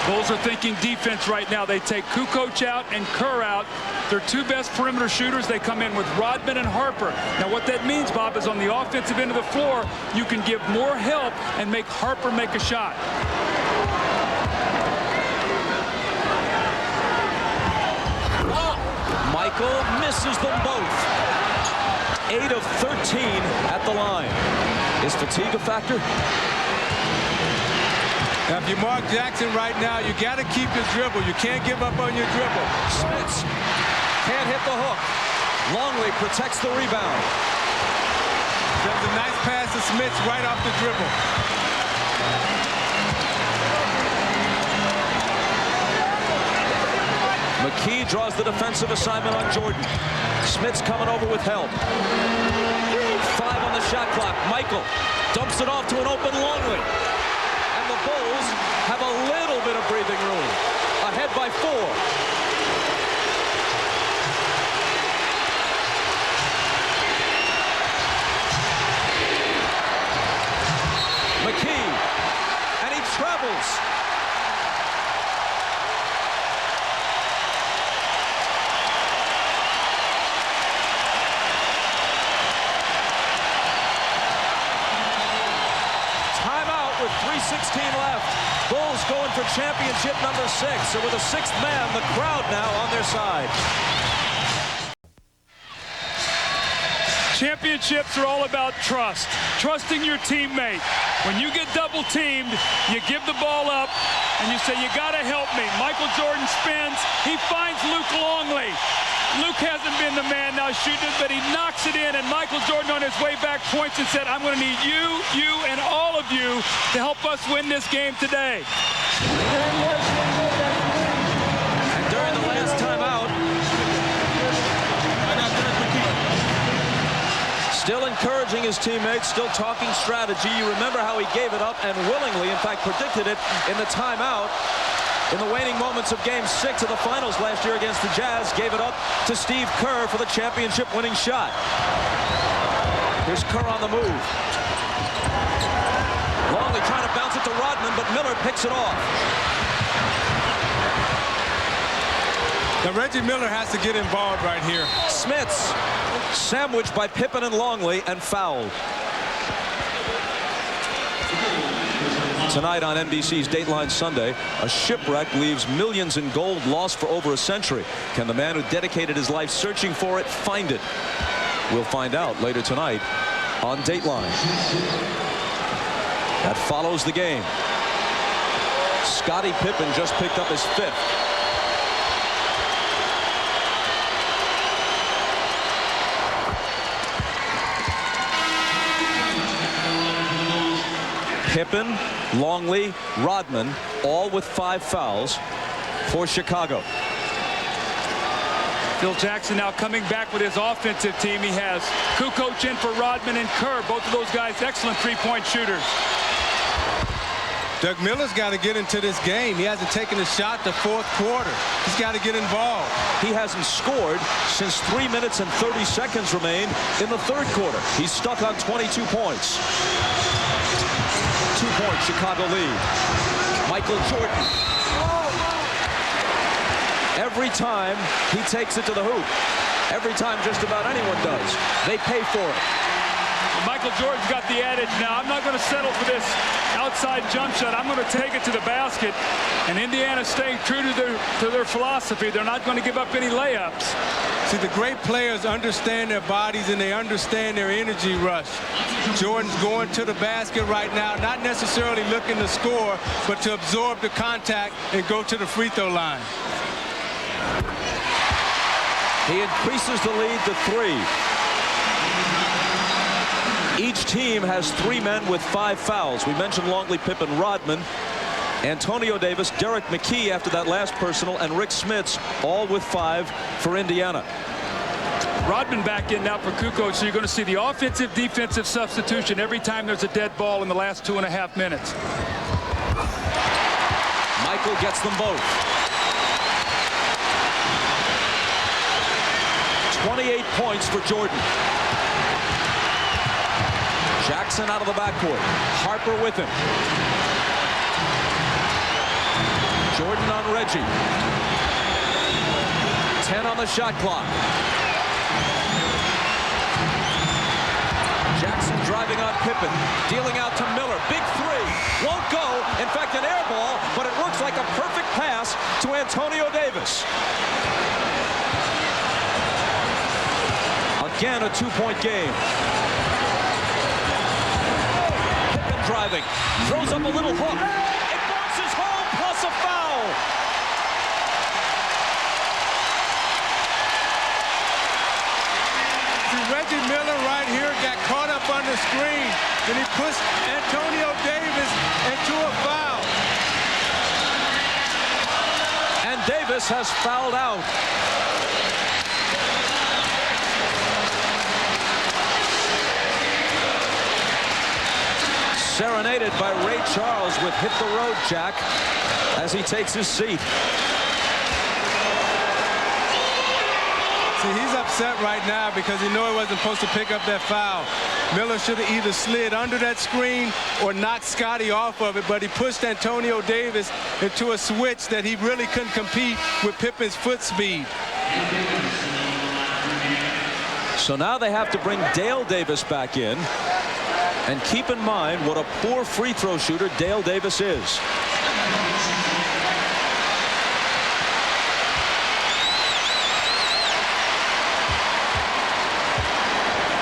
Bulls are thinking defense right now. They take Kukoc out and Kerr out. Their 2 best perimeter shooters, they come in with Rodman and Harper. Now what that means, Bob, is on the offensive end of the floor, you can give more help and make Harper make a shot. Michael misses them both. 8 of 13 at the line. Is fatigue a factor? Now, if you mark Jackson right now, you got to keep your dribble. You can't give up on your dribble. Smits can't hit the hook. Longley protects the rebound. There's a nice pass to Smits right off the dribble. McKee draws the defensive assignment on Jordan. Smits coming over with help. 5 on the shot clock. Michael dumps it off to an open Longley. And the Bulls have a little bit of breathing room. Ahead by 4. McKee, and he travels. Timeout with 3:16 left. Bulls going for championship number 6. So with a 6th man, the crowd now on their side. Championships are all about trust. Trusting your teammate. When you get double teamed, you give the ball up and you say, you got to help me. Michael Jordan spins. He finds Luke Longley. Luke hasn't been the man now shooting it, but he knocks it in, and Michael Jordan on his way back points and said, I'm going to need you, and all of you to help us win this game today. And during the last timeout, still encouraging his teammates, still talking strategy. You remember how he gave it up and willingly, in fact, predicted it in the timeout. In the waning moments of Game 6 of the finals last year against the Jazz, gave it up to Steve Kerr for the championship-winning shot. Here's Kerr on the move. Longley trying to bounce it to Rodman, but Miller picks it off. Now, Reggie Miller has to get involved right here. Smits sandwiched by Pippen and Longley and fouled. Tonight on NBC's Dateline Sunday, a shipwreck leaves millions in gold lost for over a century. Can the man who dedicated his life searching for it find it? We'll find out later tonight on Dateline. That follows the game. Scottie Pippen just picked up his 5th. Pippen, Longley, Rodman, all with 5 fouls for Chicago. Phil Jackson now coming back with his offensive team. He has Kukoc in for Rodman and Kerr. Both of those guys excellent three-point shooters. Doug Miller's got to get into this game. He hasn't taken a shot the 4th quarter. He's got to get involved. He hasn't scored since 3 minutes and 30 seconds remained in the 3rd quarter. He's stuck on 22 points. 2-point Chicago lead. Michael Jordan. Every time he takes it to the hoop. Every time just about anyone does. They pay for it. Michael Jordan's got the adage now, I'm not going to settle for this outside jump shot. I'm going to take it to the basket. And Indiana staying true to their philosophy. They're not going to give up any layups. See, the great players understand their bodies and they understand their energy rush. Jordan's going to the basket right now, not necessarily looking to score, but to absorb the contact and go to the free throw line. He increases the lead to 3. Each team has 3 men with 5 fouls. We mentioned Longley, Pippen, Rodman, Antonio Davis, Derek McKee after that last personal, and Rick Smits, all with 5 for Indiana. Rodman back in now for Kukoc, so you're going to see the offensive defensive substitution every time there's a dead ball in the last 2.5 minutes. Michael gets them both. 28 points for Jordan. Jackson out of the backcourt. Harper with him. Jordan on Reggie. 10 on the shot clock. Jackson driving on Pippen. Dealing out to Miller. Big three. Won't go. In fact, an air ball, but it looks like a perfect pass to Antonio Davis. Again, a two-point game. Pippen driving. Throws up a little hook. It bounces home, plus a foul. Reggie Miller right here got caught up on the screen, and he pushed Antonio Davis into a foul. And Davis has fouled out. Serenaded by Ray Charles with Hit the Road Jack as he takes his seat. See, he's upset right now because he knew he wasn't supposed to pick up that foul. Miller should have either slid under that screen or knocked Scotty off of it, but he pushed Antonio Davis into a switch that he really couldn't compete with Pippen's foot speed. So now they have to bring Dale Davis back in. And keep in mind what a poor free throw shooter Dale Davis is.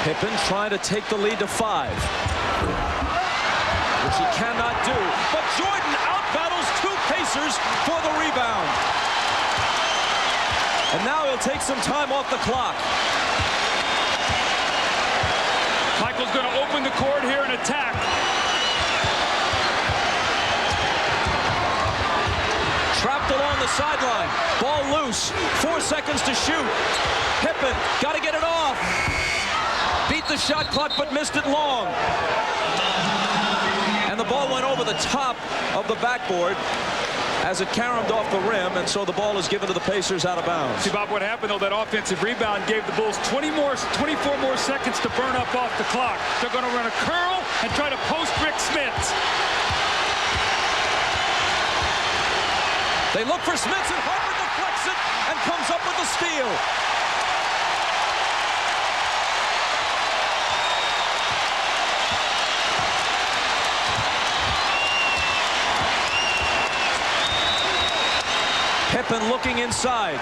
Pippen trying to take the lead to 5, which he cannot do. But Jordan out-battles 2 Pacers for the rebound. And now he'll take some time off the clock. Michael's going to open the court here and attack. Trapped along the sideline. Ball loose. 4 seconds to shoot. Pippen got to get it off. Beat the shot clock but missed it long. And the ball went over the top of the backboard as it caromed off the rim, and so the ball is given to the Pacers out of bounds. See, Bob, what happened, though, that offensive rebound gave the Bulls 24 more seconds to burn up off the clock. They're going to run a curl and try to post Rick Smits. They look for Smits, and Harper deflects it and comes up with the steal. Pippen looking inside.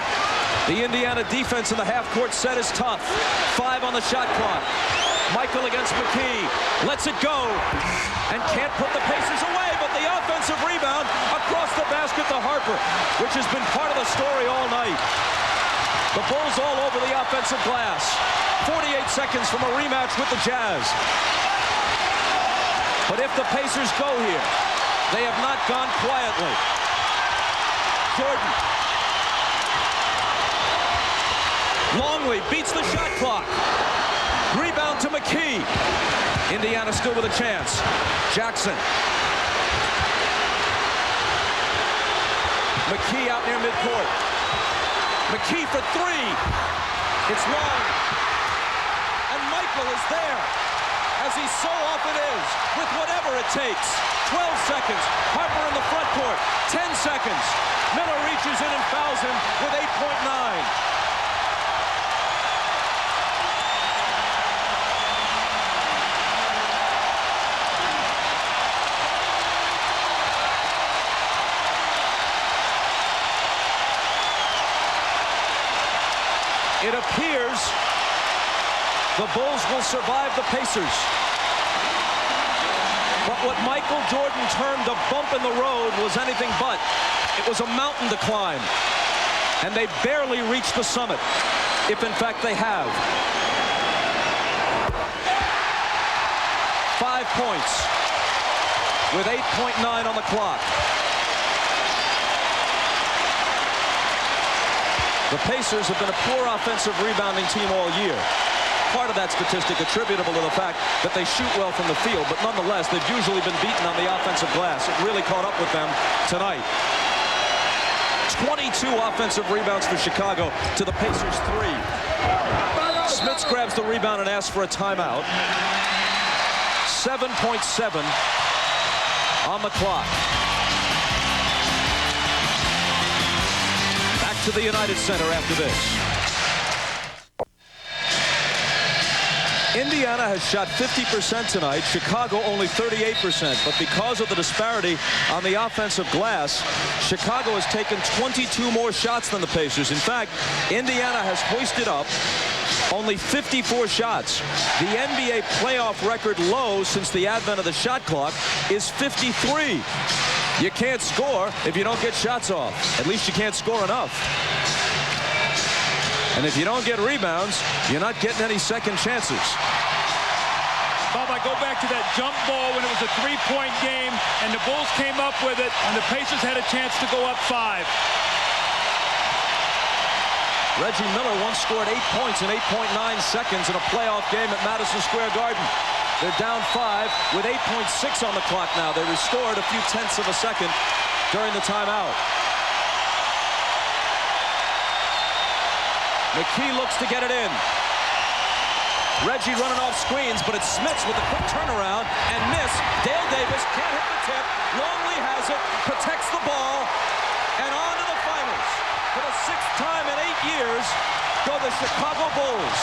The Indiana defense in the half-court set is tough. 5 on the shot clock. Michael against McKee. Lets it go. And can't put the Pacers away, but the offensive rebound across the basket to Harper, which has been part of the story all night. The Bulls all over the offensive glass. 48 seconds from a rematch with the Jazz. But if the Pacers go here, they have not gone quietly. Jordan. Longley beats the shot clock. Rebound to McKee. Indiana still with a chance. Jackson. McKee out near midcourt. McKee for 3. It's long. And Michael is there, as he so often is, with whatever it takes. 12 seconds. Harper in the front court. 10 seconds. Miller reaches in and fouls him with 8.9. It appears the Bulls will survive the Pacers. But what Michael Jordan termed a bump in the road was anything but. It was a mountain to climb. And they barely reached the summit, if in fact they have. 5 points with 8.9 on the clock. The Pacers have been a poor offensive rebounding team all year. Part of that statistic attributable to the fact that they shoot well from the field, but nonetheless, they've usually been beaten on the offensive glass. It really caught up with them tonight. 22 offensive rebounds for Chicago to the Pacers 3. Smits grabs the rebound and asks for a timeout. 7.7 on the clock. Back to the United Center after this. Indiana has shot 50% tonight. Chicago only 38%. But because of the disparity on the offensive glass, Chicago has taken 22 more shots than the Pacers. In fact, Indiana has hoisted up only 54 shots. The NBA playoff record low since the advent of the shot clock is 53. You can't score if you don't get shots off. At least you can't score enough. And if you don't get rebounds, you're not getting any second chances. Bob, I go back to that jump ball when it was a three-point game, and the Bulls came up with it, and the Pacers had a chance to go up 5. Reggie Miller once scored 8 points in 8.9 seconds in a playoff game at Madison Square Garden. They're down 5 with 8.6 on the clock now. They restored a few tenths of a second during the timeout. McKee looks to get it in. Reggie running off screens, but it's Smits with a quick turnaround and miss. Dale Davis can't hit the tip. Longley has it, protects the ball, and on to the finals. For the 6th time in 8 years, go the Chicago Bulls.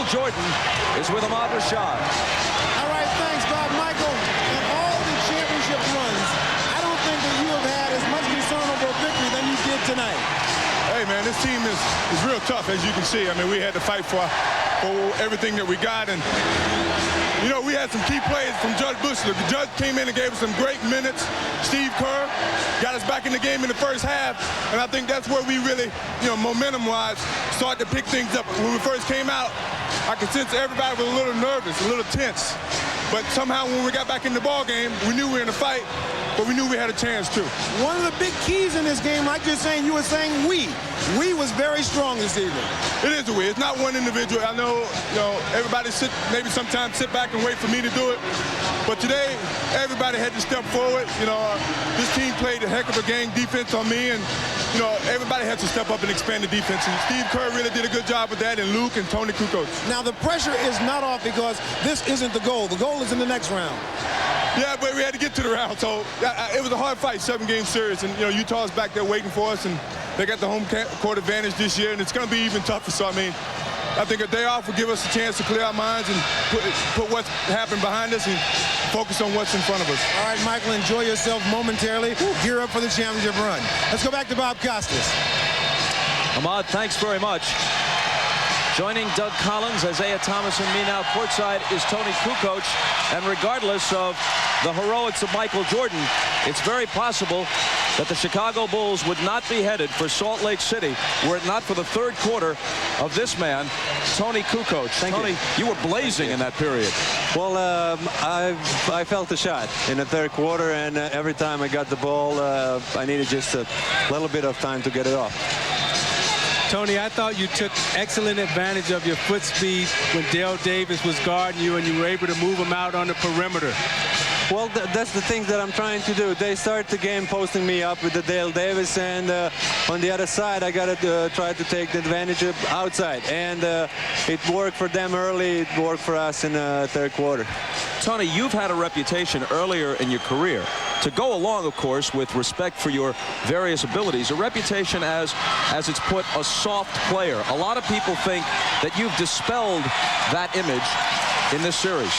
Jordan is with Ahmad Rashad. All right, thanks, Bob. Michael, in all the championship runs, I don't think that you have had as much concern over a victory than you did tonight. Hey, man, this team is real tough, as you can see. I mean, we had to fight for everything that we got. And, you know, we had some key plays from Judge Bush. The judge came in and gave us some great minutes. Steve Kerr got us back in the game in the first half. And I think that's where we really, you know, momentum-wise, started to pick things up. When we first came out, I could sense everybody was a little nervous, a little tense. But somehow when we got back in the ball game, we knew we were in a fight, but we knew we had a chance too. One of the big keys in this game, like you're saying, you were saying we was very strong this evening. It is a we. It's not one individual. I know, you know, everybody maybe sometimes sit back and wait for me to do it. But today, everybody had to step forward. You know, this team played a heck of a game defense on me, and you know, everybody had to step up and expand the defense. And Steve Kerr really did a good job with that, and Luke and Tony Kukoc. Now, the pressure is not off because this isn't the goal. The goal is in the next round. Yeah, but we had to get to the round. So it was a hard fight, 7-game series. And, you know, Utah's back there waiting for us, and they got the home court advantage this year, and it's going to be even tougher. So, I mean, I think a day off will give us a chance to clear our minds and put what's happened behind us and focus on what's in front of us. All right, Michael, enjoy yourself momentarily. Gear up for the championship run. Let's go back to Bob Costas. Ahmad, thanks very much. Joining Doug Collins, Isiah Thomas, and me now courtside is Tony Kukoc. And regardless of the heroics of Michael Jordan, it's very possible that the Chicago Bulls would not be headed for Salt Lake City were it not for the third quarter of this man, Tony Kukoc. Tony, you were blazing in that period. Well, I felt the shot in the third quarter, and every time I got the ball, I needed just a little bit of time to get it off. Tony, I thought you took excellent advantage of your foot speed when Dale Davis was guarding you, and you were able to move him out on the perimeter. Well, that's the things that I'm trying to do. They start the game posting me up with the Dale Davis, and on the other side, I got to try to take the advantage of outside. And it worked for them early. It worked for us in the third quarter. Tony, you've had a reputation earlier in your career to go along, of course, with respect for your various abilities, a reputation as it's put, a soft player. A lot of people think that you've dispelled that image in this series.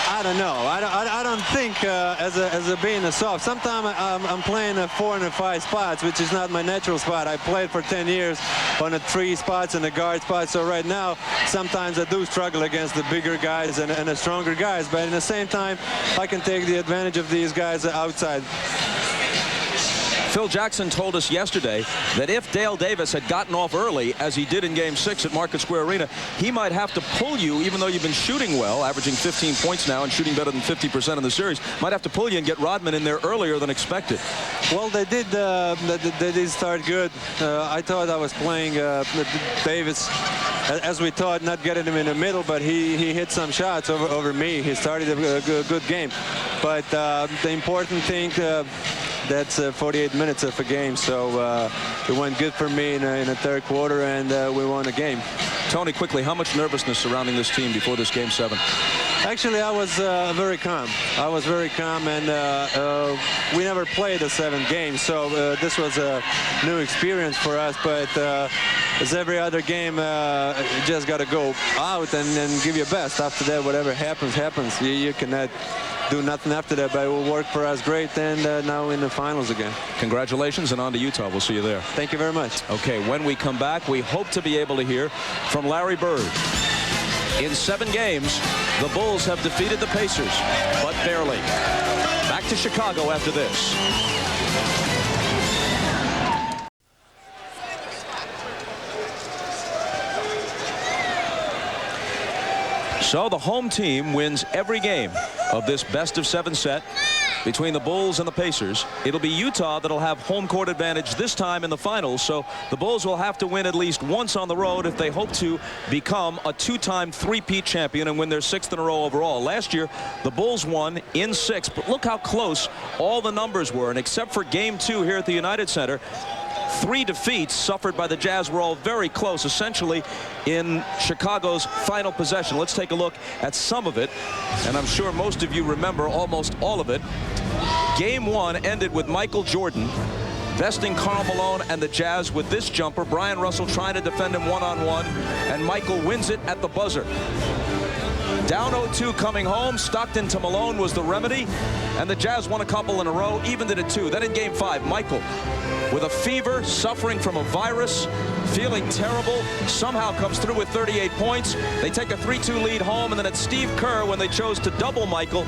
I don't know. I don't think as a being a soft. Sometimes I'm playing 4 and 5 spots, which is not my natural spot. I played for 10 years on the 3 spots and the guard spot. So right now, sometimes I do struggle against the bigger guys and the stronger guys. But at the same time, I can take the advantage of these guys outside. Phil Jackson told us yesterday that if Dale Davis had gotten off early, as he did in Game 6 at Market Square Arena, he might have to pull you, even though you've been shooting well, averaging 15 points now and shooting better than 50% in the series, might have to pull you and get Rodman in there earlier than expected. Well, they did start good. I thought I was playing Davis, as we thought, not getting him in the middle, but he hit some shots over me. He started a good game. But the important thing, that's 48 minutes of a game, so it went good for me in the third quarter, and we won the game. Tony, quickly, how much nervousness surrounding this team before this Game 7? Actually, I was very calm. I was very calm, and we never played a 7th game, so this was a new experience for us. But as every other game, you just got to go out and give your best. After that, whatever happens, happens. You cannot do nothing after that, but it will work for us great, and now in the finals again. Congratulations, and on to Utah. We'll see you there. Thank you very much. Okay, when we come back, we hope to be able to hear from Larry Bird. In 7 games, the Bulls have defeated the Pacers, but barely. Back to Chicago after this. So the home team wins every game of this best-of-7 set between the Bulls and the Pacers. It'll be Utah that'll have home court advantage this time in the finals, so the Bulls will have to win at least once on the road if they hope to become a 2-time three-peat champion and win their 6th in a row overall. Last year, the Bulls won in 6, but look how close all the numbers were, and except for Game 2 here at the United Center, 3 defeats suffered by the Jazz were all very close, essentially in Chicago's final possession. Let's take a look at some of it, and I'm sure most of you remember almost all of it. Game 1 ended with Michael Jordan besting Karl Malone and the Jazz with this jumper. Bryon Russell trying to defend him one-on-one, and Michael wins it at the buzzer. Down 0-2 coming home. Stockton to Malone was the remedy, and the Jazz won a couple in a row, evened it at 2. Then in Game 5, Michael, with a fever, suffering from a virus, feeling terrible, somehow comes through with 38 points. They take a 3-2 lead home, and then it's Steve Kerr when they chose to double Michael.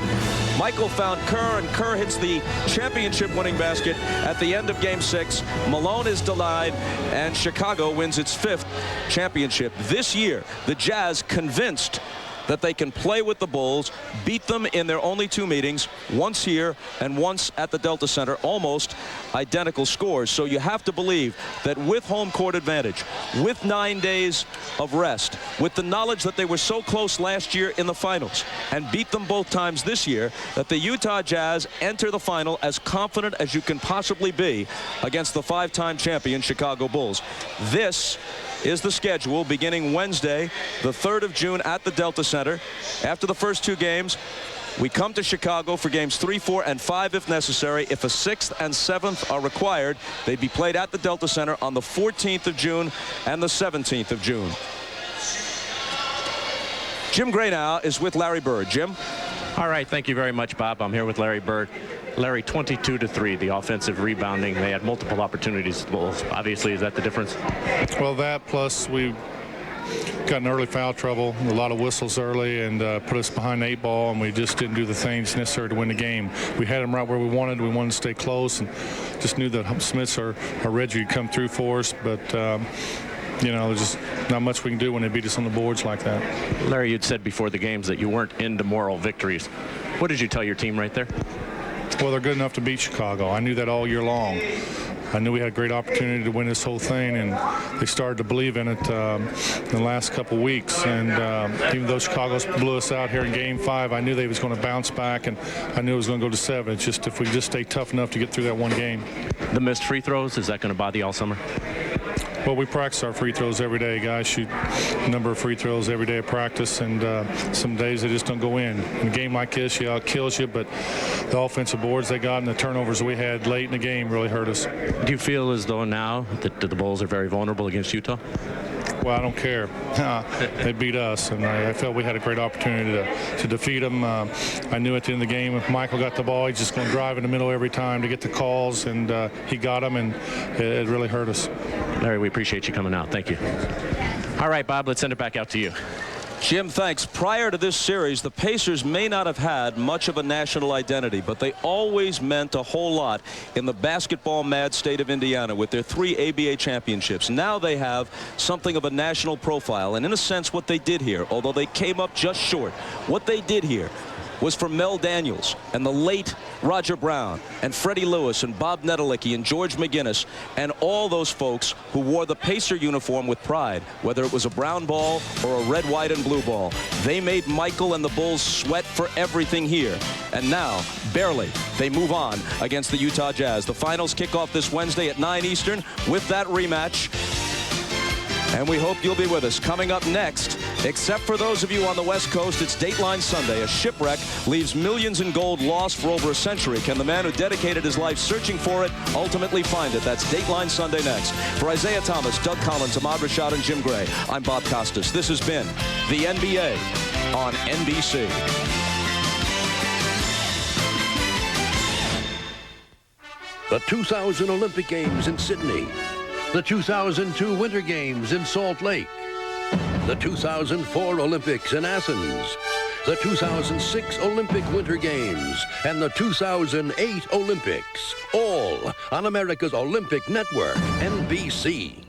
Michael found Kerr, and Kerr hits the championship-winning basket at the end of Game 6. Malone is denied, and Chicago wins its 5th championship. This year, the Jazz convinced that they can play with the Bulls, beat them in their only 2 meetings, once here and once at the Delta Center, almost identical scores. So you have to believe that with home court advantage, with 9 days of rest, with the knowledge that they were so close last year in the finals and beat them both times this year, that the Utah Jazz enter the final as confident as you can possibly be against the 5-time champion Chicago Bulls. This is the schedule beginning Wednesday, the 3rd of June at the Delta Center. After the first 2 games, we come to Chicago for games 3, 4, and 5 if necessary. If a 6th and 7th are required, they'd be played at the Delta Center on the 14th of June and the 17th of June. Jim Gray now is with Larry Bird. Jim? All right, thank you very much, Bob. I'm here with Larry Bird. Larry, 22-3, the offensive rebounding. They had multiple opportunities. Bulls. Obviously, is that the difference? Well, that plus we got in early foul trouble, a lot of whistles early, and put us behind the 8 ball, and we just didn't do the things necessary to win the game. We had them right where we wanted. We wanted to stay close, and just knew that Smiths or Reggie would come through for us, but you know, there's just not much we can do when they beat us on the boards like that. Larry, you'd said before the games that you weren't into moral victories. What did you tell your team right there? Well, they're good enough to beat Chicago. I knew that all year long. I knew we had a great opportunity to win this whole thing, and they started to believe in it in the last couple weeks. And even though Chicago blew us out here in Game 5, I knew they was going to bounce back, and I knew it was going to go to 7. It's just if we just stay tough enough to get through that one game. The missed free throws, is that going to bother you all summer? Well, we practice our free throws every day. Guys shoot a number of free throws every day of practice, and some days they just don't go in. In a game like this, yeah, it kills you, but the offensive boards they got and the turnovers we had late in the game really hurt us. Do you feel as though now that the Bulls are very vulnerable against Utah? Well, I don't care. They beat us, and I felt we had a great opportunity to defeat them. I knew at the end of the game, if Michael got the ball, he's just going to drive in the middle every time to get the calls, and he got them, and it really hurt us. Larry, we appreciate you coming out. Thank you. All right, Bob, let's send it back out to you. Jim, thanks. Prior to this series, the Pacers may not have had much of a national identity, but they always meant a whole lot in the basketball mad state of Indiana with their 3 ABA championships. Now they have something of a national profile, and in a sense what they did here, although they came up just short, what they did here was for Mel Daniels and the late Roger Brown and Freddie Lewis and Bob Nedelicki and George McGinnis and all those folks who wore the Pacer uniform with pride, whether it was a brown ball or a red, white, and blue ball. They made Michael and the Bulls sweat for everything here. And now, barely, they move on against the Utah Jazz. The finals kick off this Wednesday at 9 Eastern with that rematch. And we hope you'll be with us. Coming up next, except for those of you on the West Coast, it's Dateline Sunday. A shipwreck leaves millions in gold lost for over a century. Can the man who dedicated his life searching for it ultimately find it? That's Dateline Sunday next. For Isiah Thomas, Doug Collins, Ahmad, Rashad, and Jim Gray, I'm Bob Costas. This has been the NBA on NBC. The 2000 Olympic Games in Sydney. The 2002 Winter Games in Salt Lake. The 2004 Olympics in Athens. The 2006 Olympic Winter Games. And the 2008 Olympics. All on America's Olympic Network, NBC.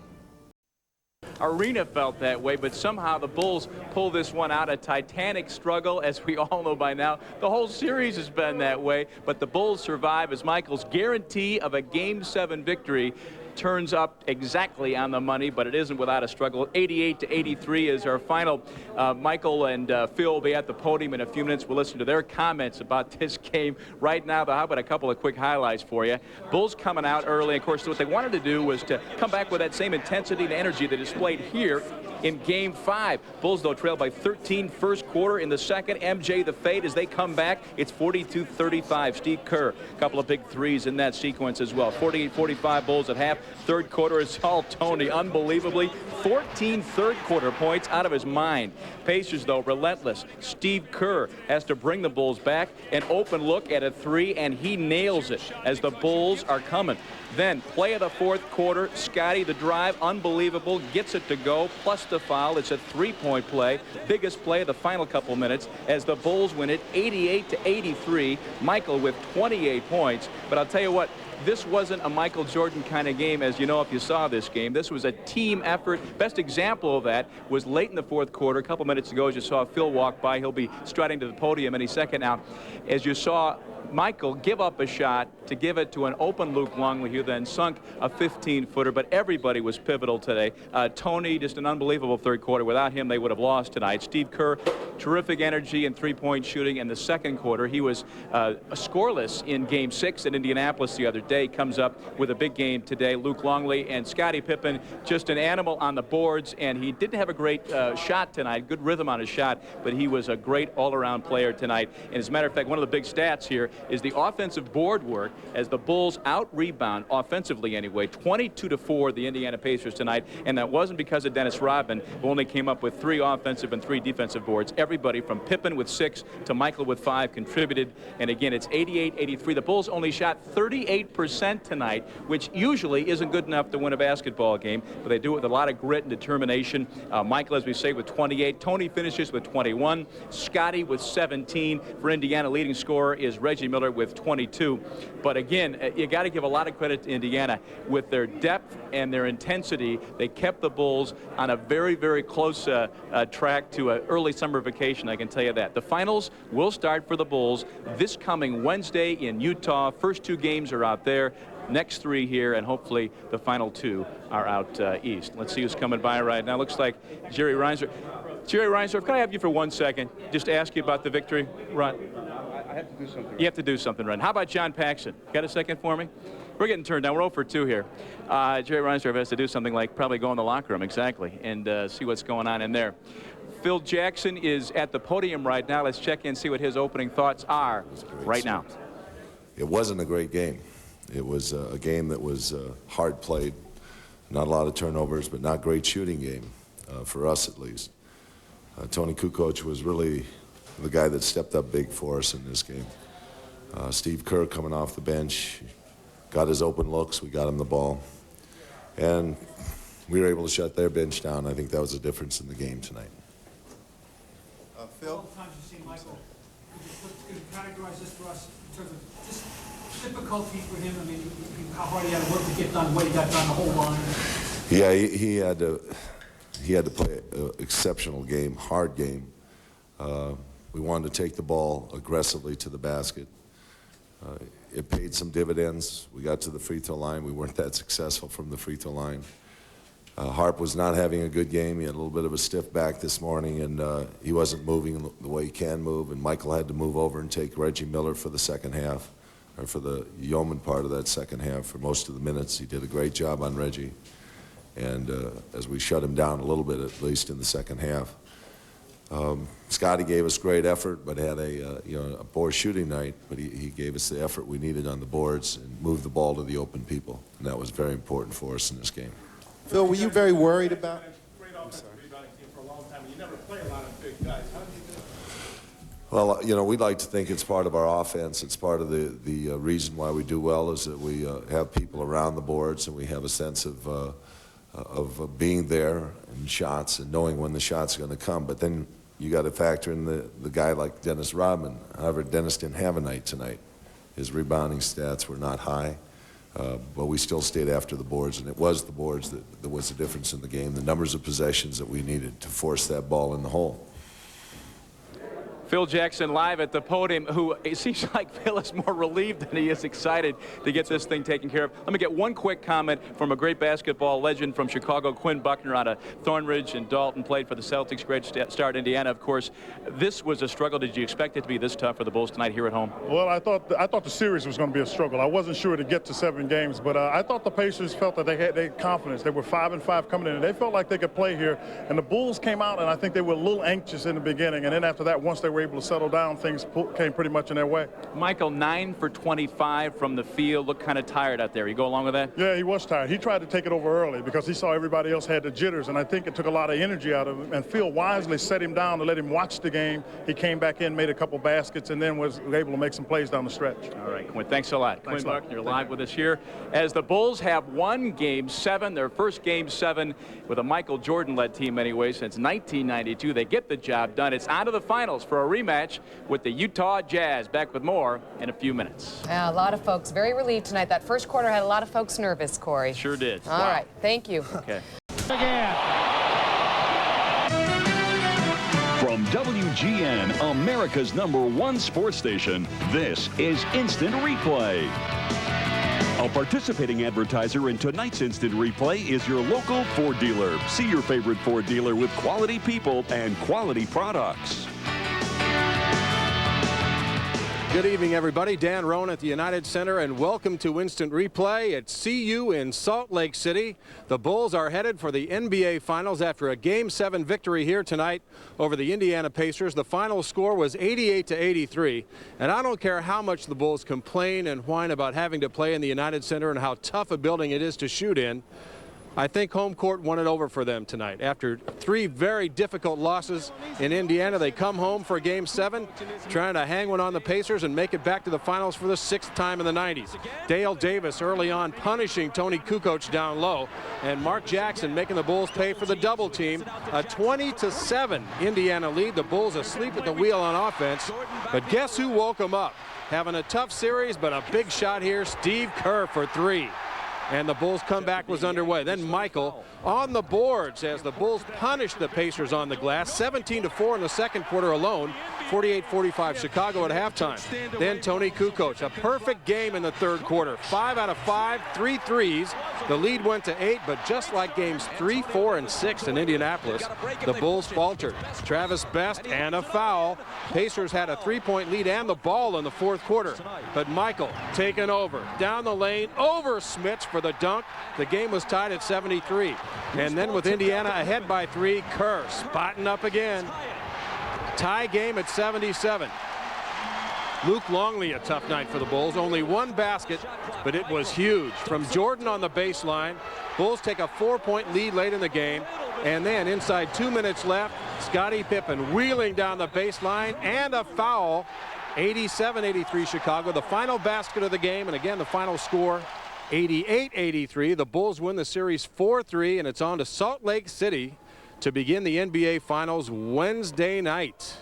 Arena felt that way, but somehow the Bulls pull this one out. A titanic struggle, as we all know by now. The whole series has been that way, but the Bulls survive as Michael's guarantee of a Game 7 victory turns up exactly on the money, but it isn't without a struggle. 88-83 is our final. Michael and Phil will be at the podium in a few minutes. We'll listen to their comments about this game right now. How about a couple of quick highlights for you? Bulls coming out early. Of course, what they wanted to do was to come back with that same intensity and energy they displayed here in Game 5. Bulls, though, trailed by 13 first quarter. In the second, MJ the fade as they come back. It's 42-35. Steve Kerr, a couple of big threes in that sequence as well. 48-45 Bulls at half. Third quarter is all Tony. Unbelievably, 14 third quarter points out of his mind. Pacers, though, relentless. Steve Kerr has to bring the Bulls back. An open look at a three, and he nails it as the Bulls are coming. Then, play of the fourth quarter, Scotty, the drive, unbelievable, gets it to go, plus the foul. It's a three-point play, biggest play of the final couple minutes as the Bulls win it 88-83. Michael with 28 points. But I'll tell you what, this wasn't a Michael Jordan kind of game, as you know if you saw this game. This was a team effort. Best example of that was late in the fourth quarter. A couple minutes ago, as you saw Phil walk by, he'll be striding to the podium any second now. As you saw Michael give up a shot to give it to an open Luke Longley, who then sunk a 15-footer, but everybody was pivotal today. Tony, just an unbelievable third quarter. Without him, they would have lost tonight. Steve Kerr, terrific energy and three-point shooting in the second quarter. He was scoreless in Game 6 in Indianapolis the other day. Comes up with a big game today. Luke Longley and Scottie Pippen, just an animal on the boards, and he didn't have a great shot tonight, good rhythm on his shot, but he was a great all-around player tonight. And as a matter of fact, one of the big stats here is the offensive board work as the Bulls out-rebound, offensively anyway, 22-4 the Indiana Pacers tonight, and that wasn't because of Dennis Rodman, who only came up with 3 offensive and 3 defensive boards. Everybody from Pippen with 6 to Michael with 5 contributed, and again, it's 88-83. The Bulls only shot 38% tonight, which usually isn't good enough to win a basketball game, but they do it with a lot of grit and determination. Michael, as we say, with 28. Tony finishes with 21. Scotty with 17. For Indiana, leading scorer is Reggie Miller with 22. But again, you got to give a lot of credit to Indiana. With their depth and their intensity, they kept the Bulls on a very, very close track to an early summer vacation, I can tell you that. The finals will start for the Bulls this coming Wednesday in Utah. First 2 games are out there. Next 3 here, and hopefully the final 2 are out east. Let's see who's coming by right now. Looks like Jerry Reinsdorf. Jerry Reinsdorf, can I have you for 1 second? Just ask you about the victory run. I have to do something. You have to do something, Ron. How about John Paxson? Got a second for me? We're getting turned down. We're 0 for 2 here. Jerry Reinsdorf has to do something like probably go in the locker room, exactly, and see what's going on in there. Phil Jackson is at the podium right now. Let's check in and see what his opening thoughts are right now. It wasn't a great game. It was a game that was hard played, not a lot of turnovers, but not great shooting game, for us at least. Tony Kukoc was really the guy that stepped up big for us in this game. Steve Kerr coming off the bench, got his open looks, we got him the ball, and we were able to shut their bench down. I think that was the difference in the game tonight. Phil? All the times you've seen Michael, could you categorize this for us in terms of just difficulty for him? I mean, how hard he had to work to get done, what he got done, the whole line. Yeah, he had to play an exceptional game, hard game. We wanted to take the ball aggressively to the basket. It paid some dividends. We got to the free throw line. We weren't that successful from the free throw line. Harp was not having a good game. He had a little bit of a stiff back this morning, and he wasn't moving the way he can move, and Michael had to move over and take Reggie Miller for the second half, or for the yeoman part of that second half for most of the minutes. He did a great job on Reggie, and as we shut him down a little bit, at least in the second half. Scotty gave us great effort, but had a poor shooting night, but he gave us the effort we needed on the boards and moved the ball to the open people, and that was very important for us in this game. Phil, were you very worried about? Great offensive rebounding team for a long time, and you never play a lot of big guys. How did you do it? Well, you know, we'd like to think it's part of our offense. It's part of the reason why we do well is that we have people around the boards, and we have a sense of being there and shots and knowing when the shot's going to come. But then you got to factor in the guy like Dennis Rodman. However, Dennis didn't have a night tonight. His rebounding stats were not high. But we still stayed after the boards, and it was the boards that was the difference in the game, the numbers of possessions that we needed to force that ball in the hole. Phil Jackson live at the podium, who it seems like Phil is more relieved than he is excited to get this thing taken care of. Let me get one quick comment from a great basketball legend from Chicago, Quinn Buckner, out of Thornridge and Dalton, played for the Celtics, great start Indiana, of course. This was a struggle. Did you expect it to be this tough for the Bulls tonight here at home? Well, I thought the series was going to be a struggle. I wasn't sure to get to 7 games, but I thought the Pacers felt that they had confidence. They were 5-5 coming in, and they felt like they could play here. And the Bulls came out, and I think they were a little anxious in the beginning. And then after that, once they were able to settle down, things came pretty much in their way. Michael, 9 for 25 from the field. Looked kind of tired out there. You go along with that? Yeah, he was tired. He tried to take it over early because he saw everybody else had the jitters, and I think it took a lot of energy out of him. And Phil wisely set him down to let him watch the game. He came back in, made a couple baskets, and then was able to make some plays down the stretch. All right, Quinn, thanks a lot. Quinn Buckner, you're live with us here as the Bulls have won Game 7, their first Game 7 with a Michael Jordan-led team anyway since 1992. They get the job done. It's on to the finals for a rematch with the Utah Jazz. Back with more in a few minutes. Yeah, a lot of folks very relieved tonight. That first quarter had a lot of folks nervous, Corey. Sure did. All right, thank you. Okay. Again. From WGN, America's #1 sports station, this is Instant Replay. A participating advertiser in tonight's Instant Replay is your local Ford dealer. See your favorite Ford dealer with quality people and quality products. Good evening, everybody. Dan Roan at the United Center, and welcome to Instant Replay at CU in Salt Lake City. The Bulls are headed for the NBA Finals after a Game 7 victory here tonight over the Indiana Pacers. The final score was 88-83, and I don't care how much the Bulls complain and whine about having to play in the United Center and how tough a building it is to shoot in. I think home court won it over for them tonight. After 3 very difficult losses in Indiana, they come home for Game 7, trying to hang one on the Pacers and make it back to the finals for the 6th time in the 90s. Dale Davis early on punishing Tony Kukoc down low, and Mark Jackson making the Bulls pay for the double team. A 20-7 Indiana lead. The Bulls asleep at the wheel on offense, but guess who woke them up? Having a tough series, but a big shot here, Steve Kerr for 3. And the Bulls' comeback was underway. Then Michael on the boards as the Bulls punished the Pacers on the glass. 17-4 in the second quarter alone. 48-45 Chicago at halftime. Then Tony Kukoc, a perfect game in the third quarter. 5 out of 5, 3 threes. The lead went to 8, but just like games 3, 4, and 6 in Indianapolis, the Bulls faltered. Travis Best and a foul. Pacers had a 3-point lead and the ball in the fourth quarter. But Michael taken over. Down the lane, over Smits for the dunk. The game was tied at 73. And then with Indiana ahead by 3, Kerr spotting up again. Tie game at 77. Luke Longley, a tough night for the Bulls. Only 1 basket, but it was huge. From Jordan on the baseline, Bulls take a 4-point lead late in the game. And then inside 2 minutes left, Scottie Pippen wheeling down the baseline and a foul. 87-83 Chicago, the final basket of the game. And again, the final score, 88-83. The Bulls win the series 4-3, and it's on to Salt Lake City to begin the NBA Finals Wednesday night.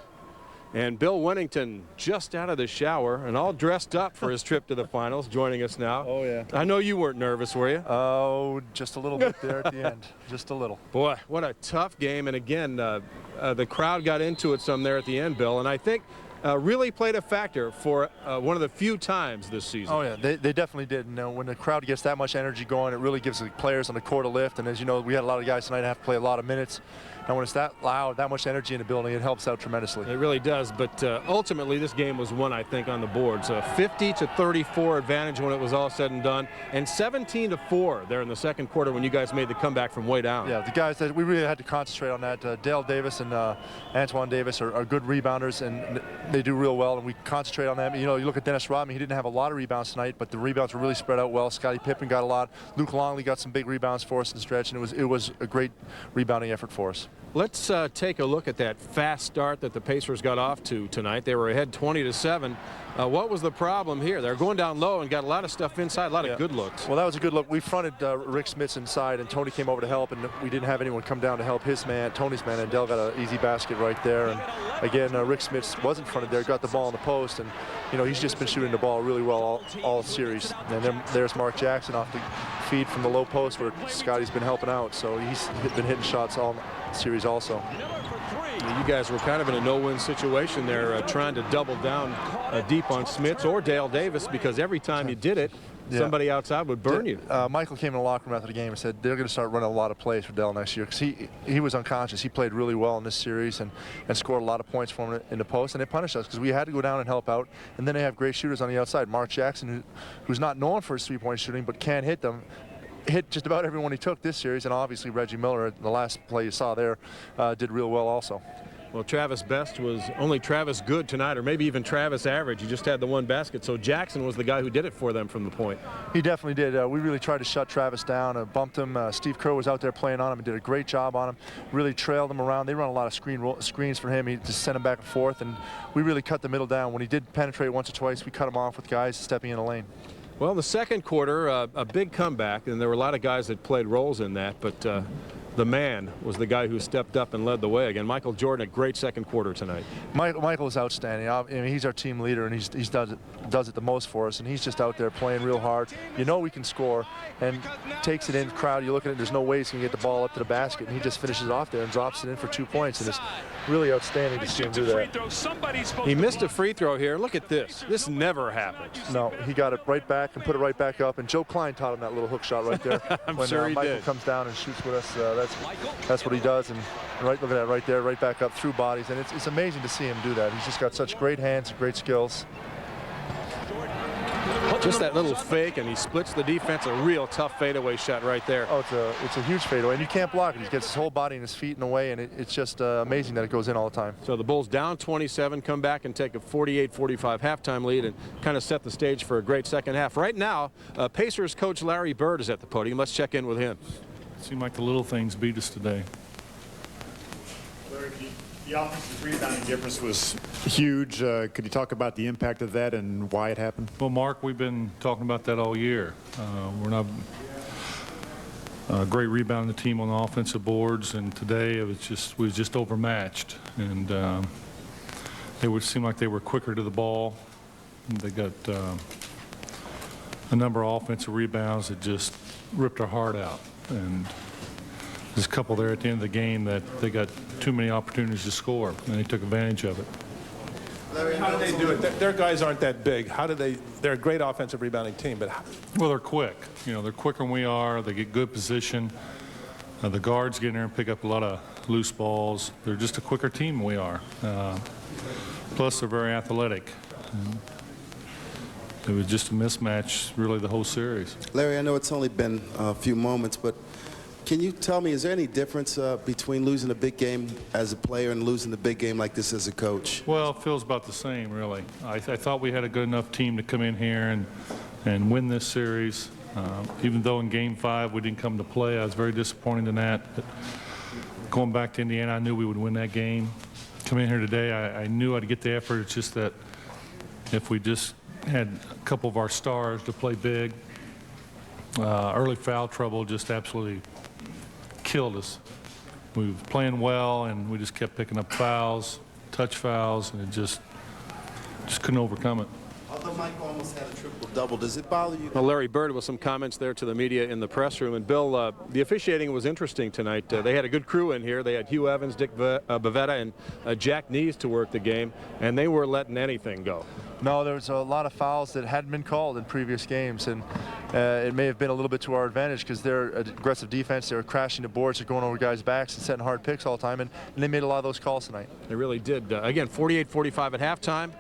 And Bill Winnington just out of the shower and all dressed up for his trip to the finals, joining us now. Oh, yeah. I know you weren't nervous, were you? Oh, just a little bit there at the end. Just a little. Boy, what a tough game. And again, the crowd got into it some there at the end, Bill. And I think really played a factor for one of the few times this season. Oh, yeah, they definitely did. And when the crowd gets that much energy going, it really gives the players on the court a lift. And as you know, we had a lot of guys tonight that have to play a lot of minutes. And when it's that loud, that much energy in the building, it helps out tremendously. It really does. But ultimately, this game was won, I think, on the boards. 50-34 advantage when it was all said and done, and 17-4 there in the second quarter when you guys made the comeback from way down. Yeah, the guys that we really had to concentrate on that. Dale Davis and Antoine Davis are good rebounders, and they do real well, and we concentrate on them. You know, you look at Dennis Rodman, he didn't have a lot of rebounds tonight, but the rebounds were really spread out well. Scottie Pippen got a lot. Luke Longley got some big rebounds for us in the stretch, and it was a great rebounding effort for us. Let's take a look at that fast start that the Pacers got off to tonight. They were ahead 20-7. What was the problem here? They're going down low and got a lot of stuff inside, a lot of good looks. Well, that was a good look. We fronted Rick Smits inside, and Tony came over to help, and we didn't have anyone come down to help his man, Tony's man, and Dell got an easy basket right there. And again, Rick Smits wasn't fronted there, got the ball in the post, and you know, he's just been shooting the ball really well all series. And then there's Mark Jackson off the feed from the low post where Scotty's been helping out, so he's been hitting shots all series also. You guys were kind of in a no-win situation there, trying to double down deep on Smits or Dale Davis, because every time you did it, somebody outside would burn you. Michael came in the locker room after the game and said they're going to start running a lot of plays for Dell next year, because he was unconscious. He played really well in this series and scored a lot of points for him in the post, and it punished us because we had to go down and help out. And then they have great shooters on the outside. Mark Jackson, who's not known for his three-point shooting but can hit them, hit just about everyone he took this series, and obviously Reggie Miller, the last play you saw there, did real well also. Well, Travis Best was only Travis good tonight, or maybe even Travis average. He just had the one basket, so Jackson was the guy who did it for them from the point. He definitely did. We really tried to shut Travis down, bumped him. Steve Kerr was out there playing on him and did a great job on him, really trailed him around. They run a lot of screens for him. He just sent him back and forth, and we really cut the middle down. When he did penetrate once or twice, we cut him off with guys stepping in the lane. Well, the second quarter, a big comeback, and there were a lot of guys that played roles in that, but the man was the guy who stepped up and led the way again. Michael Jordan, a great second quarter tonight. Michael is outstanding. I mean, he's our team leader, and he does it the most for us, and he's just out there playing real hard. You know we can score, and takes it in. Crowd, you look at it, there's no way he's going to get the ball up to the basket, and he just finishes it off there and drops it in for 2 points, and it's really outstanding to see him do that. He missed a free throw here. Look at this. This never happens. No, he got it right back and put it right back up, and Joe Klein taught him that little hook shot right there. I'm when sure he Michael did. comes down and shoots with us, that's what he does, and look at that right there, right back up through bodies, and it's amazing to see him do that. He's just got such great hands, great skills. Just that little fake, and he splits the defense. A real tough fadeaway shot right there. Oh, it's a huge fadeaway, and you can't block it. He gets his whole body and his feet in the way, and it's just amazing that it goes in all the time. So the Bulls down 27, come back and take a 48-45 halftime lead and kind of set the stage for a great second half. Right now, Pacers coach Larry Bird is at the podium. Let's check in with him. Seemed like the little things beat us today. Larry, the offensive rebounding difference was huge. Could you talk about the impact of that and why it happened? Well, Mark, we've been talking about that all year. We're not a great rebounding team on the offensive boards, and today we was just overmatched. And it would seem like they were quicker to the ball. They got a number of offensive rebounds that just ripped our heart out. And there's a couple there at the end of the game that they got too many opportunities to score, and they took advantage of it. Larry, how do they do it? Their guys aren't that big. How do they? They're a great offensive rebounding team, but well, they're quick. You know, they're quicker than we are. They get good position. The guards get in there and pick up a lot of loose balls. They're just a quicker team than we are. Plus, they're very athletic. And it was just a mismatch, really, the whole series. Larry, I know it's only been a few moments, but can you tell me, is there any difference between losing a big game as a player and losing the big game like this as a coach? Well, it feels about the same, really. I thought we had a good enough team to come in here and win this series. Even though in Game 5 we didn't come to play, I was very disappointed in that. But going back to Indiana, I knew we would win that game. Coming in here today, I knew I'd get the effort. It's just that if we just had a couple of our stars to play big, early foul trouble just absolutely killed us. We were playing well, and we just kept picking up fouls. touch fouls, and it just couldn't overcome it. Although Mike almost had a triple-double, does it bother you? Well, Larry Bird with some comments there to the media in the press room. And Bill, the officiating was interesting tonight. They had a good crew in here. They had Hugh Evans, Dick Bavetta, and Jack Nees to work the game, and they weren't letting anything go. No, there was a lot of fouls that hadn't been called in previous games, and it may have been a little bit to our advantage because they're aggressive defense. They were crashing the boards, they're going over guys' backs and setting hard picks all the time, and they made a lot of those calls tonight. They really did. Again, 48-45 at halftime.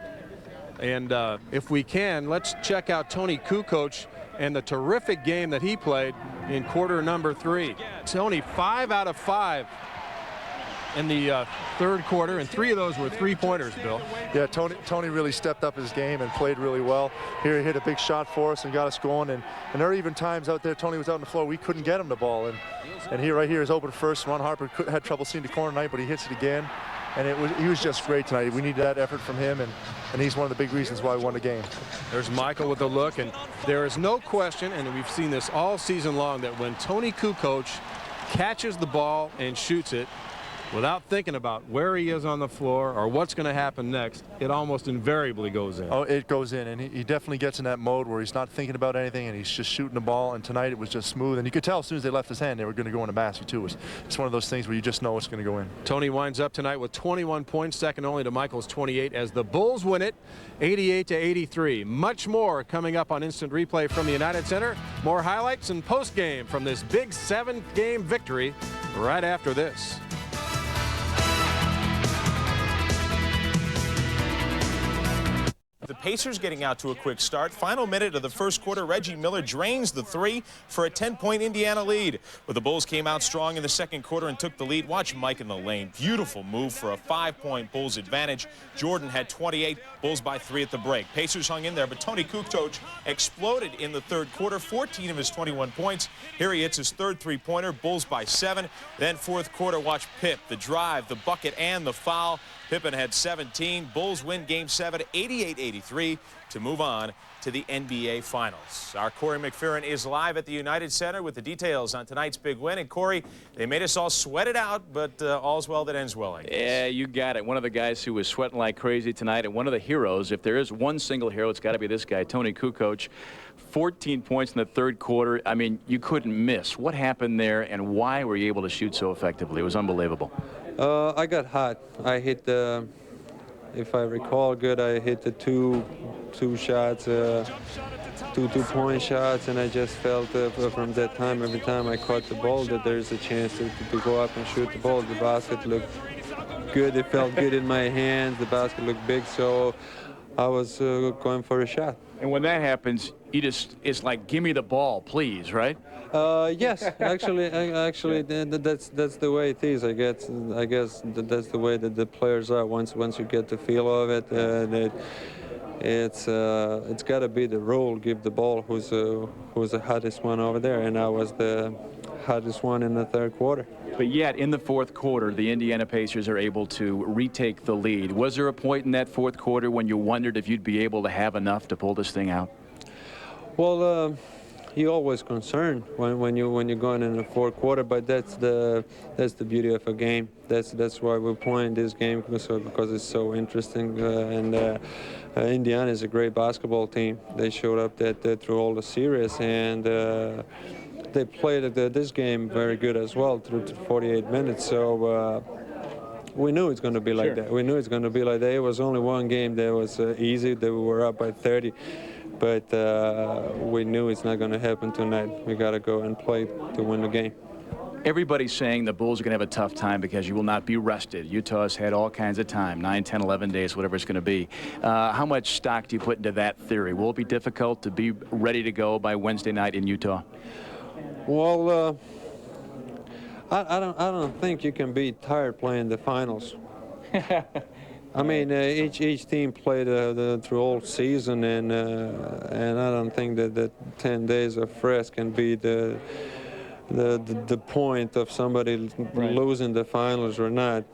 And if we can, let's check out Tony Kukoc and the terrific game that he played in quarter number 3. Tony, 5 out of 5 in the third quarter, and 3 of those were three-pointers, Bill. Yeah, Tony really stepped up his game and played really well. Here he hit a big shot for us and got us going. And there were even times out there Tony was out on the floor we couldn't get him the ball. And he right here is open first. Ron Harper had trouble seeing the corner tonight, but he hits it again. And he was just great tonight. We needed that effort from him, and he's one of the big reasons why we won the game. There's Michael with the look, and there is no question, and we've seen this all season long, that when Tony Kukoc catches the ball and shoots it, without thinking about where he is on the floor or what's going to happen next, it almost invariably goes in. Oh, it goes in, and he definitely gets in that mode where he's not thinking about anything and he's just shooting the ball. And tonight it was just smooth, and you could tell as soon as they left his hand they were going to go in the basket too. It's one of those things where you just know it's going to go in. Tony winds up tonight with 21 points, second only to Michael's 28, as the Bulls win it 88-83. Much more coming up on Instant Replay from the United Center. More highlights and post-game from this big 7-game victory right after this. The Pacers getting out to a quick start. Final minute of the first quarter, Reggie Miller drains the 3 for a 10-point Indiana lead. But the Bulls came out strong in the second quarter and took the lead. Watch Mike in the lane. Beautiful move for a 5-point Bulls advantage. Jordan had 28. Bulls by 3 at the break. Pacers hung in there, but Tony Kukoc exploded in the third quarter. 14 of his 21 points. Here he hits his third three-pointer. Bulls by 7. Then fourth quarter, watch Pip. The drive, the bucket, and the foul. Pippen had 17. Bulls win Game 7, 88-83 to move on to the NBA Finals. Our Corey McPherrin is live at the United Center with the details on tonight's big win. And Corey, they made us all sweat it out, but all's well that ends well, I guess. Yeah, you got it. One of the guys who was sweating like crazy tonight, and one of the heroes. If there is one single hero, it's got to be this guy, Tony Kukoc. 14 points in the third quarter. I mean, you couldn't miss. What happened there, and why were you able to shoot so effectively? It was unbelievable. I got hot. I hit the, if I recall good, I hit the two shots, two-point shots, and I just felt from that time, every time I caught the ball, that there's a chance to go up and shoot the ball. The basket looked good. It felt good in my hands. The basket looked big, so I was going for a shot. And when that happens, it's like, give me the ball, please, right? Yes, actually, that's the way it is. I guess that's the way that the players are. Once you get the feel of it, it's got to be the role. Give the ball who's the hottest one over there, and I was the hottest one in the third quarter. But yet, in the fourth quarter, the Indiana Pacers are able to retake the lead. Was there a point in that fourth quarter when you wondered if you'd be able to have enough to pull this thing out? Well, you're always concerned when you're going in the fourth quarter, but that's the beauty of a game. That's why we're playing this game, because it's so interesting. Indiana is a great basketball team. They showed up that through all the series, and they played this game very good as well through 48 minutes. So we knew it's going to be like that. We knew it's going to be like that. It was only one game that was easy. That we were up by 30. But we knew it's not going to happen tonight. We got to go and play to win the game. Everybody's saying the Bulls are going to have a tough time because you will not be rested. Utah's had all kinds of time, 9, 10, 11 days, whatever it's going to be. How much stock do you put into that theory? Will it be difficult to be ready to go by Wednesday night in Utah? Well, I don't think you can be tired playing the finals. I mean, each team played through all season, and I don't think that the 10 days of rest can be the point of somebody losing the finals or not.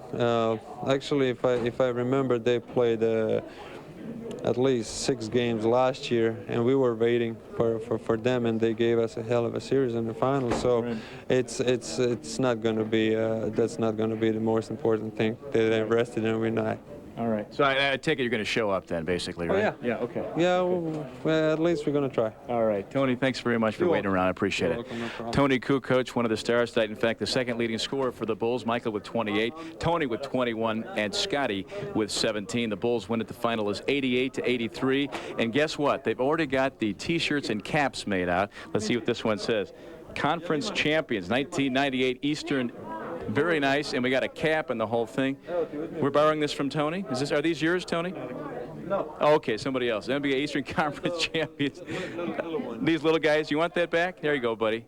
Actually, if I remember, they played at least 6 games last year, and we were waiting for them, and they gave us a hell of a series in the finals. So it's not going to be that's not going to be the most important thing. They rested and we're not. All right. So I take it you're going to show up then, basically, right? Oh, yeah. Yeah, okay. Yeah, well, at least we're going to try. All right. Tony, thanks very much for waiting around. I appreciate it. Welcome, no problem. Tony Kukoc, one of the stars tonight. In fact, the second leading scorer for the Bulls. Michael with 28, Tony with 21, and Scotty with 17. The Bulls win at the final is 88-83. And guess what? They've already got the T-shirts and caps made out. Let's see what this one says. Conference champions, 1998 Eastern. Very nice, and we got a cap and the whole thing. We're borrowing this from Tony. Are these yours, Tony? No. Oh, okay, somebody else. NBA Eastern Conference champions. These little guys, you want that back? There you go, buddy.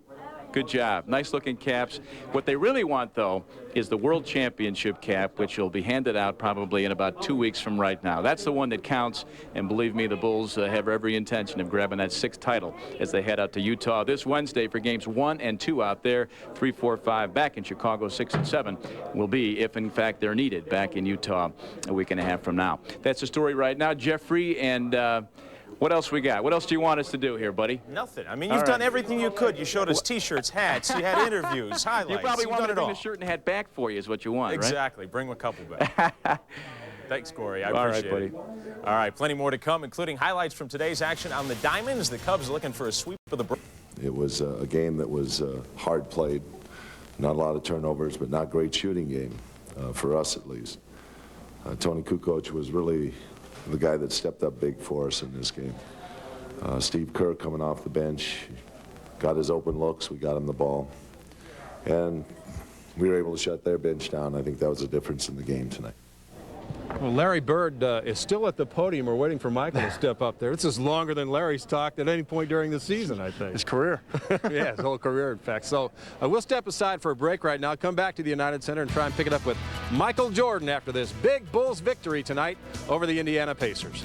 Good job. Nice looking caps. What they really want, though, is the World Championship cap, which will be handed out probably in about 2 weeks from right now. That's the one that counts, and believe me, the Bulls have every intention of grabbing that 6th title as they head out to Utah this Wednesday for games 1 and 2 out there. 3, 4, 5 back in Chicago. 6 and 7 will be, if in fact they're needed, back in Utah a week and a half from now. That's the story right now. Jeffrey, and what else we got? What else do you want us to do here, buddy? Nothing. I mean, you've done everything you could. You showed us T-shirts, hats, you had interviews, highlights. You probably want to bring all. the shirt and hat back for you is what you want, Exactly. Right? Bring a couple back. Thanks, Corey. I appreciate buddy. it. All right, plenty more to come, including highlights from today's action on the Diamonds. The Cubs looking for a sweep of the... It was a game that was hard played. Not a lot of turnovers, but not great shooting game, for us at least. Tony Kukoc was really the guy that stepped up big for us in this game. Steve Kerr coming off the bench, got his open looks, we got him the ball, and we were able to shut their bench down. I think that was the difference in the game tonight. Well, Larry Bird is still at the podium. We're waiting for Michael to step up there. This is longer than Larry's talked at any point during the season, I think. His career. Yeah, his whole career, in fact. So we'll step aside for a break right now, come back to the United Center and try and pick it up with Michael Jordan after this big Bulls victory tonight over the Indiana Pacers.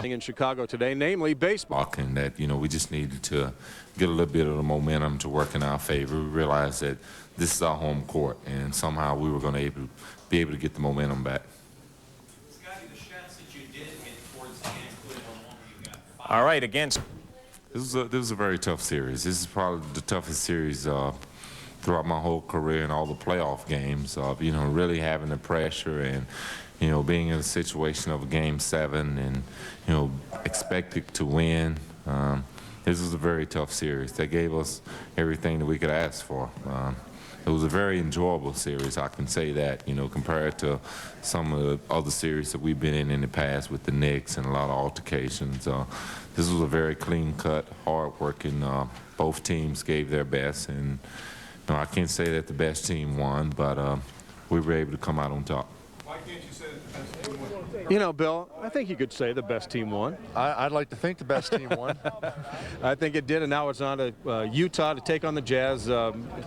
In Chicago today, namely baseball. And that, you know, we just needed to get a little bit of the momentum to work in our favor. We realized that this is our home court, and somehow we were going to be able to get the momentum back. Scotty, the shots that you did hit towards the end, including the one you got. All right, against... This was a very tough series. This is probably the toughest series throughout my whole career and all the playoff games. You know, really having the pressure and, you know, being in a situation of a Game 7 and, you know, expected to win. This was a very tough series. They gave us everything that we could ask for. It was a very enjoyable series, I can say that, you know, compared to some of the other series that we've been in the past with the Knicks and a lot of altercations. This was a very clean-cut, hard-working, both teams gave their best, and, you know, I can't say that the best team won, but we were able to come out on top. Why can't you say that the best team won? You know, Bill, I think you could say the best team won. I'd like to think the best team won. I think it did, and now it's on to Utah to take on the Jazz.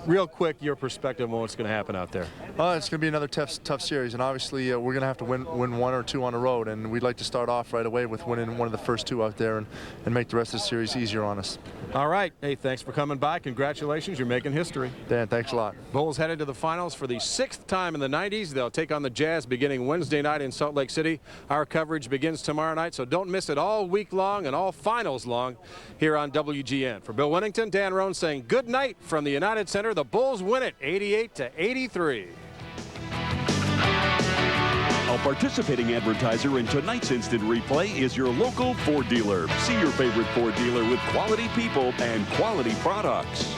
Real quick, your perspective on what's going to happen out there. It's going to be another tough series, and obviously we're going to have to win 1 or 2 on the road, and we'd like to start off right away with winning one of the first 2 out there and make the rest of the series easier on us. All right. Hey, thanks for coming by. Congratulations. You're making history. Dan, thanks a lot. Bulls headed to the finals for the 6th time in the 90s. They'll take on the Jazz beginning Wednesday night in Salt Lake City. Our coverage begins tomorrow night, so don't miss it all week long and all finals long here on WGN. For Bill Winnington, Dan Roan saying good night from the United Center. The Bulls win it 88-83. A participating advertiser in tonight's instant replay is your local Ford dealer. See your favorite Ford dealer with quality people and quality products.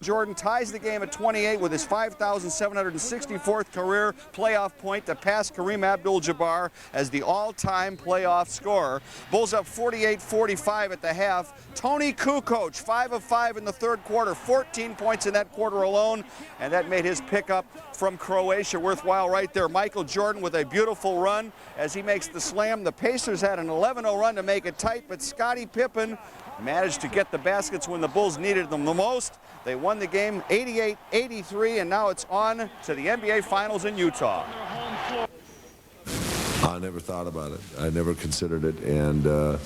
Jordan ties the game at 28 with his 5,764th career playoff point to pass Kareem Abdul-Jabbar as the all-time playoff scorer. Bulls up 48-45 at the half. Tony Kukoc, 5 of 5 in the third quarter, 14 points in that quarter alone, and that made his pickup from Croatia worthwhile right there. Michael Jordan with a beautiful run as he makes the slam. The Pacers had an 11-0 run to make it tight, but Scottie Pippen managed to get the baskets when the Bulls needed them the most. They won the game 88-83, and now it's on to the NBA Finals in Utah. I never thought about it. I never considered it, and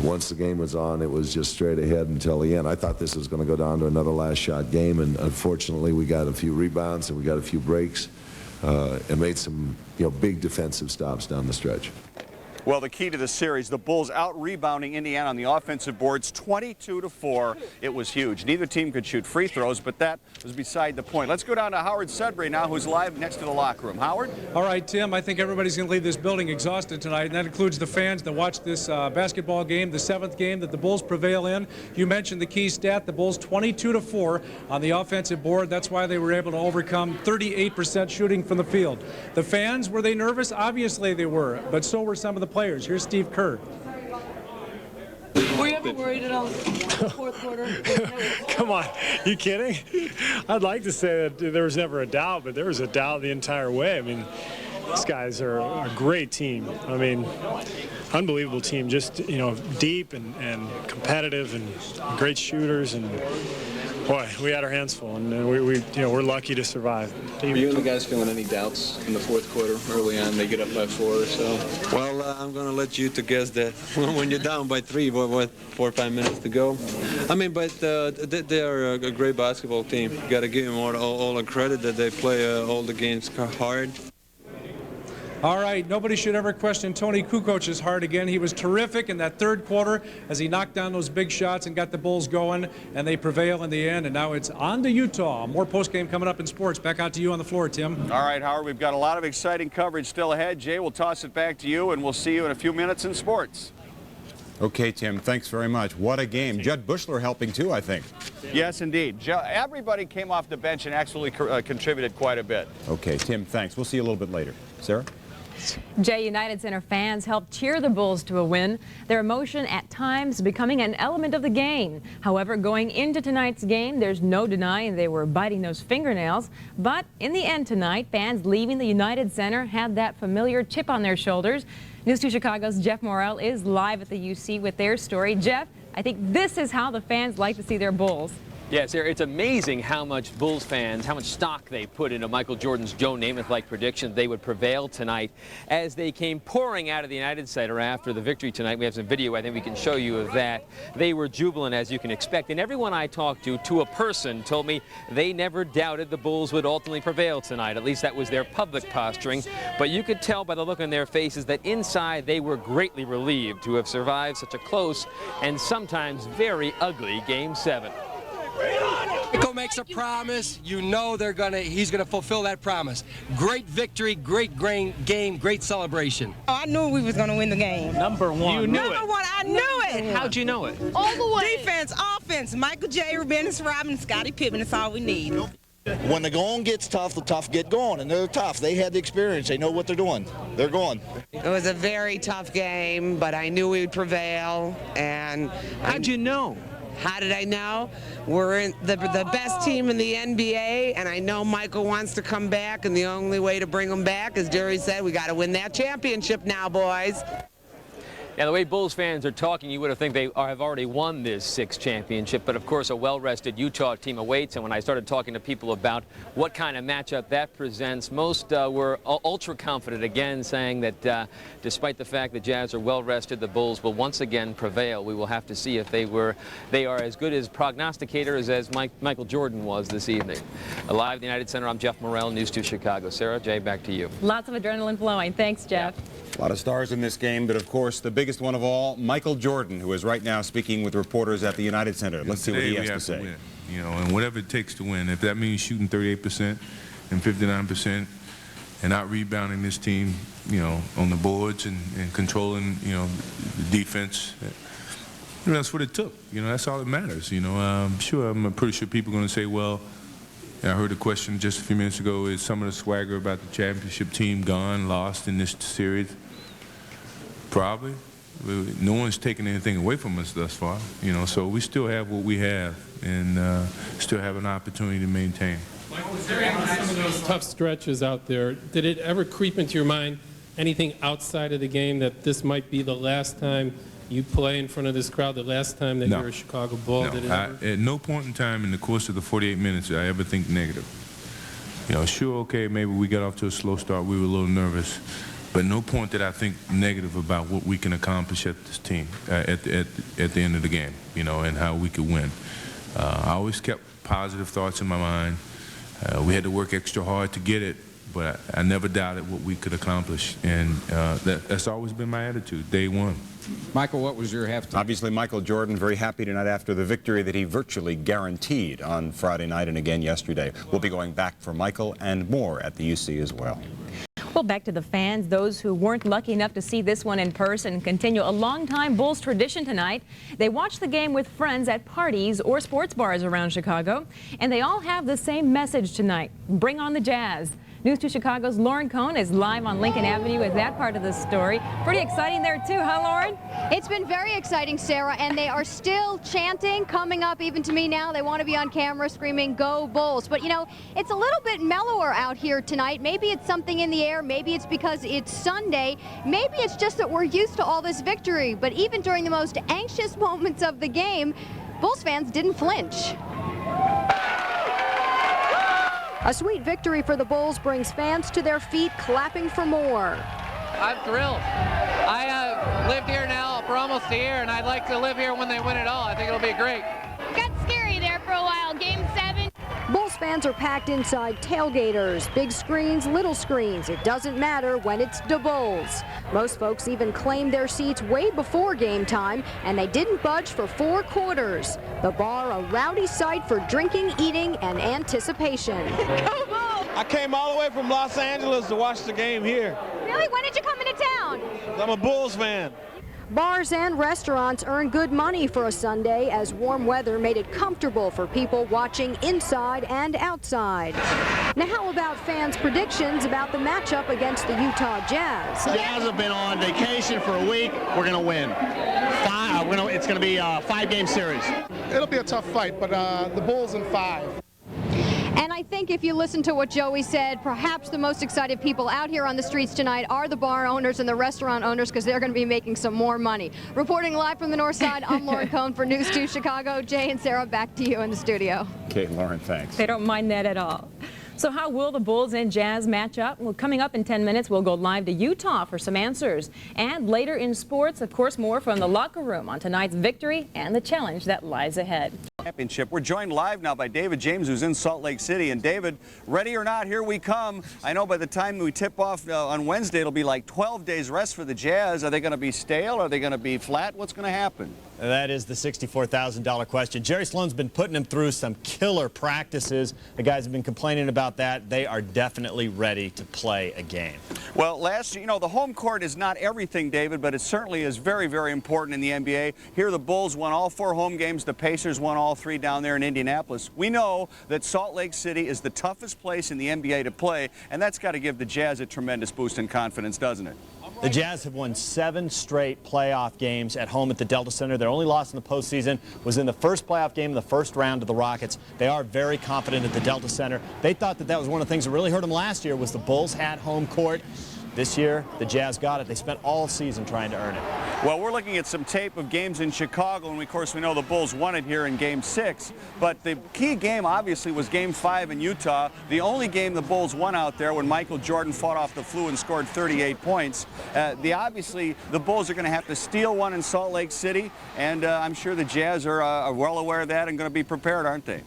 once the game was on, it was just straight ahead until the end. I thought this was going to go down to another last shot game, and unfortunately we got a few rebounds and we got a few breaks and made some big defensive stops down the stretch. Well, the key to the series, the Bulls out-rebounding Indiana on the offensive boards 22-4. It was huge. Neither team could shoot free throws, but that was beside the point. Let's go down to Howard Sudbury now, who's live next to the locker room. Howard? All right, Tim, I think everybody's going to leave this building exhausted tonight, and that includes the fans that watched this basketball game, the 7th game that the Bulls prevail in. You mentioned the key stat, the Bulls 22-4 on the offensive board. That's why they were able to overcome 38% shooting from the field. The fans, were they nervous? Obviously they were, but so were some of the players. Here's Steve Kerr. Were you ever worried at all in the fourth quarter? Come on, you kidding? I'd like to say that there was never a doubt, but there was a doubt the entire way. I mean, these guys are a great team. I mean, unbelievable team, just, you know, deep and competitive and great shooters, and boy, we had our hands full, and we're lucky to survive. Were you and the guys feeling any doubts in the fourth quarter early on? They get up by 4 or so. Well, I'm going to let you to guess that when you're down by 3, what, 4 or 5 minutes to go. I mean, but they are a great basketball team. You got to give them all the credit that they play all the games hard. All right, nobody should ever question Tony Kukoc's heart again. He was terrific in that third quarter as he knocked down those big shots and got the Bulls going, and they prevail in the end, and now it's on to Utah. More postgame coming up in sports. Back out to you on the floor, Tim. All right, Howard, we've got a lot of exciting coverage still ahead. Jay, we'll toss it back to you, and we'll see you in a few minutes in sports. Okay, Tim, thanks very much. What a game. Judd Bushler helping too, I think. Yes, indeed. Everybody came off the bench and actually contributed quite a bit. Okay, Tim, thanks. We'll see you a little bit later. Sarah? Jay, United Center fans helped cheer the Bulls to a win, their emotion at times becoming an element of the game. However, going into tonight's game, there's no denying they were biting those fingernails. But in the end tonight, fans leaving the United Center had that familiar chip on their shoulders. News 2 Chicago's Jeff Morrell is live at the UC with their story. Jeff, I think this is how the fans like to see their Bulls. Yeah, Sarah, it's amazing how much Bulls fans, how much stock they put into Michael Jordan's Joe Namath-like prediction they would prevail tonight as they came pouring out of the United Center after the victory tonight. We have some video I think we can show you of that. They were jubilant, as you can expect, and everyone I talked to a person, told me they never doubted the Bulls would ultimately prevail tonight. At least that was their public posturing, but you could tell by the look on their faces that inside they were greatly relieved to have survived such a close and sometimes very ugly Game 7. Michael makes a promise, you know he's gonna fulfill that promise. Great victory, great game, great celebration. I knew we was gonna win the game. Number one. You knew it. Number one, I knew it. How'd you know it? All the way. Defense, offense, Michael J., Dennis Rodman, Scottie Pippen, that's all we need. When the going gets tough, the tough get going, and they're tough. They had the experience. They know what they're doing. They're going. It was a very tough game, but I knew we would prevail. And how'd you know? How did I know? We're in the best team in the NBA, and I know Michael wants to come back, and the only way to bring him back, as Jerry said, we got to win that championship now, boys. Yeah, the way Bulls fans are talking, you would have think they have already won this 6th championship, but of course a well-rested Utah team awaits, and when I started talking to people about what kind of matchup that presents, most were ultra confident again, saying that despite the fact the Jazz are well-rested, the Bulls will once again prevail. We will have to see if they are as good as prognosticators as Michael Jordan was this evening. Live at the United Center, I'm Jeff Morrell, News 2 Chicago. Sarah, Jay, back to you. Lots of adrenaline flowing. Thanks, Jeff. A lot of stars in this game, but of course the biggest one of all, Michael Jordan, who is right now speaking with reporters at the United Center. Let's see what he has to say. Win, you know, and whatever it takes to win. If that means shooting 38% and 59% and out rebounding this team, you know, on the boards and controlling, you know, the defense, you know, that's what it took. You know, that's all that matters. You know, I'm pretty sure people are going to say, well, I heard a question just a few minutes ago, is some of the swagger about the championship team gone, lost in this series? Probably. No one's taken anything away from us thus far, you know, so we still have what we have and still have an opportunity to maintain. Michael, was there some of those tough stretches out there, did it ever creep into your mind anything outside of the game that this might be the last time you play in front of this crowd, the last time that you're a Chicago Bull? No, at no point in time in the course of the 48 minutes did I ever think negative. You know, sure, okay, maybe we got off to a slow start, we were a little nervous, but no point did I think negative about what we can accomplish at this team at the end of the game, you know, and how we could win. I always kept positive thoughts in my mind. We had to work extra hard to get it, but I never doubted what we could accomplish, and that's always been my attitude, day one. Michael, what was your halftime? Obviously, Michael Jordan very happy tonight after the victory that he virtually guaranteed on Friday night and again yesterday. We'll be going back for Michael and more at the UC as well. Well, back to the fans. Those who weren't lucky enough to see this one in person continue a longtime Bulls tradition tonight. They watch the game with friends at parties or sports bars around Chicago, and they all have the same message tonight: bring on the Jazz. News 2 Chicago's Lauren Cohn is live on Lincoln Avenue with that part of the story. Pretty exciting there too, huh, Lauren? It's been very exciting, Sarah, and they are still chanting, coming up even to me now. They want to be on camera screaming, "Go Bulls." But, you know, it's a little bit mellower out here tonight. Maybe it's something in the air. Maybe it's because it's Sunday. Maybe it's just that we're used to all this victory. But even during the most anxious moments of the game, Bulls fans didn't flinch. A sweet victory for the Bulls brings fans to their feet, clapping for more. I'm thrilled. I lived here now for almost a year, and I'd like to live here when they win it all. I think it'll be great. Got scary there for a while. Game 7. Bulls fans are packed inside tailgaters, big screens, little screens. It doesn't matter when it's the Bulls. Most folks even claimed their seats way before game time, and they didn't budge for 4 quarters. The bar a rowdy sight for drinking, eating, and anticipation. Go Bulls! I came all the way from Los Angeles to watch the game here. Really? When did you come into town? I'm a Bulls fan. Bars and restaurants earn good money for a Sunday as warm weather made it comfortable for people watching inside and outside. Now, how about fans' predictions about the matchup against the Utah Jazz? The Jazz have been on vacation for a week. We're going to win. It's going to be a 5-game series. It'll be a tough fight, but the Bulls in 5. And I think if you listen to what Joey said, perhaps the most excited people out here on the streets tonight are the bar owners and the restaurant owners, because they're going to be making some more money. Reporting live from the north side, I'm Lauren Cohn for News 2 Chicago. Jay and Sarah, back to you in the studio. Okay, Lauren, thanks. They don't mind that at all. So how will the Bulls and Jazz match up? Well, coming up in 10 minutes, we'll go live to Utah for some answers. And later in sports, of course, more from the locker room on tonight's victory and the challenge that lies ahead. Championship. We're joined live now by David James, who's in Salt Lake City. And David, ready or not, here we come. I know by the time we tip off on Wednesday, it'll be like 12 days rest for the Jazz. Are they going to be stale? Are they going to be flat? What's going to happen? That is the $64,000 question. Jerry Sloan's been putting them through some killer practices. The guys have been complaining about that. They are definitely ready to play a game. Well, last year, you know, the home court is not everything, David, but it certainly is very, very important in the NBA. Here the Bulls won all 4 home games. The Pacers won all 3 down there in Indianapolis. We know that Salt Lake City is the toughest place in the NBA to play, and that's got to give the Jazz a tremendous boost in confidence, doesn't it? The Jazz have won 7 straight playoff games at home at the Delta Center. Their only loss in the postseason was in the first playoff game in the first round to the Rockets. They are very confident at the Delta Center. They thought that was one of the things that really hurt them last year was the Bulls had home court. This year, the Jazz got it. They spent all season trying to earn it. Well, we're looking at some tape of games in Chicago, and of course we know the Bulls won it here in Game 6. But the key game, obviously, was Game 5 in Utah. The only game the Bulls won out there when Michael Jordan fought off the flu and scored 38 points. Obviously, the Bulls are going to have to steal one in Salt Lake City, and I'm sure the Jazz are well aware of that and going to be prepared, aren't they?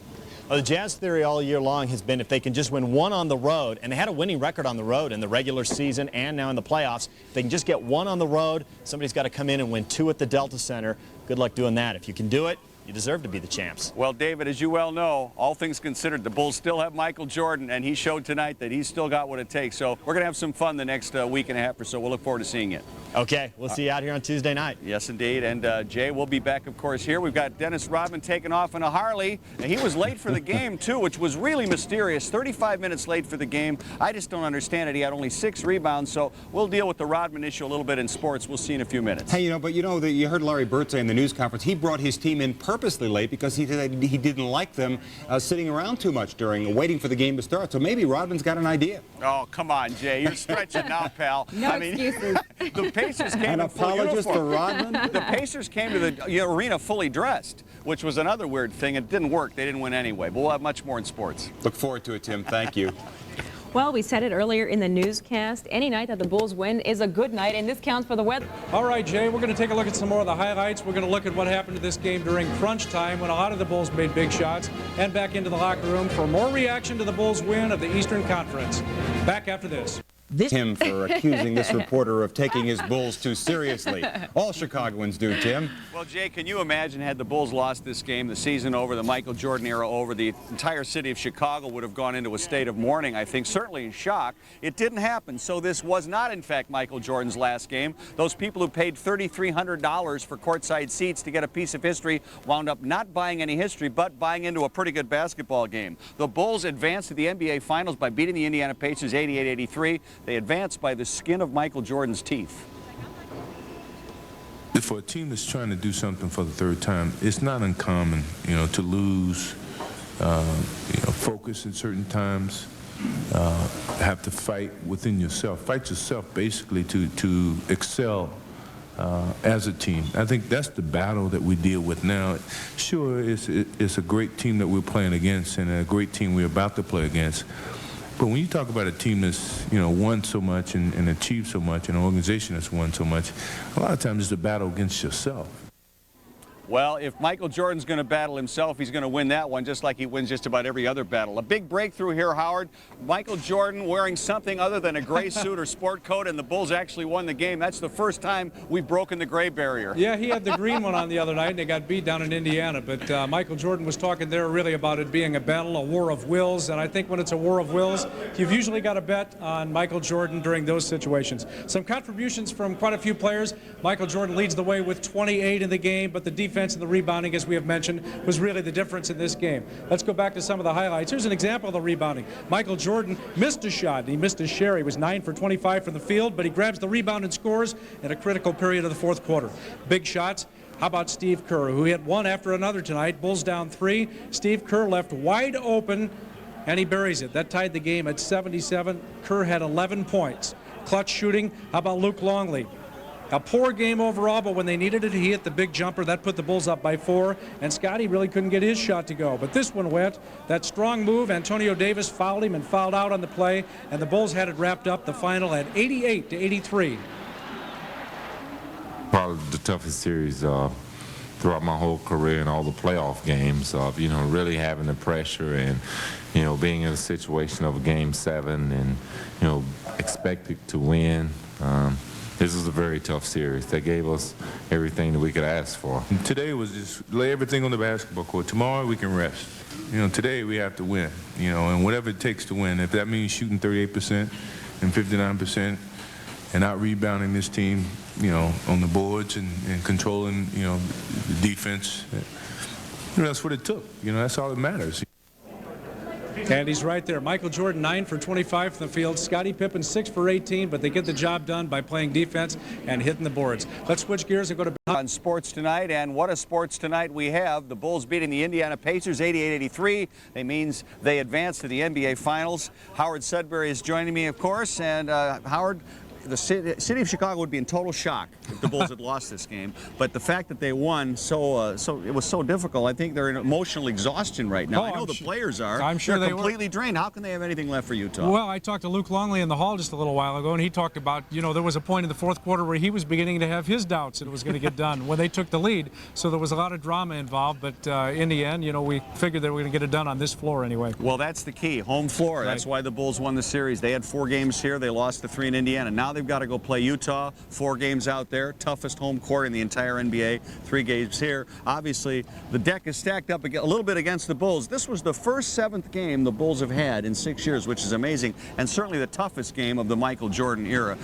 Well, the Jazz theory all year long has been if they can just win one on the road, and they had a winning record on the road in the regular season and now in the playoffs. If they can just get one on the road, somebody's got to come in and win 2 at the Delta Center. Good luck doing that. If you can do it, you deserve to be the champs. Well, David, as you well know, all things considered, the Bulls still have Michael Jordan, and he showed tonight that he's still got what it takes. So we're going to have some fun the next week and a half or so. We'll look forward to seeing it. Okay, we'll see you out here on Tuesday night. Yes, indeed. And Jay, we'll be back, of course, here. We've got Dennis Rodman taking off in a Harley, and he was late for the game, too, which was really mysterious. 35 minutes late for the game. I just don't understand it. He had only 6 rebounds, so we'll deal with the Rodman issue a little bit in sports. We'll see in a few minutes. Hey, you heard Larry Bird say in the news conference, he brought his team in purposely late because he didn't like them sitting around too much waiting for the game to start. So maybe Rodman's got an idea. Oh, come on, Jay. You're stretching now, pal. No excuses. The Pacers came in full uniform. For Rodman? The Pacers came to the arena fully dressed, which was another weird thing. It didn't work. They didn't win anyway. But we'll have much more in sports. Look forward to it, Tim. Thank you. Well, we said it earlier in the newscast. Any night that the Bulls win is a good night, and this counts for the weather. All right, Jay, we're going to take a look at some more of the highlights. We're going to look at what happened to this game during crunch time when a lot of the Bulls made big shots, and back into the locker room for more reaction to the Bulls' win of the Eastern Conference. Back after this. Tim for accusing this reporter of taking his Bulls too seriously. All Chicagoans do, Tim. Well, Jay, can you imagine had the Bulls lost this game, the season over, the Michael Jordan era over, the entire city of Chicago would have gone into a state of mourning, I think, certainly in shock. It didn't happen, so this was not, in fact, Michael Jordan's last game. Those people who paid $3,300 for courtside seats to get a piece of history wound up not buying any history, but buying into a pretty good basketball game. The Bulls advanced to the NBA Finals by beating the Indiana Pacers 88-83. They advanced by the skin of Michael Jordan's teeth. For a team that's trying to do something for the third time, it's not uncommon, to lose, focus at certain times, have to fight within yourself, fight yourself basically to excel as a team. I think that's the battle that we deal with now. Sure, it's a great team that we're playing against and a great team we're about to play against. But when you talk about a team that's, won so much and achieved so much, and an organization that's won so much, a lot of times it's a battle against yourself. Well, if Michael Jordan's going to battle himself, he's going to win that one just like he wins just about every other battle. A big breakthrough here, Howard. Michael Jordan wearing something other than a gray suit or sport coat, and the Bulls actually won the game. That's the first time we've broken the gray barrier. Yeah, he had the green one on the other night, and they got beat down in Indiana. But Michael Jordan was talking there really about it being a battle, a war of wills. And I think when it's a war of wills, you've usually got to bet on Michael Jordan during those situations. Some contributions from quite a few players. Michael Jordan leads the way with 28 in the game, but the defense and the rebounding, as we have mentioned, was really the difference in this game. Let's go back to some of the highlights. Here's an example of the rebounding. Michael Jordan missed a shot. He missed his share. He was 9 for 25 from the field, but he grabs the rebound and scores in a critical period of the fourth quarter. Big shots. How about Steve Kerr, who hit one after another tonight? Bulls down 3. Steve Kerr left wide open, and he buries it. That tied the game at 77. Kerr had 11 points. Clutch shooting. How about Luke Longley? A poor game overall, but when they needed it, he hit the big jumper. That put the Bulls up by 4, and Scotty really couldn't get his shot to go. But this one went. That strong move, Antonio Davis fouled him and fouled out on the play, and the Bulls had it wrapped up, the final at 88-83. Probably the toughest series throughout my whole career and all the playoff games of, really having the pressure and, being in a situation of a Game 7 and, expected to win. This was a very tough series. They gave us everything that we could ask for. Today was just lay everything on the basketball court. Tomorrow we can rest. Today we have to win, and whatever it takes to win. If that means shooting 38% and 59% and out rebounding this team, on the boards and controlling, the defense, that's what it took. That's all that matters. And he's right there. Michael Jordan 9 for 25 from the field. Scottie Pippen 6 for 18, but they get the job done by playing defense and hitting the boards. Let's switch gears and go to on sports tonight, and what a sports tonight we have. The Bulls beating the Indiana Pacers 88-83. That means they advance to the NBA Finals. Howard Sudbury is joining me, of course, and Howard, the city of Chicago would be in total shock if the Bulls had lost this game. But the fact that they won, it was so difficult. I think they're in emotional exhaustion right now. I know the players are. I'm sure they're completely drained. How can they have anything left for Utah? Well, I talked to Luke Longley in the hall just a little while ago, and he talked about, there was a point in the fourth quarter where he was beginning to have his doubts that it was going to get done when they took the lead. So there was a lot of drama involved, but in the end, we figured that we were going to get it done on this floor anyway. Well, that's the key, home floor. Right. That's why the Bulls won the series. They had 4 games here. They lost the 3 in Indiana. Now they've got to go play Utah. 4 games out there. Toughest home court in the entire NBA. 3 games here. Obviously, the deck is stacked up a little bit against the Bulls. This was the first 7th game the Bulls have had in 6 years, which is amazing, and certainly the toughest game of the Michael Jordan era.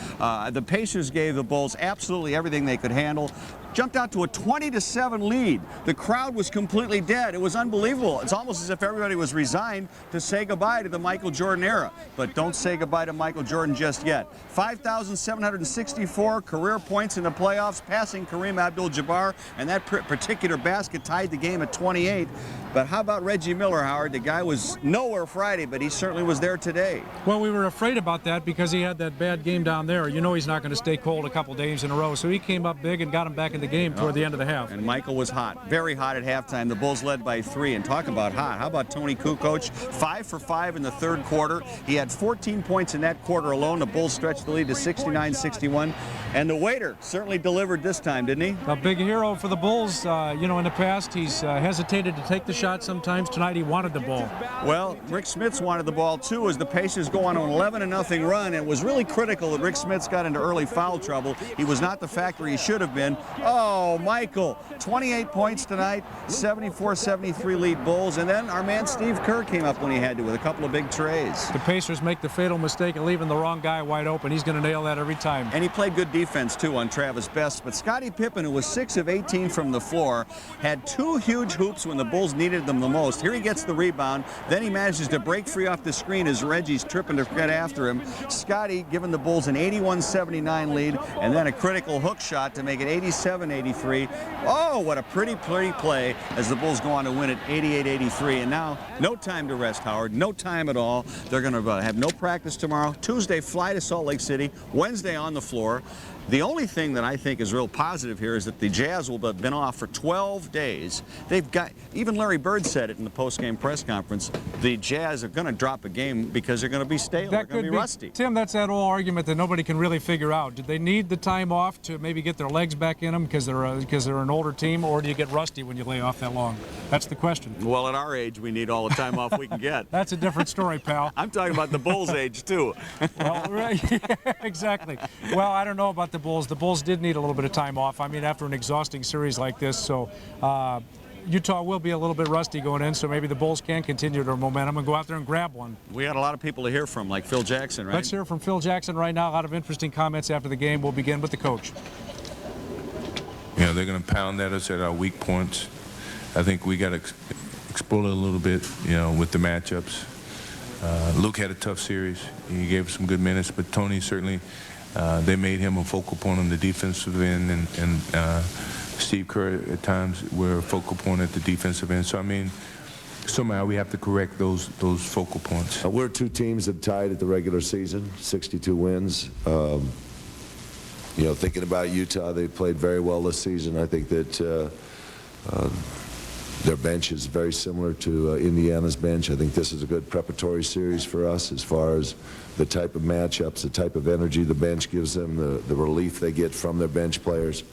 The Pacers gave the Bulls absolutely everything they could handle. Jumped out to a 20-7 lead. The crowd was completely dead. It was unbelievable. It's almost as if everybody was resigned to say goodbye to the Michael Jordan era. But don't say goodbye to Michael Jordan just yet. 5,000 5,764 career points in the playoffs, passing Kareem Abdul-Jabbar, and that particular basket tied the game at 28. But how about Reggie Miller, Howard? The guy was nowhere Friday, but he certainly was there today. Well, we were afraid about that because he had that bad game down there. You know he's not going to stay cold a couple days in a row, so he came up big and got him back in the game toward the end of the half. And Michael was hot, very hot at halftime. The Bulls led by 3, and talk about hot. How about Tony Kukoc? 5 for 5 in the third quarter. He had 14 points in that quarter alone. The Bulls stretched the lead to 69-61, and the waiter certainly delivered this time, didn't he? A big hero for the Bulls. You know, in the past, he's hesitated to take the shot sometimes. Tonight, he wanted the ball. Well, Rick Smits wanted the ball, too, as the Pacers go on an 11-0 run, and it was really critical that Rick Smits got into early foul trouble. He was not the factor he should have been. Oh, Michael, 28 points tonight, 74-73 lead Bulls, and then our man Steve Kerr came up when he had to with a couple of big trays. The Pacers make the fatal mistake of leaving the wrong guy wide open. He's going to nail that every time. And he played good defense, too, on Travis Best. But Scottie Pippen, who was 6 of 18 from the floor, had 2 huge hoops when the Bulls needed them the most. Here he gets the rebound. Then he manages to break free off the screen as Reggie's tripping to get after him. Scottie giving the Bulls an 81-79 lead, and then a critical hook shot to make it 87-83. Oh, what a pretty play as the Bulls go on to win it 88-83. And now, no time to rest, Howard. No time at all. They're going to have no practice tomorrow. Tuesday, fly to Salt Lake City. Wednesday on the floor. The only thing that I think is real positive here is that the Jazz will have been off for 12 days. They've got, even Larry Bird said it in the post-game press conference, the Jazz are going to drop a game because they're going to be stale, they're going to be rusty. Tim, that's that old argument that nobody can really figure out. Did they need the time off to maybe get their legs back in them because they're an older team, or do you get rusty when you lay off that long? That's the question. Well, at our age, we need all the time off we can get. That's a different story, pal. I'm talking about the Bulls' age, too. Well, right, yeah, exactly. Well, I don't know about the Bulls. The Bulls did need a little bit of time off. I mean, after an exhausting series like this, so Utah will be a little bit rusty going in, so maybe the Bulls can continue their momentum and go out there and grab one. We had a lot of people to hear from, like Phil Jackson, right? Let's hear from Phil Jackson right now. A lot of interesting comments after the game. We'll begin with the coach. You know, they're going to pound at us at our weak points. I think we got to explode a little bit, you know, with the matchups. Luke had a tough series. He gave us some good minutes, but Tony certainly, they made him a focal point on the defensive end, and Steve Kerr at times were a focal point at the defensive end. So, I mean, somehow we have to correct those focal points. We're 2 teams that tied at the regular season, 62 wins. You know, thinking about Utah, they played very well this season. I think that their bench is very similar to Indiana's bench. I think this is a good preparatory series for us as far as the type of matchups, the type of energy the bench gives them, the relief they get from their bench players.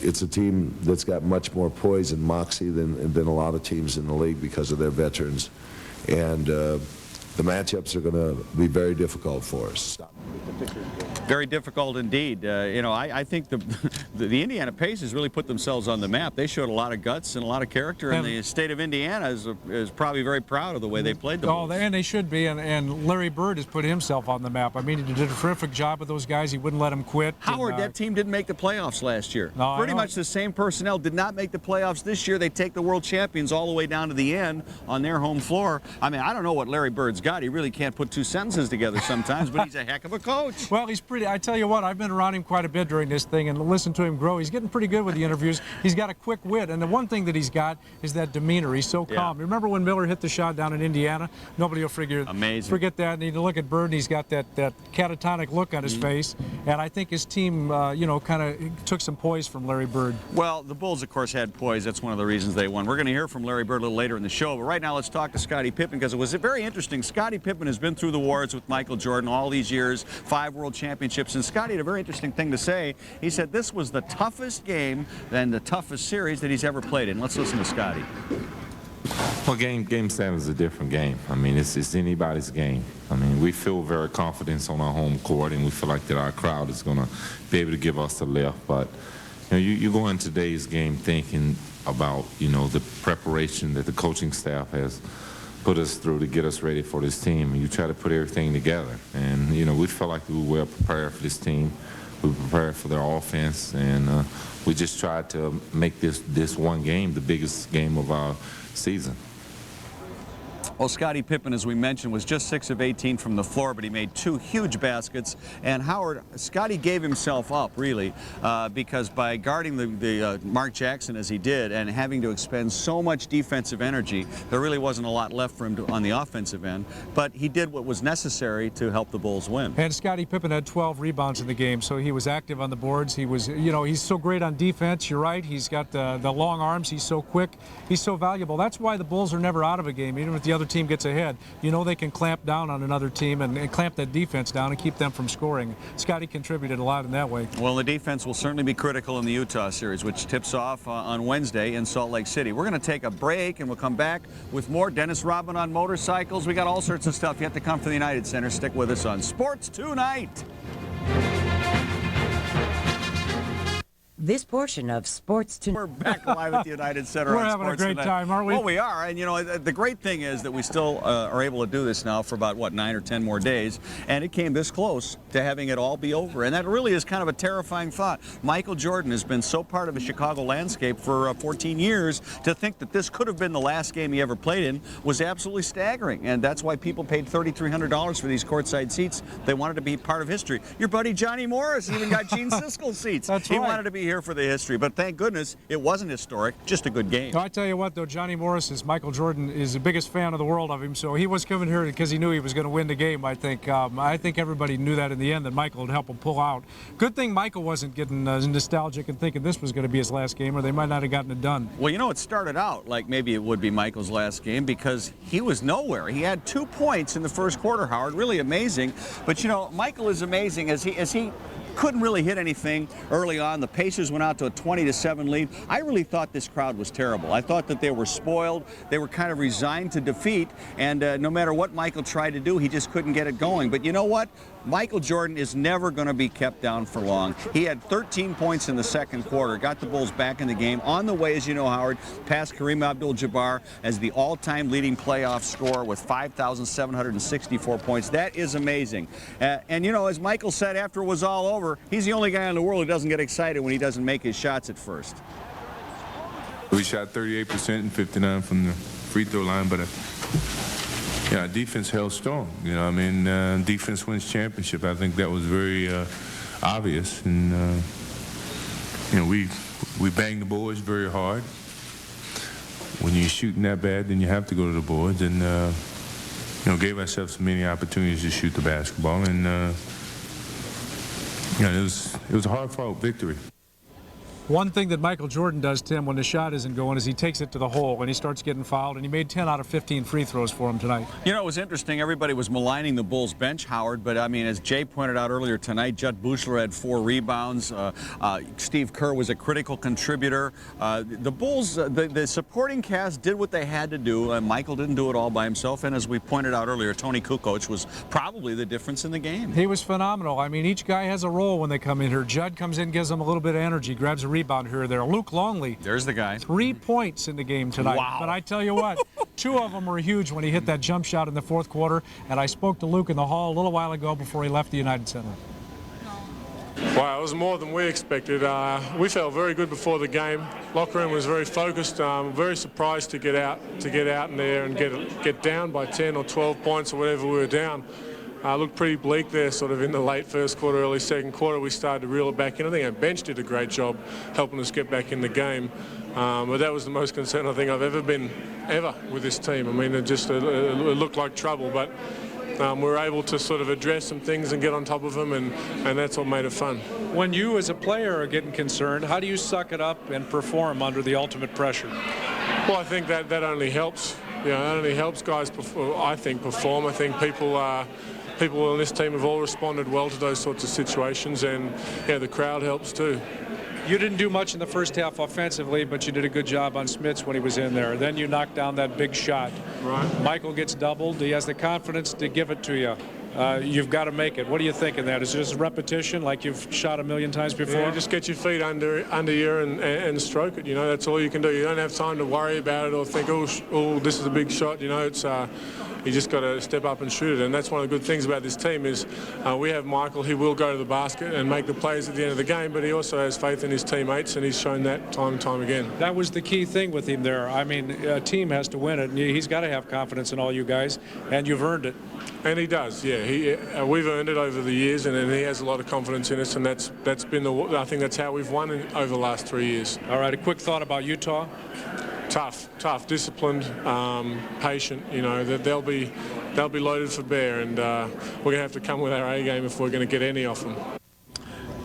It's a team that's got much more poise and moxie than a lot of teams in the league because of their veterans. And the matchups are going to be very difficult for us. Very difficult indeed. You know, I think the Indiana Pacers really put themselves on the map. They showed a lot of guts and a lot of character, and the state of Indiana is probably very proud of the way they played the Bulls. And they should be, and Larry Bird has put himself on the map. I mean, he did a terrific job with those guys. He wouldn't let them quit. Howard, that team didn't make the playoffs last year. No, pretty much the same personnel did not make the playoffs this year. They take the world champions all the way down to the end on their home floor. I mean, I don't know what Larry Bird's got. He really can't put 2 sentences together sometimes, but he's a heck of a coach. Well, he's pretty. I tell you what, I've been around him quite a bit during this thing and listened to him grow. He's getting pretty good with the interviews. He's got a quick wit, and the one thing that he's got is that demeanor. He's so calm. Remember when Miller hit the shot down in Indiana? Nobody will forget that. And you look at Bird, and he's got that catatonic look on his face. And I think his team, you know, kind of took some poise from Larry Bird. Well, the Bulls, of course, had poise. That's one of the reasons they won. We're going to hear from Larry Bird a little later in the show. But right now, let's talk to Scottie Pippen, because it was very interesting. Scottie Pippen has been through the wars with Michael Jordan all these years, 5 world championships. And Scottie had a very interesting thing to say. He said this was the toughest game and the toughest series that he's ever played in. Let's listen to Scottie. Well, game 7 is a different game. I mean, it's anybody's game. I mean, we feel very confident on our home court, and we feel like that our crowd is going to be able to give us a lift. But you know, you go into today's game thinking about, you know, the preparation that the coaching staff has put us through to get us ready for this team, and you try to put everything together. And you know, we felt like we were well prepared for this team. We were prepared for their offense, and we just tried to make this one game the biggest game of our season. Well, Scottie Pippen, as we mentioned, was just 6 of 18 from the floor, but he made 2 huge baskets. And Howard, Scottie gave himself up, really, because by guarding the Mark Jackson as he did and having to expend so much defensive energy, there really wasn't a lot left for him on the offensive end. But he did what was necessary to help the Bulls win. And Scottie Pippen had 12 rebounds in the game, so he was active on the boards. He was, you know, he's so great on defense. You're right. He's got the long arms. He's so quick. He's so valuable. That's why the Bulls are never out of a game, even if the other team gets ahead. You know they can clamp down on another team and clamp that defense down and keep them from scoring. Scottie contributed a lot in that way. Well, the defense will certainly be critical in the Utah series, which tips off on Wednesday in Salt Lake City. We're going to take a break, and we'll come back with more Dennis Rodman on motorcycles. We got all sorts of stuff yet to come from the United Center. Stick with us on Sports Tonight. This portion of Sports Tonight. We're back live at the United Center. We're on having Sports a great Tonight. time, aren't we? Well, we are. And, you know, the great thing is that we still are able to do this now for about, what, 9 or 10 more days. And it came this close to having it all be over. And that really is kind of a terrifying thought. Michael Jordan has been so part of the Chicago landscape for 14 years. To think that this could have been the last game he ever played in was absolutely staggering. And that's why people paid $3,300 for these courtside seats. They wanted to be part of history. Your buddy Johnny Morris even got Gene Siskel seats. That's He right. wanted to be here for the history. But thank goodness it wasn't historic, just a good game. No, I tell you what, though, Johnny Morris is Michael Jordan is the biggest fan of the world of him, so he was coming here because he knew he was going to win the game. I think everybody knew that in the end that Michael would help him pull out. Good thing Michael wasn't getting nostalgic and thinking this was going to be his last game, or they might not have gotten it done. Well, you know, it started out like maybe it would be Michael's last game because he was nowhere. He had 2 points in the first quarter, Howard, really amazing. But you know, Michael is amazing as he couldn't really hit anything early on. The Pacers went out to a 20-7 lead. I really thought this crowd was terrible. I thought that they were spoiled. They were kind of resigned to defeat, and no matter what Michael tried to do, he just couldn't get it going. But you know what? Michael Jordan is never going to be kept down for long. He had 13 points in the second quarter, got the Bulls back in the game. On the way, as you know, Howard, past Kareem Abdul-Jabbar as the all-time leading playoff scorer with 5,764 points. That is amazing. And, you know, as Michael said after it was all over, he's the only guy in the world who doesn't get excited when he doesn't make his shots at first. We shot 38% and 59 from the free throw line, but yeah, our defense held strong. You know, I mean, defense wins championship. I think that was very obvious, and you know, we banged the boards very hard. When you're shooting that bad, then you have to go to the boards, and you know, gave ourselves many opportunities to shoot the basketball, and you know, it was a hard-fought victory. One thing that Michael Jordan does, Tim, when the shot isn't going is he takes it to the hole and he starts getting fouled, and he made 10 out of 15 free throws for him tonight. You know, it was interesting. Everybody was maligning the Bulls bench, Howard, but I mean, as Jay pointed out earlier tonight, Judd Buechler had 4 rebounds. Steve Kerr was a critical contributor. The Bulls, the supporting cast did what they had to do. Michael didn't do it all by himself, and as we pointed out earlier, Tony Kukoc was probably the difference in the game. He was phenomenal. I mean, each guy has a role when they come in here. Judd comes in, gives them a little bit of energy, grabs a rebound here or there. Luke Longley. There's the guy. 3 points in the game tonight. Wow. But I tell you what, 2 of them were huge when he hit that jump shot in the fourth quarter. And I spoke to Luke in the hall a little while ago before he left the United Center. Wow, it was more than we expected. We felt very good before the game. Locker room was very focused. Very surprised to get out in there and get down by 10 or 12 points or whatever we were down. Looked pretty bleak there, sort of in the late first quarter, early second quarter. We started to reel it back in. I think our bench did a great job helping us get back in the game. But that was the most concerned I think I've ever been, with this team. I mean, it looked like trouble, but we were able to sort of address some things and get on top of them, and that's what made it fun. When you as a player are getting concerned, how do you suck it up and perform under the ultimate pressure? Well, I think that only helps. You know, it only helps guys, perform. I think people on this team have all responded well to those sorts of situations, and yeah, the crowd helps too. You didn't do much in the first half offensively, but you did a good job on Smits when he was in there. Then you knocked down that big shot. Right. Michael gets doubled. He has the confidence to give it to you. You've got to make it. What do you think of that? Is it just repetition like you've shot a million times before? Yeah, just get your feet under you and stroke it. You know, that's all you can do. You don't have time to worry about it or think, oh, this is a big shot. You know, it's You just got to step up and shoot it. And that's one of the good things about this team is we have Michael. He will go to the basket and make the plays at the end of the game, but he also has faith in his teammates, and he's shown that time and time again. That was the key thing with him there. I mean, a team has to win it, and he's got to have confidence in all you guys, and you've earned it. And he does, yeah. We've earned it over the years, and he has a lot of confidence in us, and that's been I think that's how we've won over the last 3 years. All right, a quick thought about Utah. Tough, disciplined, patient. You know, that they'll be loaded for bear, and we're going to have to come with our A game if we're going to get any off them.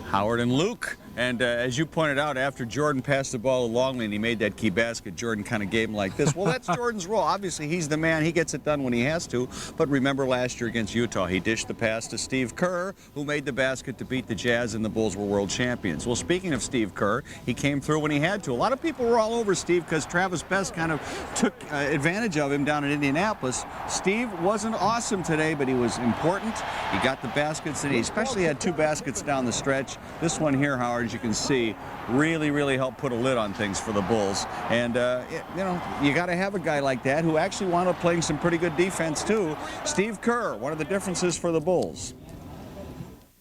Howard and Luke. And as you pointed out, after Jordan passed the ball to Longley and he made that key basket, Jordan kind of gave him like this. Well, that's Jordan's role. Obviously, he's the man. He gets it done when he has to. But remember last year against Utah, he dished the pass to Steve Kerr, who made the basket to beat the Jazz, and the Bulls were world champions. Well, speaking of Steve Kerr, he came through when he had to. A lot of people were all over Steve because Travis Best kind of took advantage of him down in Indianapolis. Steve wasn't awesome today, but he was important. He got the baskets, and he especially had 2 baskets down the stretch. This one here, Howard, as you can see, really helped put a lid on things for the Bulls. And, you know, you got to have a guy like that who actually wound up playing some pretty good defense, too. Steve Kerr, one of the differences for the Bulls.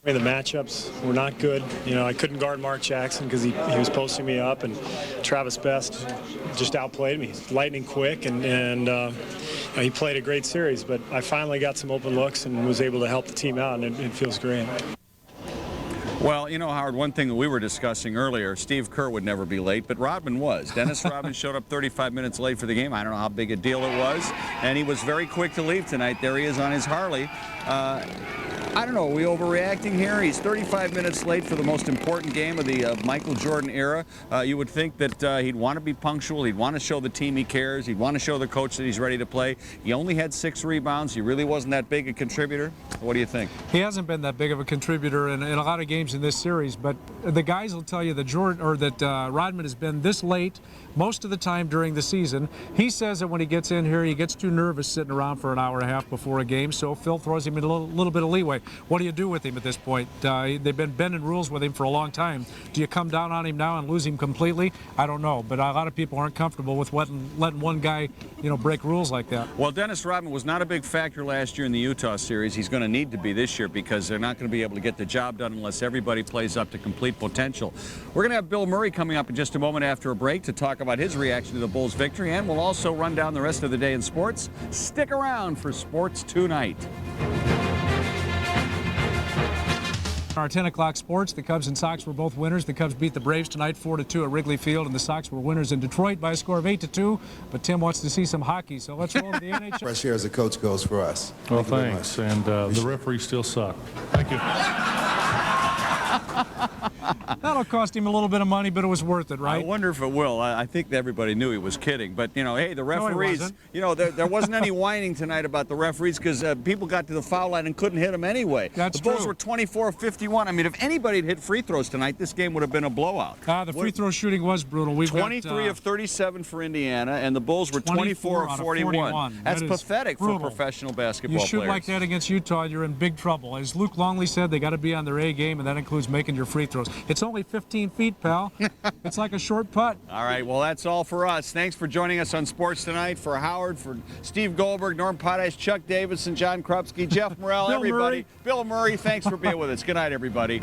The matchups were not good. You know, I couldn't guard Mark Jackson because he was posting me up, and Travis Best just outplayed me. He's lightning quick, and he played a great series. But I finally got some open looks and was able to help the team out, and it feels great. Well, you know, Howard, one thing that we were discussing earlier, Steve Kerr would never be late, but Rodman was. Dennis Rodman showed up 35 minutes late for the game. I don't know how big a deal it was, and he was very quick to leave tonight. There he is on his Harley. I don't know, are we overreacting here? He's 35 minutes late for the most important game of the Michael Jordan era. You would think that he'd want to be punctual. He'd want to show the team he cares. He'd want to show the coach that he's ready to play. He only had 6 rebounds. He really wasn't that big a contributor. What do you think? He hasn't been that big of a contributor in a lot of games in this series, but the guys will tell you that Rodman has been this late most of the time during the season. He says that when he gets in here, he gets too nervous sitting around for an hour and a half before a game, so Phil throws him a little bit of leeway. What do you do with him at this point? They've been bending rules with him for a long time. Do you come down on him now and lose him completely? I don't know, but a lot of people aren't comfortable with letting one guy, you know, break rules like that. Well, Dennis Rodman was not a big factor last year in the Utah series. He's going to need to be this year because they're not going to be able to get the job done unless everybody plays up to complete potential. We're going to have Bill Murray coming up in just a moment after a break to talk about his reaction to the Bulls' victory, and we'll also run down the rest of the day in sports. Stick around for Sports Tonight. Our 10 o'clock sports, the Cubs and Sox were both winners. The Cubs beat the Braves tonight 4-2 at Wrigley Field, and the Sox were winners in Detroit by a score of 8-2. But Tim wants to see some hockey, so let's roll to the NHL. Fresh air as a coach goes for us. Well, thanks. And the referees still suck. Thank you. That'll cost him a little bit of money, but it was worth it, right? I wonder if it will. I think everybody knew he was kidding. But, you know, hey, the referees, no, you know, there wasn't any whining tonight about the referees because people got to the foul line and couldn't hit them anyway. That's the Bulls were 24-51. I mean, if anybody had hit free throws tonight, this game would have been a blowout. The free throw shooting was brutal. 23 of 37 for Indiana, and the Bulls were 24 of 41. That's pathetic for professional basketball players. You shoot like that against Utah, you're in big trouble. As Luke Longley said, they got to be on their A game, and that includes making your free throws. It's only 15 feet, pal. It's like a short putt. All right, well, that's all for us. Thanks for joining us on Sports Tonight. For Howard, for Steve Goldberg, Norm Potash, Chuck Davidson, John Krupski, Jeff Morrell, everybody. Bill Murray, thanks for being with us. Good night, everybody.